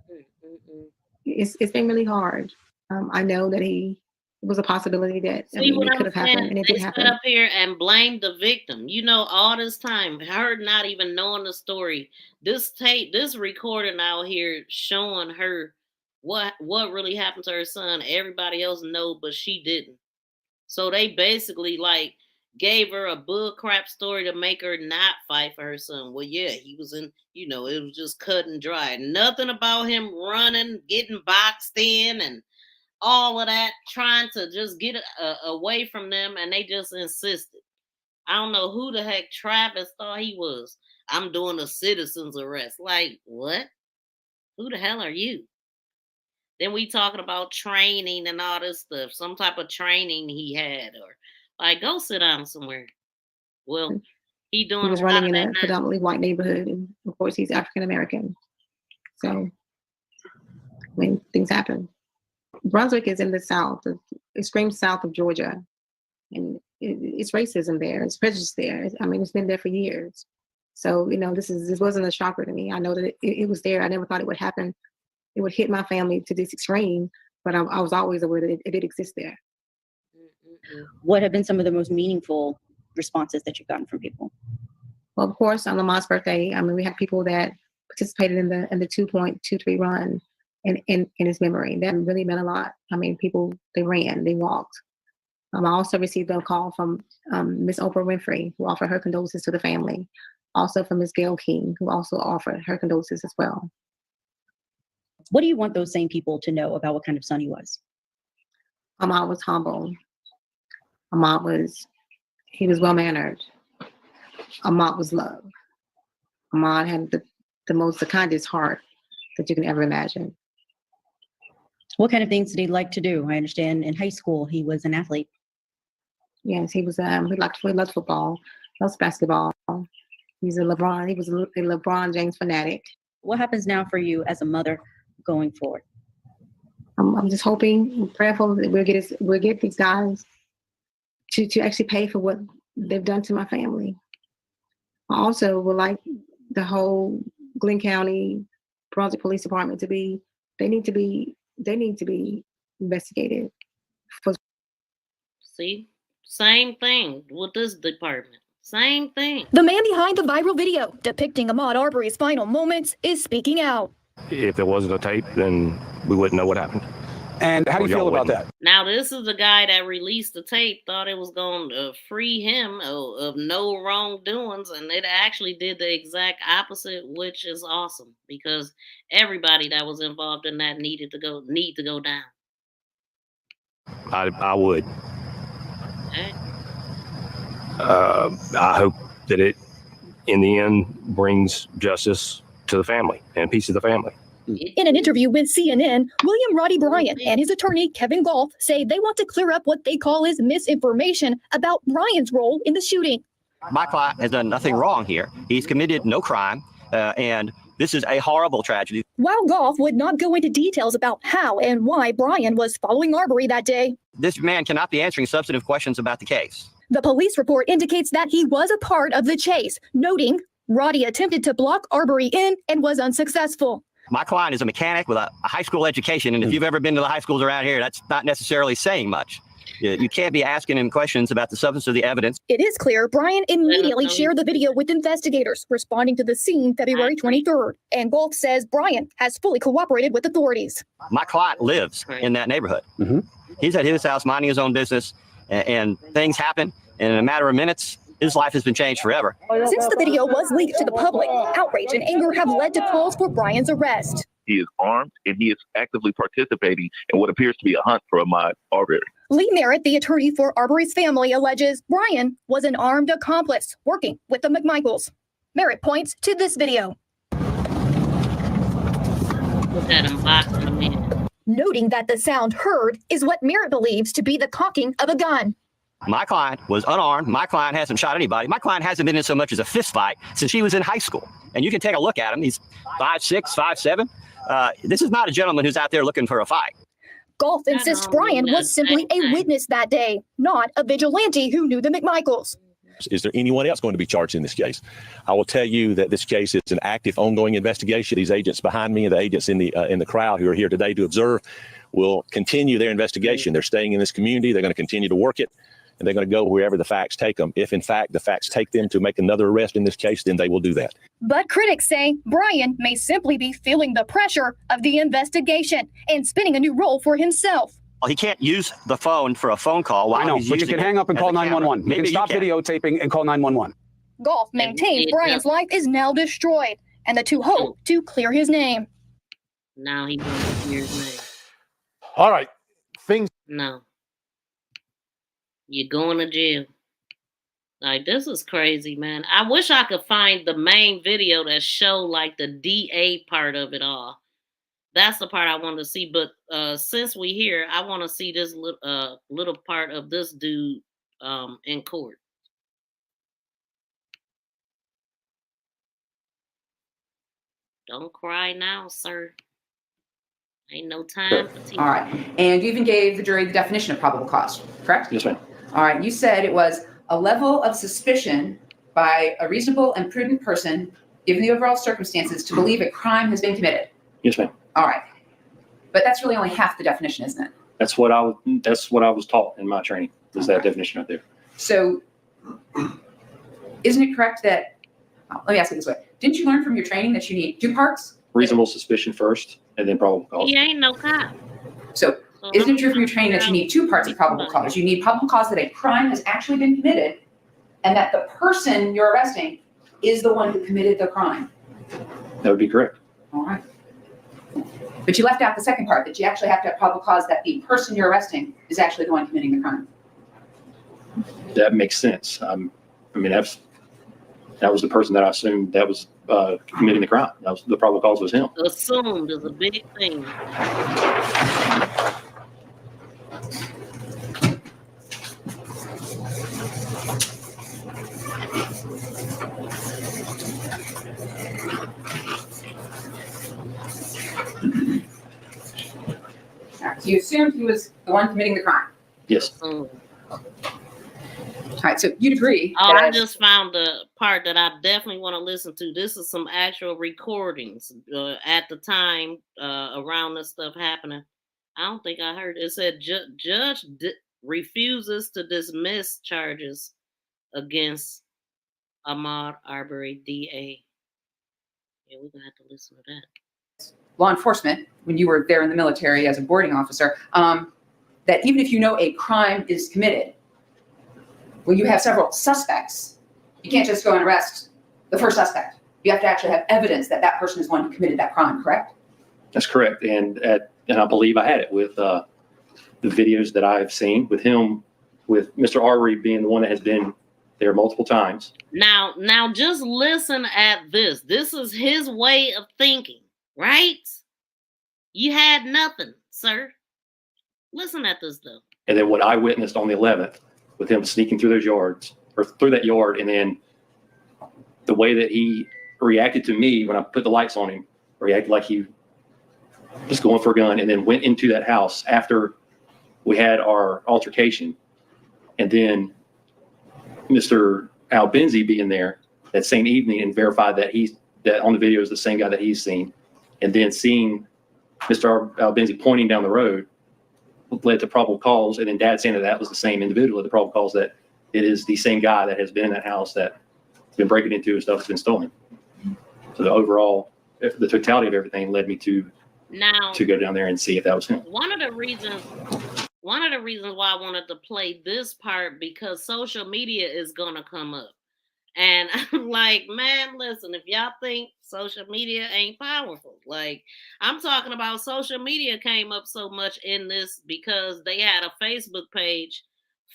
It's been really hard. I know that it was a possibility that it could have happened, and it did happen. They stood up here and blamed the victim. All this time, her not even knowing the story. This recording out here showing her what really happened to her son. Everybody else know, but she didn't. So they basically gave her a bull crap story to make her not fight for her son. Well, yeah, he was in, it was just cut and dry. Nothing about him running, getting boxed in and all of that, trying to just get away from them. And they just insisted. I don't know who the heck Travis thought he was. I'm doing a citizen's arrest. Like, what? Who the hell are you? Then we talking about training and all this stuff, some type of training he had, or go sit down somewhere. Well, he was running in a predominantly white neighborhood, and of course he's African American. So, things happen. Brunswick is in the South. It screams south of Georgia. And it's racism there. It's prejudice there. I mean, it's been there for years. So, this wasn't a shocker to me. I know that it was there. I never thought it would happen. It would hit my family to this extreme, but I was always aware that it did exist there. What have been some of the most meaningful responses that you've gotten from people? Well, of course, on Lamont's birthday, I mean, we had people that participated in the 2.23 run in his memory. That really meant a lot. I mean, people, they ran, they walked. I also received a call from Miss Oprah Winfrey, who offered her condolences to the family. Also from Miss Gail King, who also offered her condolences as well. What do you want those same people to know about what kind of son he was? Ahmaud was humble. He was well-mannered. Ahmaud was love. Ahmaud had the kindest heart that you can ever imagine. What kind of things did he like to do? I understand in high school he was an athlete. Yes, he was. He loved football, loves basketball. He was a LeBron James fanatic. What happens now for you as a mother going forward? I'm just hoping, prayerful that we'll get these guys to actually pay for what they've done to my family. I also would like the whole Glenn County Brunswick Police Department they need to be investigated. See, same thing with this department. Same thing. The man behind the viral video depicting Ahmaud Arbery's final moments is speaking out. If there wasn't a tape, then we wouldn't know what happened. And how do you feel about that? Now, this is the guy that released the tape, thought it was going to free him of no wrongdoings, and it actually did the exact opposite, which is awesome because everybody that was involved in that need to go down. I would. Okay. I hope that it, in the end, brings justice to the family and peace to the family. In an interview with CNN, William Roddy Bryant and his attorney, Kevin Golf, say they want to clear up what they call his misinformation about Bryant's role in the shooting. My client has done nothing wrong here. He's committed no crime, and this is a horrible tragedy. While Golf would not go into details about how and why Bryant was following Arbery that day, This man cannot be answering substantive questions about the case. the police report indicates that he was a part of the chase, noting Roddy attempted to block Arbery in and was unsuccessful. My client is a mechanic with a high school education, and if you've ever been to the high schools around here, that's not necessarily saying much. You can't be asking him questions about the substance of the evidence. It is clear Bryant immediately shared the video with investigators responding to the scene February 23rd, and Golf says Bryant has fully cooperated with authorities. My client lives in that neighborhood. He's at his house minding his own business, and things happen, and in a matter of minutes, his life has been changed forever. Since the video was leaked to the public, outrage and anger have led to calls for Bryant's arrest. He is armed, and he is actively participating in what appears to be a hunt for Ahmaud Arbery. Lee Merritt, the attorney for Arbery's family, alleges Bryant was an armed accomplice working with the McMichaels. Merritt points to this video. Look at him boxing him in. Noting that the sound heard is what Merritt believes to be the cocking of a gun. My client was unarmed. My client hasn't shot anybody. My client hasn't been in so much as a fist fight since he was in high school. And you can take a look at him. He's 5'6", 5'7". This is not a gentleman who's out there looking for a fight. Golf insists Bryant was simply a witness that day, not a vigilante who knew the McMichaels. Is there anyone else going to be charged in this case? I will tell you that this case is an active, ongoing investigation. These agents behind me and the agents in the crowd who are here today to observe will continue their investigation. They're staying in this community. They're going to continue to work it, and they're going to go wherever the facts take them. If, in fact, the facts take them to make another arrest in this case, then they will do that. But critics say Bryant may simply be feeling the pressure of the investigation and spinning a new role for himself. Well, he can't use the phone for a phone call. I know, but you can hang up and call 911. You can stop videotaping and call 911. Golf maintains Bryant's life is now destroyed, and the two hope to clear his name. Now he wants to clear his name. All right. No. You're going to jail. Like, this is crazy, man. I wish I could find the main video that show like the DA part of it all. That's the part I want to see. But since we here, I want to see this little part of this dude in court. Don't cry now, sir. Ain't no time for teaching. All right. And you even gave the jury the definition of probable cause, correct? Yes, ma'am. All right. You said it was a level of suspicion by a reasonable and prudent person, given the overall circumstances, to believe a crime has been committed. Yes, ma'am. All right. But that's really only half the definition, isn't it? That's what I was taught in my training, is that definition right there. So isn't it correct that, let me ask it this way. Didn't you learn from your training that you need 2 parts? Reasonable suspicion first, and then probable cause. He ain't no cop. So isn't it true from your training that you need 2 parts of probable cause? You need probable cause that a crime has actually been committed and that the person you're arresting is the one who committed the crime. That would be correct. All right. But you left out the second part, that you actually have to have probable cause that the person you're arresting is actually the one committing the crime. That makes sense. I mean, that was the person that I assumed that was committing the crime. That was the probable cause was him. Assumed is a big thing. All right, so you assumed he was the one committing the crime. Yes. All right, so you'd agree. Oh, I just found the part that I definitely want to listen to. This is some actual recordings at the time around this stuff happening. I don't think I heard it. It said judge refuses to dismiss charges against Ahmaud Arbery, DA. Yeah, we're gonna have to listen to that. Law enforcement, when you were there in the military as a boarding officer, that even if you know a crime is committed, when you have several suspects, you can't just go and arrest the first suspect. You have to actually have evidence that that person is one who committed that crime, correct? That's correct. And I believe I had it with the videos that I've seen with him, with Mr. Arbery being the one that has been there multiple times. Now just listen at this. This is his way of thinking, right? You had nothing, sir. Listen at this though. And then what I witnessed on the 11th with him sneaking through those yards or through that yard, and then the way that he reacted to me when I put the lights on him, reacted like he was going for a gun, and then went into that house after we had our altercation. And then Mr. Al-Benzi being there that same evening and verified that that on the video is the same guy that he's seen. And then seeing Mr. Al-Benzi pointing down the road led to probable cause, and then Dad saying that was the same individual, the probable cause that it is the same guy that has been in that house that's been breaking into and stuff that's been stolen. So the overall, the totality of everything led me to go down there and see if that was him. One of the reasons why I wanted to play this part, because social media is gonna come up. And I'm like, man, listen, if y'all think social media ain't powerful, like I'm talking about social media came up so much in this because they had a Facebook page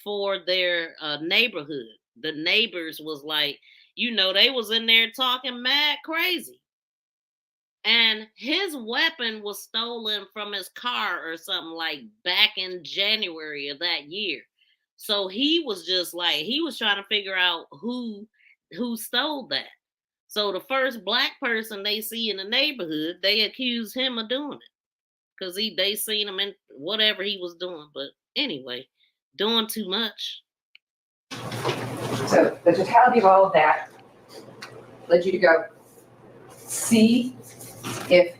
for their neighborhood. The neighbors was like, they was in there talking mad crazy. And his weapon was stolen from his car or something like back in January of that year. So he was just like, he was trying to figure out who stole that. So the first black person they see in the neighborhood, they accuse him of doing it because they seen him in whatever he was doing. But anyway, doing too much. So the totality of all of that led you to go see if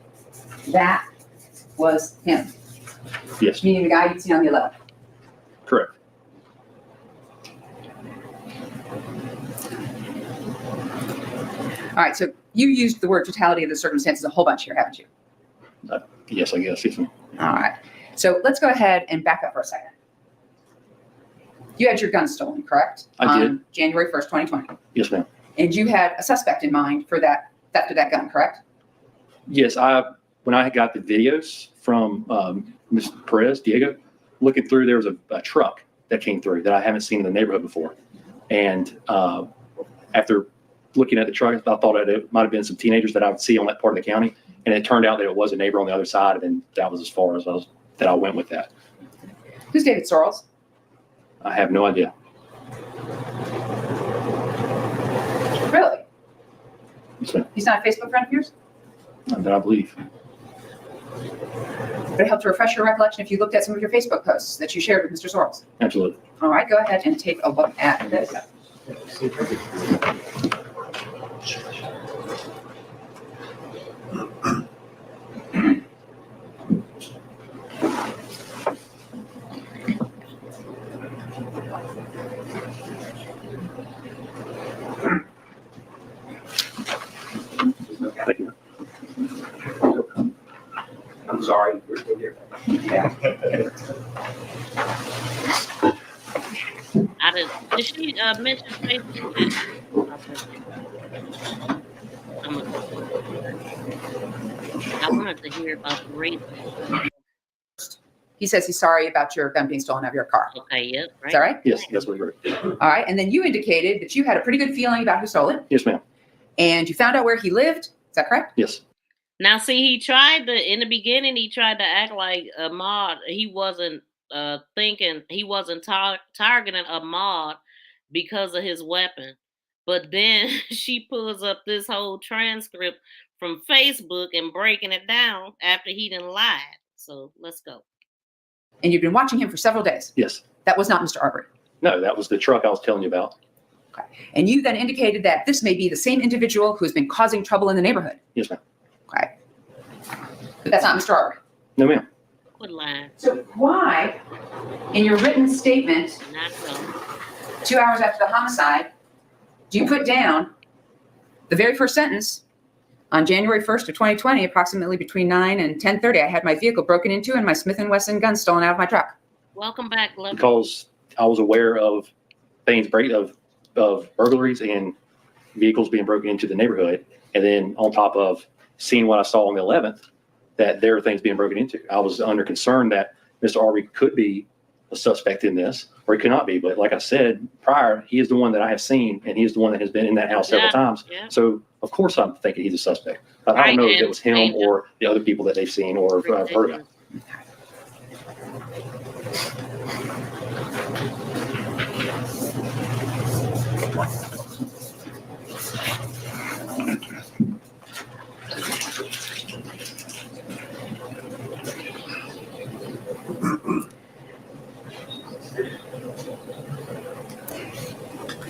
that was him. Yes. Meaning the guy you'd seen on the 11th. Correct. All right, so you used the word totality of the circumstances a whole bunch here, haven't you? Yes, I guess. Yes, ma'am. All right. So let's go ahead and back up for a second. You had your gun stolen, correct? I did. January 1st, 2020. Yes, ma'am. And you had a suspect in mind for that theft of that gun, correct? Yes, when I got the videos from Mr. Perez, Diego, looking through, there was a truck that came through that I haven't seen in the neighborhood before. And after looking at the truck, I thought it might have been some teenagers that I would see on that part of the county. And it turned out that it was a neighbor on the other side, and that was as far as I went with that. Who's David Sorrells? I have no idea. Really? Yes, ma'am. He's not a Facebook friend of yours? Not that I believe. Would it help to refresh your recollection if you looked at some of your Facebook posts that you shared with Mr. Sorrells? Absolutely. All right, go ahead and take a look at this. Thank you. I'm sorry. Yeah. Did she mention Facebook yet? I wanted to hear about the race. He says he's sorry about your gun being stolen out of your car. Okay, yep. Right. Is that right? Yes, that's what we wrote. All right, and then you indicated that you had a pretty good feeling about who stole it. Yes, ma'am. And you found out where he lived. Is that correct? Yes. Now, see, he tried in the beginning, he tried to act like Ahmad. He wasn't he wasn't targeting Ahmad because of his weapon. But then she pulls up this whole transcript from Facebook and breaking it down after he done lied. So let's go. And you've been watching him for several days. Yes. That was not Mr. Arbery. No, that was the truck I was telling you about. Okay. And you then indicated that this may be the same individual who has been causing trouble in the neighborhood. Yes, ma'am. Okay. But that's not Mr. Arbery. No, ma'am. Quit lying. So why, in your written statement, Not so. 2 hours after the homicide, do you put down the very first sentence? On January 1st of 2020, approximately between 9 and 10:30, I had my vehicle broken into and my Smith & Wesson gun stolen out of my truck. Welcome back, love. Because I was aware of things of burglaries and vehicles being broken into the neighborhood, and then on top of seeing what I saw on the 11th, that there are things being broken into. I was under concern that Mr. Arbery could be a suspect in this, or he could not be. But like I said prior, he is the one that I have seen, and he is the one that has been in that house several times. Yeah. So of course I'm thinking he's a suspect. But I don't know if it was him or the other people that they've seen or heard of.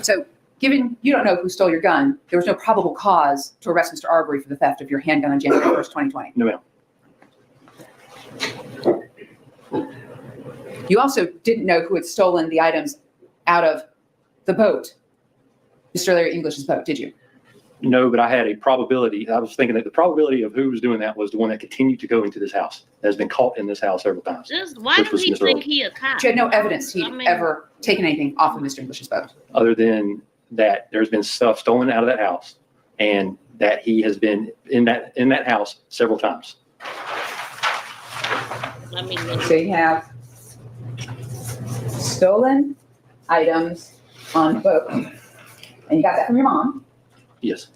So given you don't know who stole your gun, there was no probable cause to arrest Mr. Arbery for the theft of your handgun on January 1st, 2020. No, ma'am. You also didn't know who had stolen the items out of the boat, Mr. Larry English's boat, did you? No, but I had a probability. I was thinking that the probability of who was doing that was the one that continued to go into this house, that has been caught in this house several times. Why do we think he a cop? But you had no evidence he'd ever taken anything off of Mr. English's boat. Other than that there's been stuff stolen out of that house and that he has been in that house several times. So you have stolen items on the boat. And you got that from your mom. Yes.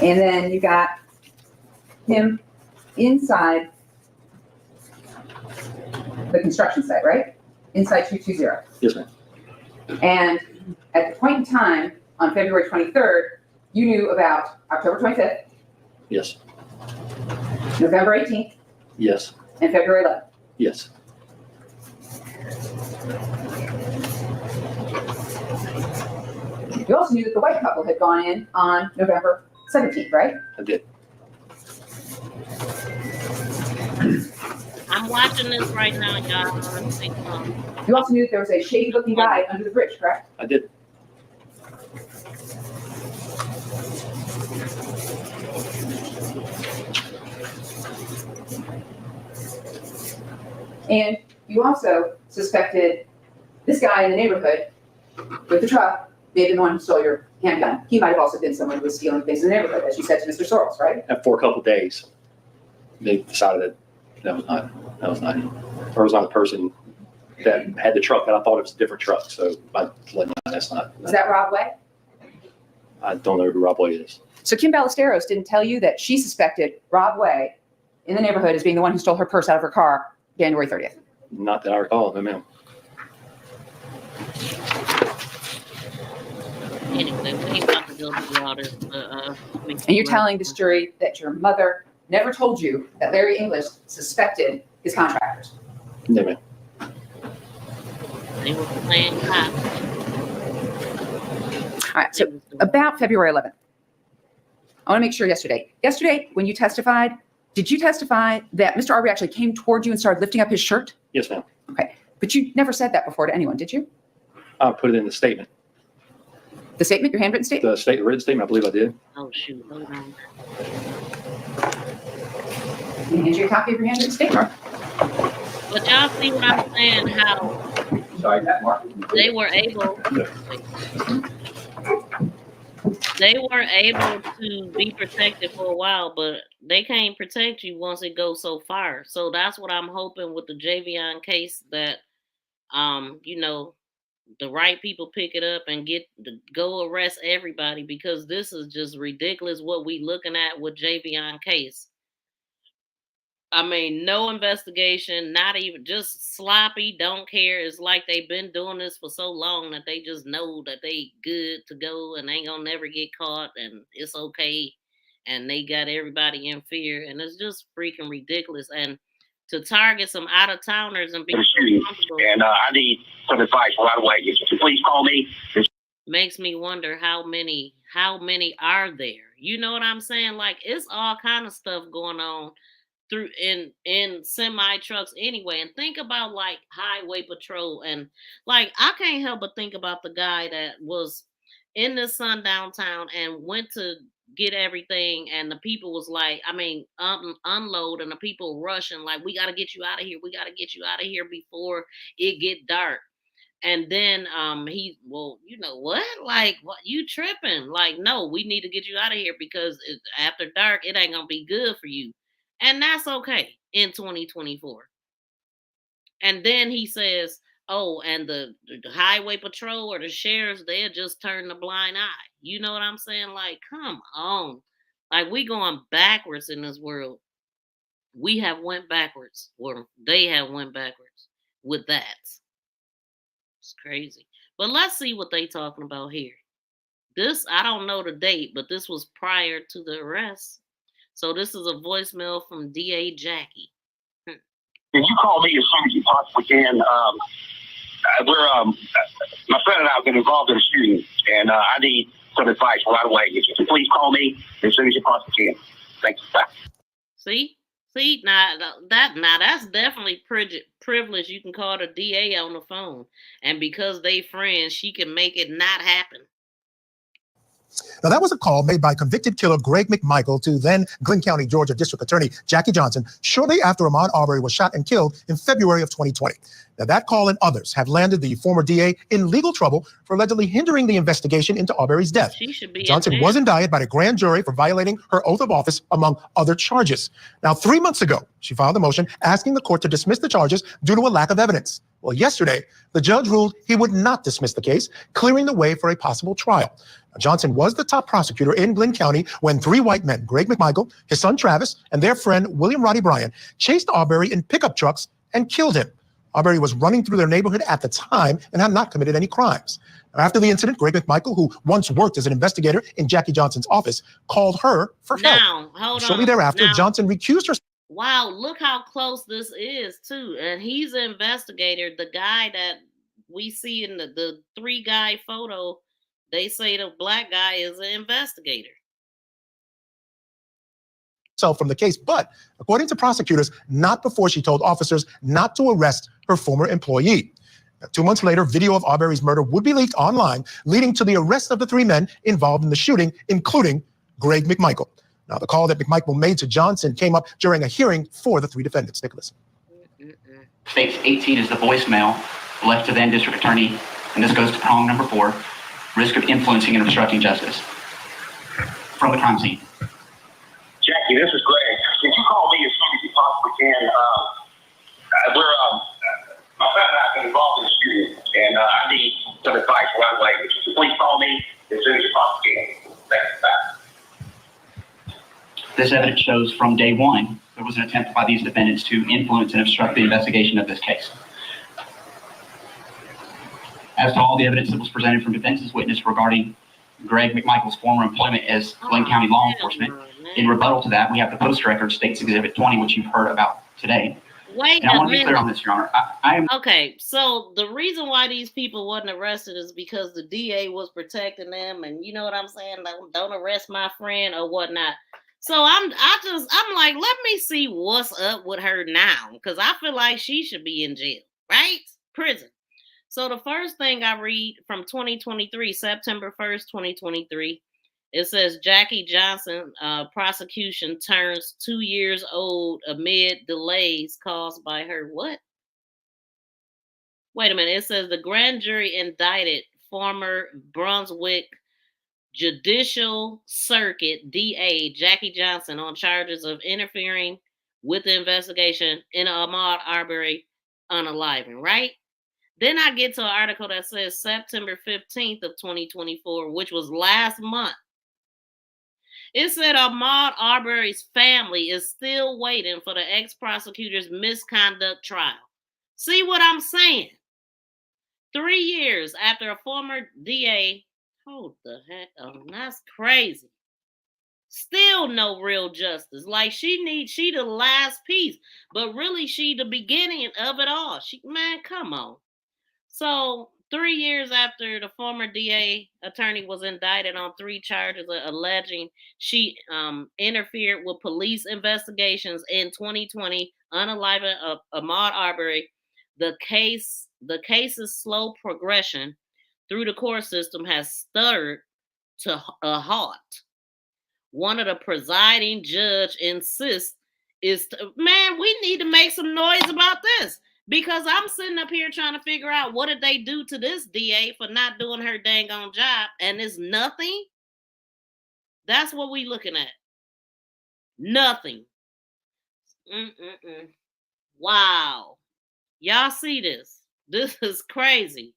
And then you got him inside the construction site, right? Inside 220. Yes, ma'am. And at the point in time on February 23rd, you knew about October 25th. Yes. November 18th. Yes. And February 11th. Yes. You also knew that the white couple had gone in on November 17th, right? I did. I'm watching this right now, y'all. You also knew that there was a shady-looking guy under the bridge, correct? I did. And you also suspected this guy in the neighborhood with the truck may have been the one who stole your handgun. He might have also been someone who was stealing things in the neighborhood, as you said to Mr. Sorrells, right? For a couple of days, they decided that was not him. Or was not the person that had the truck, and I thought it was a different truck. So I let him know that's not. Was that Rob Way? I don't know who Rob Way is. So Kim Ballesteros didn't tell you that she suspected Rob Way in the neighborhood as being the one who stole her purse out of her car January 30th? Not that I recall, no ma'am. Anyway, we ain't about to go through all this. And you're telling this jury that your mother never told you that Larry English suspected his contractors. Never. They were playing cop. All right, so about February 11th, I want to make sure yesterday, when you testified, did you testify that Mr. Arbery actually came toward you and started lifting up his shirt? Yes, ma'am. Okay, but you never said that before to anyone, did you? I put it in the statement. The statement, your handwritten statement? The written statement, I believe I did. Oh, shoot, hold on. Can I hand you a copy of your handwritten statement? But y'all see what I'm saying, how they were able to be protected for a while, but they can't protect you once it goes so far. So that's what I'm hoping with the Javion case, that you know, the right people pick it up and go arrest everybody, because this is just ridiculous what we looking at with Javion case. I mean, no investigation, not even, just sloppy, don't care. It's like they've been doing this for so long that they just know that they good to go and ain't gonna never get caught and it's okay. And they got everybody in fear, and it's just freaking ridiculous. And to target some out-of-towners and be so comfortable. And I need some advice right away. Please call me. Makes me wonder how many are there. You know what I'm saying? Like, it's all kind of stuff going on through in semi trucks anyway. And think about like highway patrol, and like I can't help but think about the guy that was in the sundown town and went to get everything, and the people was like, I mean, unload, and the people rushing like, we got to get you out of here, before it get dark. And then you know what, like, what, you tripping? Like, no, we need to get you out of here because after dark it ain't gonna be good for you. And that's okay in 2024. And then he says, oh, and the highway patrol or the sheriffs, they'll just turn the blind eye. You know what I'm saying? Like, come on. Like, we going backwards in this world. We have went backwards, or they have went backwards with that. It's crazy. But let's see what they talking about here. This, I don't know the date, but this was prior to the arrest. So this is a voicemail from DA Jackie. Can you call me as soon as you possibly can? My friend and I have been involved in a shooting, and I need some advice right away. If you can please call me as soon as you possibly can. Thanks. Bye. See, now that's definitely privilege. You can call the DA on the phone, and because they friends, she can make it not happen. Now, that was a call made by convicted killer Greg McMichael to then Glynn County, Georgia District Attorney Jackie Johnson shortly after Ahmaud Arbery was shot and killed in February of 2020. Now, that call and others have landed the former DA in legal trouble for allegedly hindering the investigation into Arbery's death. Johnson was indicted by the grand jury for violating her oath of office, among other charges. Now, 3 months ago, she filed a motion asking the court to dismiss the charges due to a lack of evidence. Well, yesterday, the judge ruled he would not dismiss the case, clearing the way for a possible trial. Now, Johnson was the top prosecutor in Glynn County when three white men, Greg McMichael, his son Travis, and their friend William Roddy Bryan, chased Arbery in pickup trucks and killed him. Arbery was running through their neighborhood at the time and had not committed any crimes. After the incident, Greg McMichael, who once worked as an investigator in Jackie Johnson's office, called her for help. Shortly thereafter, Johnson recused herself. Wow, look how close this is, too. And he's an investigator. The guy that we see in the three-guy photo, they say the black guy is an investigator. From the case, but according to prosecutors, not before she told officers not to arrest her former employee. Now, 2 months later, video of Arbery's murder would be leaked online, leading to the arrest of the three men involved in the shooting, including Greg McMichael. Now, the call that McMichael made to Johnson came up during a hearing for the three defendants. Take a listen. States 18 is the voicemail left to then District Attorney, and this goes to prong number 4, risk of influencing and obstructing justice from the crime scene. Jackie, this is Greg. Can you call me as soon as you possibly can? My friend and I have been involved in a shooting, and I need some advice right away. Please call me as soon as you possibly can. Thanks. Bye. This evidence shows from day one there was an attempt by these defendants to influence and obstruct the investigation of this case. As to all the evidence that was presented from defense's witness regarding Greg McMichael's former employment as Glynn County law enforcement, In rebuttal to that, we have the post record States Exhibit 20, which you've heard about today. Wait And I a want to be clear on minute. this, Your Honor. I am Okay, so the reason why these people wasn't arrested is because the DA was protecting them, and you know what I'm saying? Don't arrest my friend or whatnot. So I'm like, let me see what's up with her now, because I feel like she should be in jail, right? Prison. So the first thing I read from 2023, September 1st, 2023, it says Jackie Johnson prosecution turns 2 years old amid delays caused by her what? Wait a minute. It says the grand jury indicted former Brunswick Judicial Circuit DA Jackie Johnson on charges of interfering with the investigation in Ahmaud Arbery unaliving, right? Then I get to an article that says September 15th of 2024, which was last month. It said Ahmaud Arbery's family is still waiting for the ex-prosecutor's misconduct trial. See what I'm saying? 3 years after a former DA, hold the heck on, that's crazy. Still no real justice. Like she the last piece, but really she the beginning of it all. Man, come on. So 3 years after the former DA attorney was indicted on 3 charges alleging she interfered with police investigations in 2020, unaliving Ahmaud Arbery, the case's slow progression through the court system has stuttered to a halt. One of the presiding judge insists man, we need to make some noise about this, because I'm sitting up here trying to figure out what did they do to this DA for not doing her dang on job, and it's nothing. That's what we looking at. Nothing. Wow. Y'all see this? This is crazy.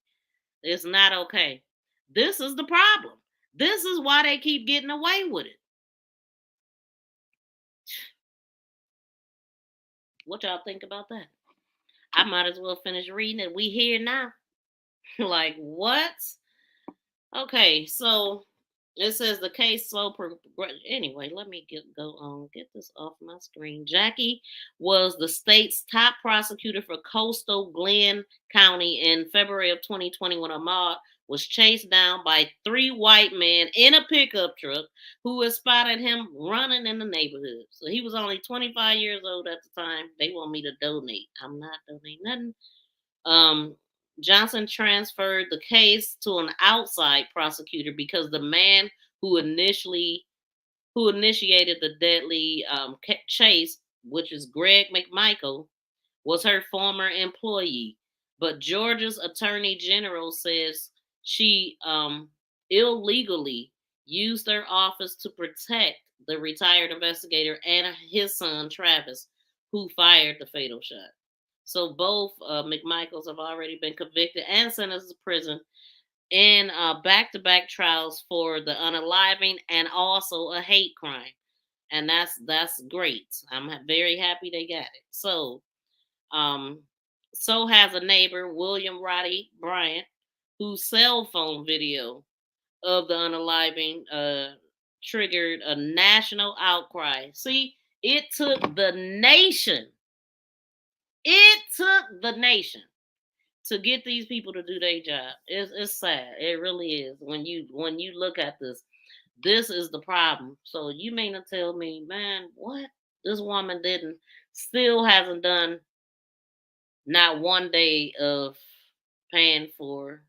It's not okay. This is the problem. This is why they keep getting away with it. What y'all think about that? I might as well finish reading it. We here now. Like, what? Okay, so it says the case anyway, let me go on. Get this off my screen. Jackie was the state's top prosecutor for coastal Glenn County in February of 2020 when Ahmaud was chased down by 3 white men in a pickup truck who had spotted him running in the neighborhood. So he was only 25 years old at the time. They want me to donate. I'm not donating nothing. Johnson transferred the case to an outside prosecutor because the man who initiated the deadly chase, which is Greg McMichael, was her former employee. But Georgia's attorney general says she illegally used her office to protect the retired investigator and his son Travis, who fired the fatal shot. So both McMichaels have already been convicted and sentenced to prison in back-to-back trials for the unaliving and also a hate crime. And that's great. I'm very happy they got it. So has a neighbor, William Roddy Bryant, whose cell phone video of the unaliving triggered a national outcry. See, it took the nation. It took the nation to get these people to do their job. It's sad. It really is. When you look at this, this is the problem. So you mean to tell me, man, what this woman still hasn't done not one day of paying for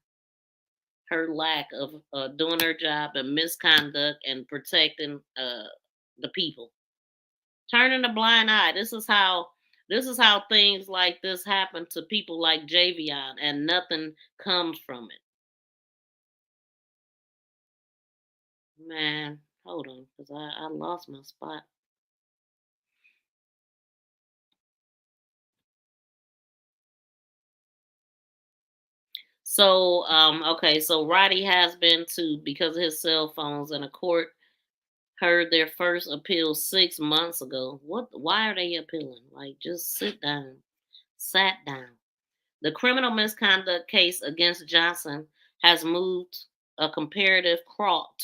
her lack of doing her job and misconduct and protecting the people. Turning a blind eye. This is how things like this happen to people like Javion, and nothing comes from it. Man, hold on, because I lost my spot. So, okay, so Roddy has been because of his cell phones, and a court heard their first appeal 6 months ago. Why are they appealing? Like, just sit down. Sat down. The criminal misconduct case against Johnson has moved a comparative crawl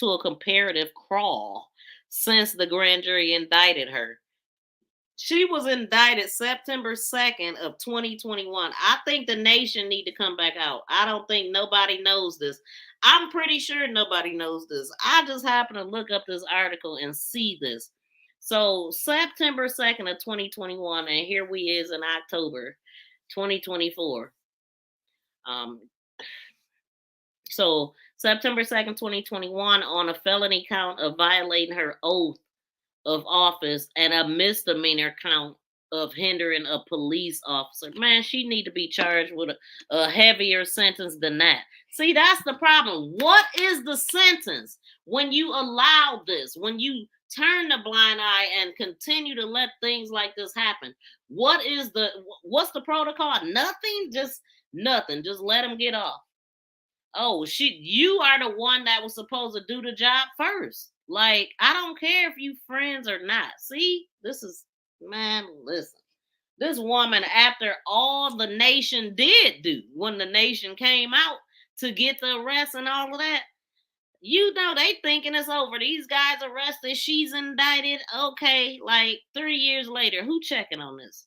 since the grand jury indicted her. She was indicted September 2nd of 2021. I think the nation need to come back out. I don't think nobody knows this. I'm pretty sure nobody knows this. I just happened to look up this article and see this. So September 2nd of 2021, and here we is in October 2024. So September 2nd, 2021, on a felony count of violating her oath of office and a misdemeanor count of hindering a police officer. Man, she need to be charged with a heavier sentence than that. See, that's the problem. What is the sentence when you allow this, when you turn the blind eye and continue to let things like this happen? What's the protocol? Nothing, just nothing. Just let them get off. Oh, you are the one that was supposed to do the job first. Like, I don't care if you friends or not. See, listen. This woman, after all the nation did do, when the nation came out to get the arrest and all of that, they thinking it's over. These guys arrested, she's indicted. Okay, like 3 years later, who checking on this?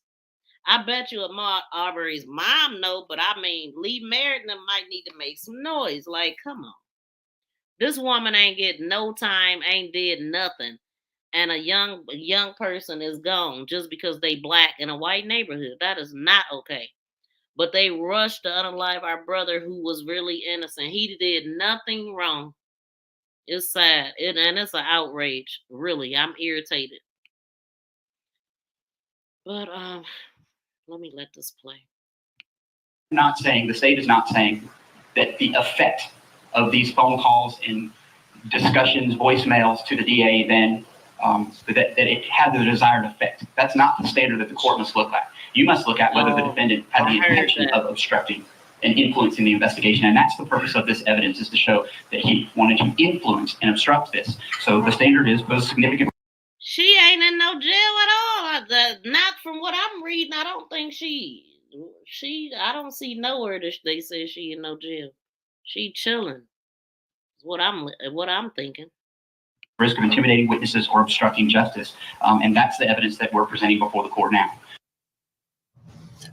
I bet you Ahmaud Arbery's mom know, but I mean, Lee Merritt might need to make some noise. Like, come on. This woman ain't getting no time, ain't did nothing. And a young person is gone just because they black in a white neighborhood. That is not okay. But they rushed to unalive our brother who was really innocent. He did nothing wrong. It's sad. And it's an outrage. Really, I'm irritated. But let me let this play. The state is not saying that the effect of these phone calls and discussions, voicemails to the DA, then that it had the desired effect. That's not the standard that the court must look at. You must look at whether the defendant had the intention of obstructing and influencing the investigation. And that's the purpose of this evidence, is to show that he wanted to influence and obstruct this. So the standard is both significant. She ain't in no jail at all. Not from what I'm reading. I don't think I don't see nowhere that they say she in no jail. She chilling. What I'm thinking. Risk of intimidating witnesses or obstructing justice. And that's the evidence that we're presenting before the court now.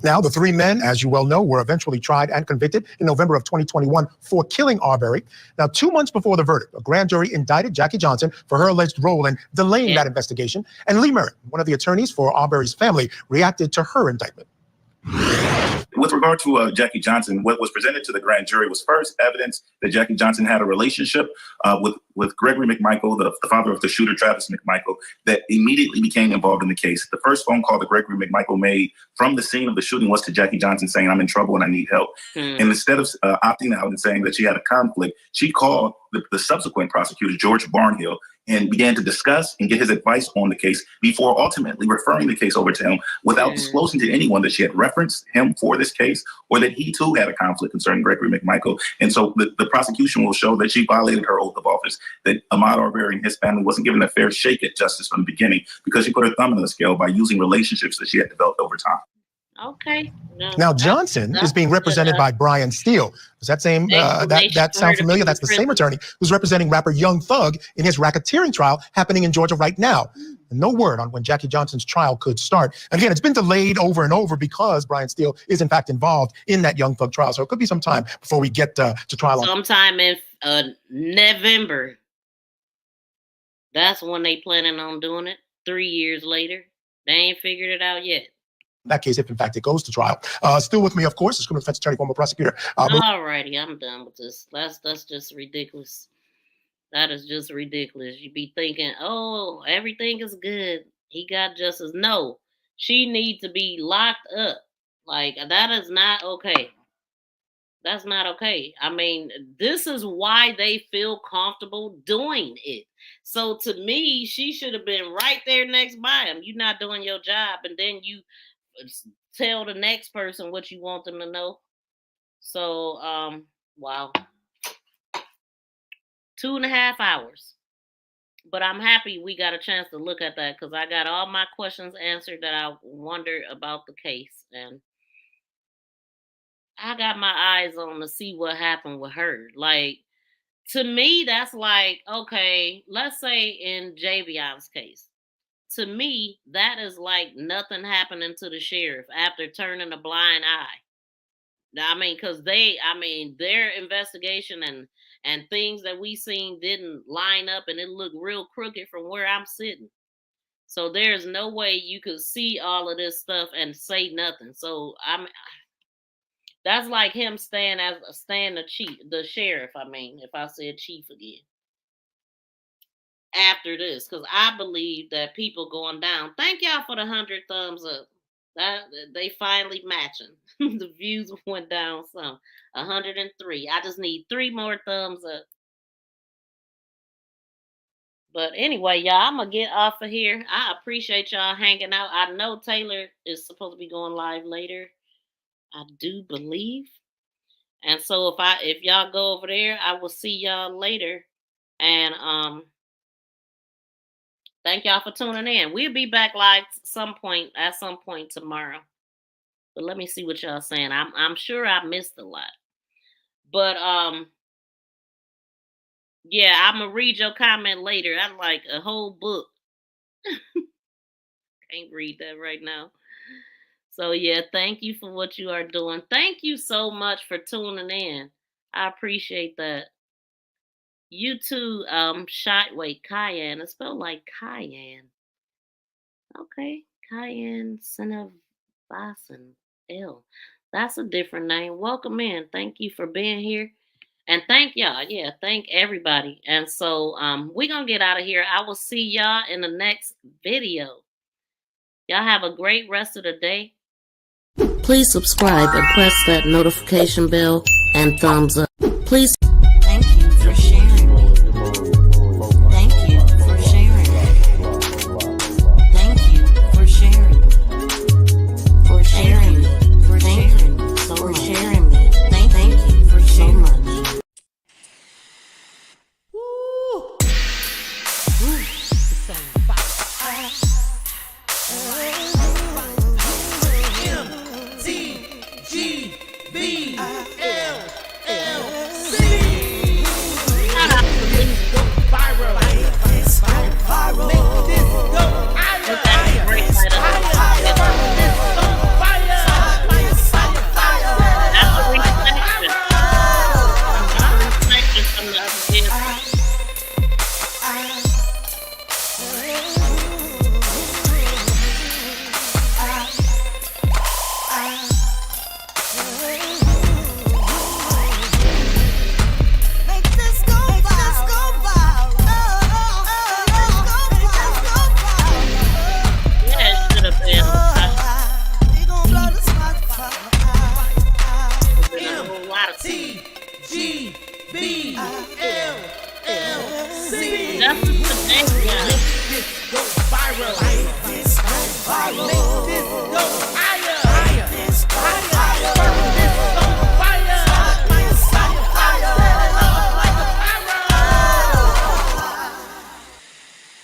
Now, the three men, as you well know, were eventually tried and convicted in November of 2021 for killing Arbery. Now, 2 months before the verdict, a grand jury indicted Jackie Johnson for her alleged role in delaying that investigation. And Lee Merritt, one of the attorneys for Arbery's family, reacted to her indictment. With regard to Jackie Johnson, what was presented to the grand jury was first evidence that Jackie Johnson had a relationship with Gregory McMichael, the father of the shooter, Travis McMichael, that immediately became involved in the case. The first phone call that Gregory McMichael made from the scene of the shooting was to Jackie Johnson saying, "I'm in trouble and I need help." And instead of opting out and saying that she had a conflict, she called the subsequent prosecutor, George Barnhill, and began to discuss and get his advice on the case before ultimately referring the case over to him without disclosing to anyone that she had referenced him for this case or that he too had a conflict concerning Gregory McMichael. And so the prosecution will show that she violated her oath of office, that Ahmaud Arbery and his family wasn't given a fair shake at justice from the beginning because she put her thumb on the scale by using relationships that she had developed over time. Okay. Now, Johnson is being represented by Brian Steele. Does that sound familiar? That's the same attorney who's representing rapper Young Thug in his racketeering trial happening in Georgia right now. And no word on when Jackie Johnson's trial could start. And again, it's been delayed over and over because Brian Steele is in fact involved in that Young Thug trial. So it could be some time before we get to trial. Sometime in November. That's when they planning on doing it. 3 years later. They ain't figured it out yet. That case, if in fact it goes to trial. Still with me, of course, is criminal defense attorney, former prosecutor. Alrighty, I'm done with this. That's just ridiculous. That is just ridiculous. You be thinking, oh, everything is good. He got justice. No, she needs to be locked up. Like, that is not okay. That's not okay. I mean, this is why they feel comfortable doing it. So to me, she should have been right there next by him. You're not doing your job, and then you tell the next person what you want them to know. So, wow. 2.5 hours. But I'm happy we got a chance to look at that because I got all my questions answered that I wondered about the case. And I got my eyes on to see what happened with her. Like, To me, that's like, okay, let's say in Javion's case, to me, that is like nothing happening to the sheriff after turning a blind eye. I mean, because their investigation and things that we seen didn't line up, and it looked real crooked from where I'm sitting. So there's no way you could see all of this stuff and say nothing. So that's like him staying the sheriff. I mean, if I said chief again. After this, because I believe that people going down. Thank y'all for the 100 thumbs up. That they finally matching. The views went down some. 103. I just need 3 more thumbs up. But anyway, y'all, I'm gonna get off of here. I appreciate y'all hanging out. I know Taylor is supposed to be going live later. I do believe. And so if y'all go over there, I will see y'all later. And thank y'all for tuning in. We'll be back live at some point tomorrow. But let me see what y'all saying. I'm sure I missed a lot. But yeah, I'm gonna read your comment later. I'm like a whole book. Can't read that right now. So yeah, thank you for what you are doing. Thank you so much for tuning in. I appreciate that. You too, Cayenne. It's spelled like Cayenne. Okay, Cayenne Cinevasan L. That's a different name. Welcome in. Thank you for being here. And thank y'all. Yeah, thank everybody. And so we're gonna get out of here. I will see y'all in the next video. Y'all have a great rest of the day. Please subscribe and press that notification bell and thumbs up. Please. Thank you for sharing me. Thank you for sharing me. Thank you for sharing me. For sharing me. For sharing me. For sharing me. Thank you for so much.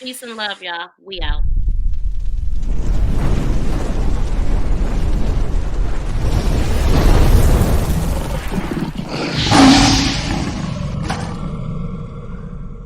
Peace and love, y'all. We out.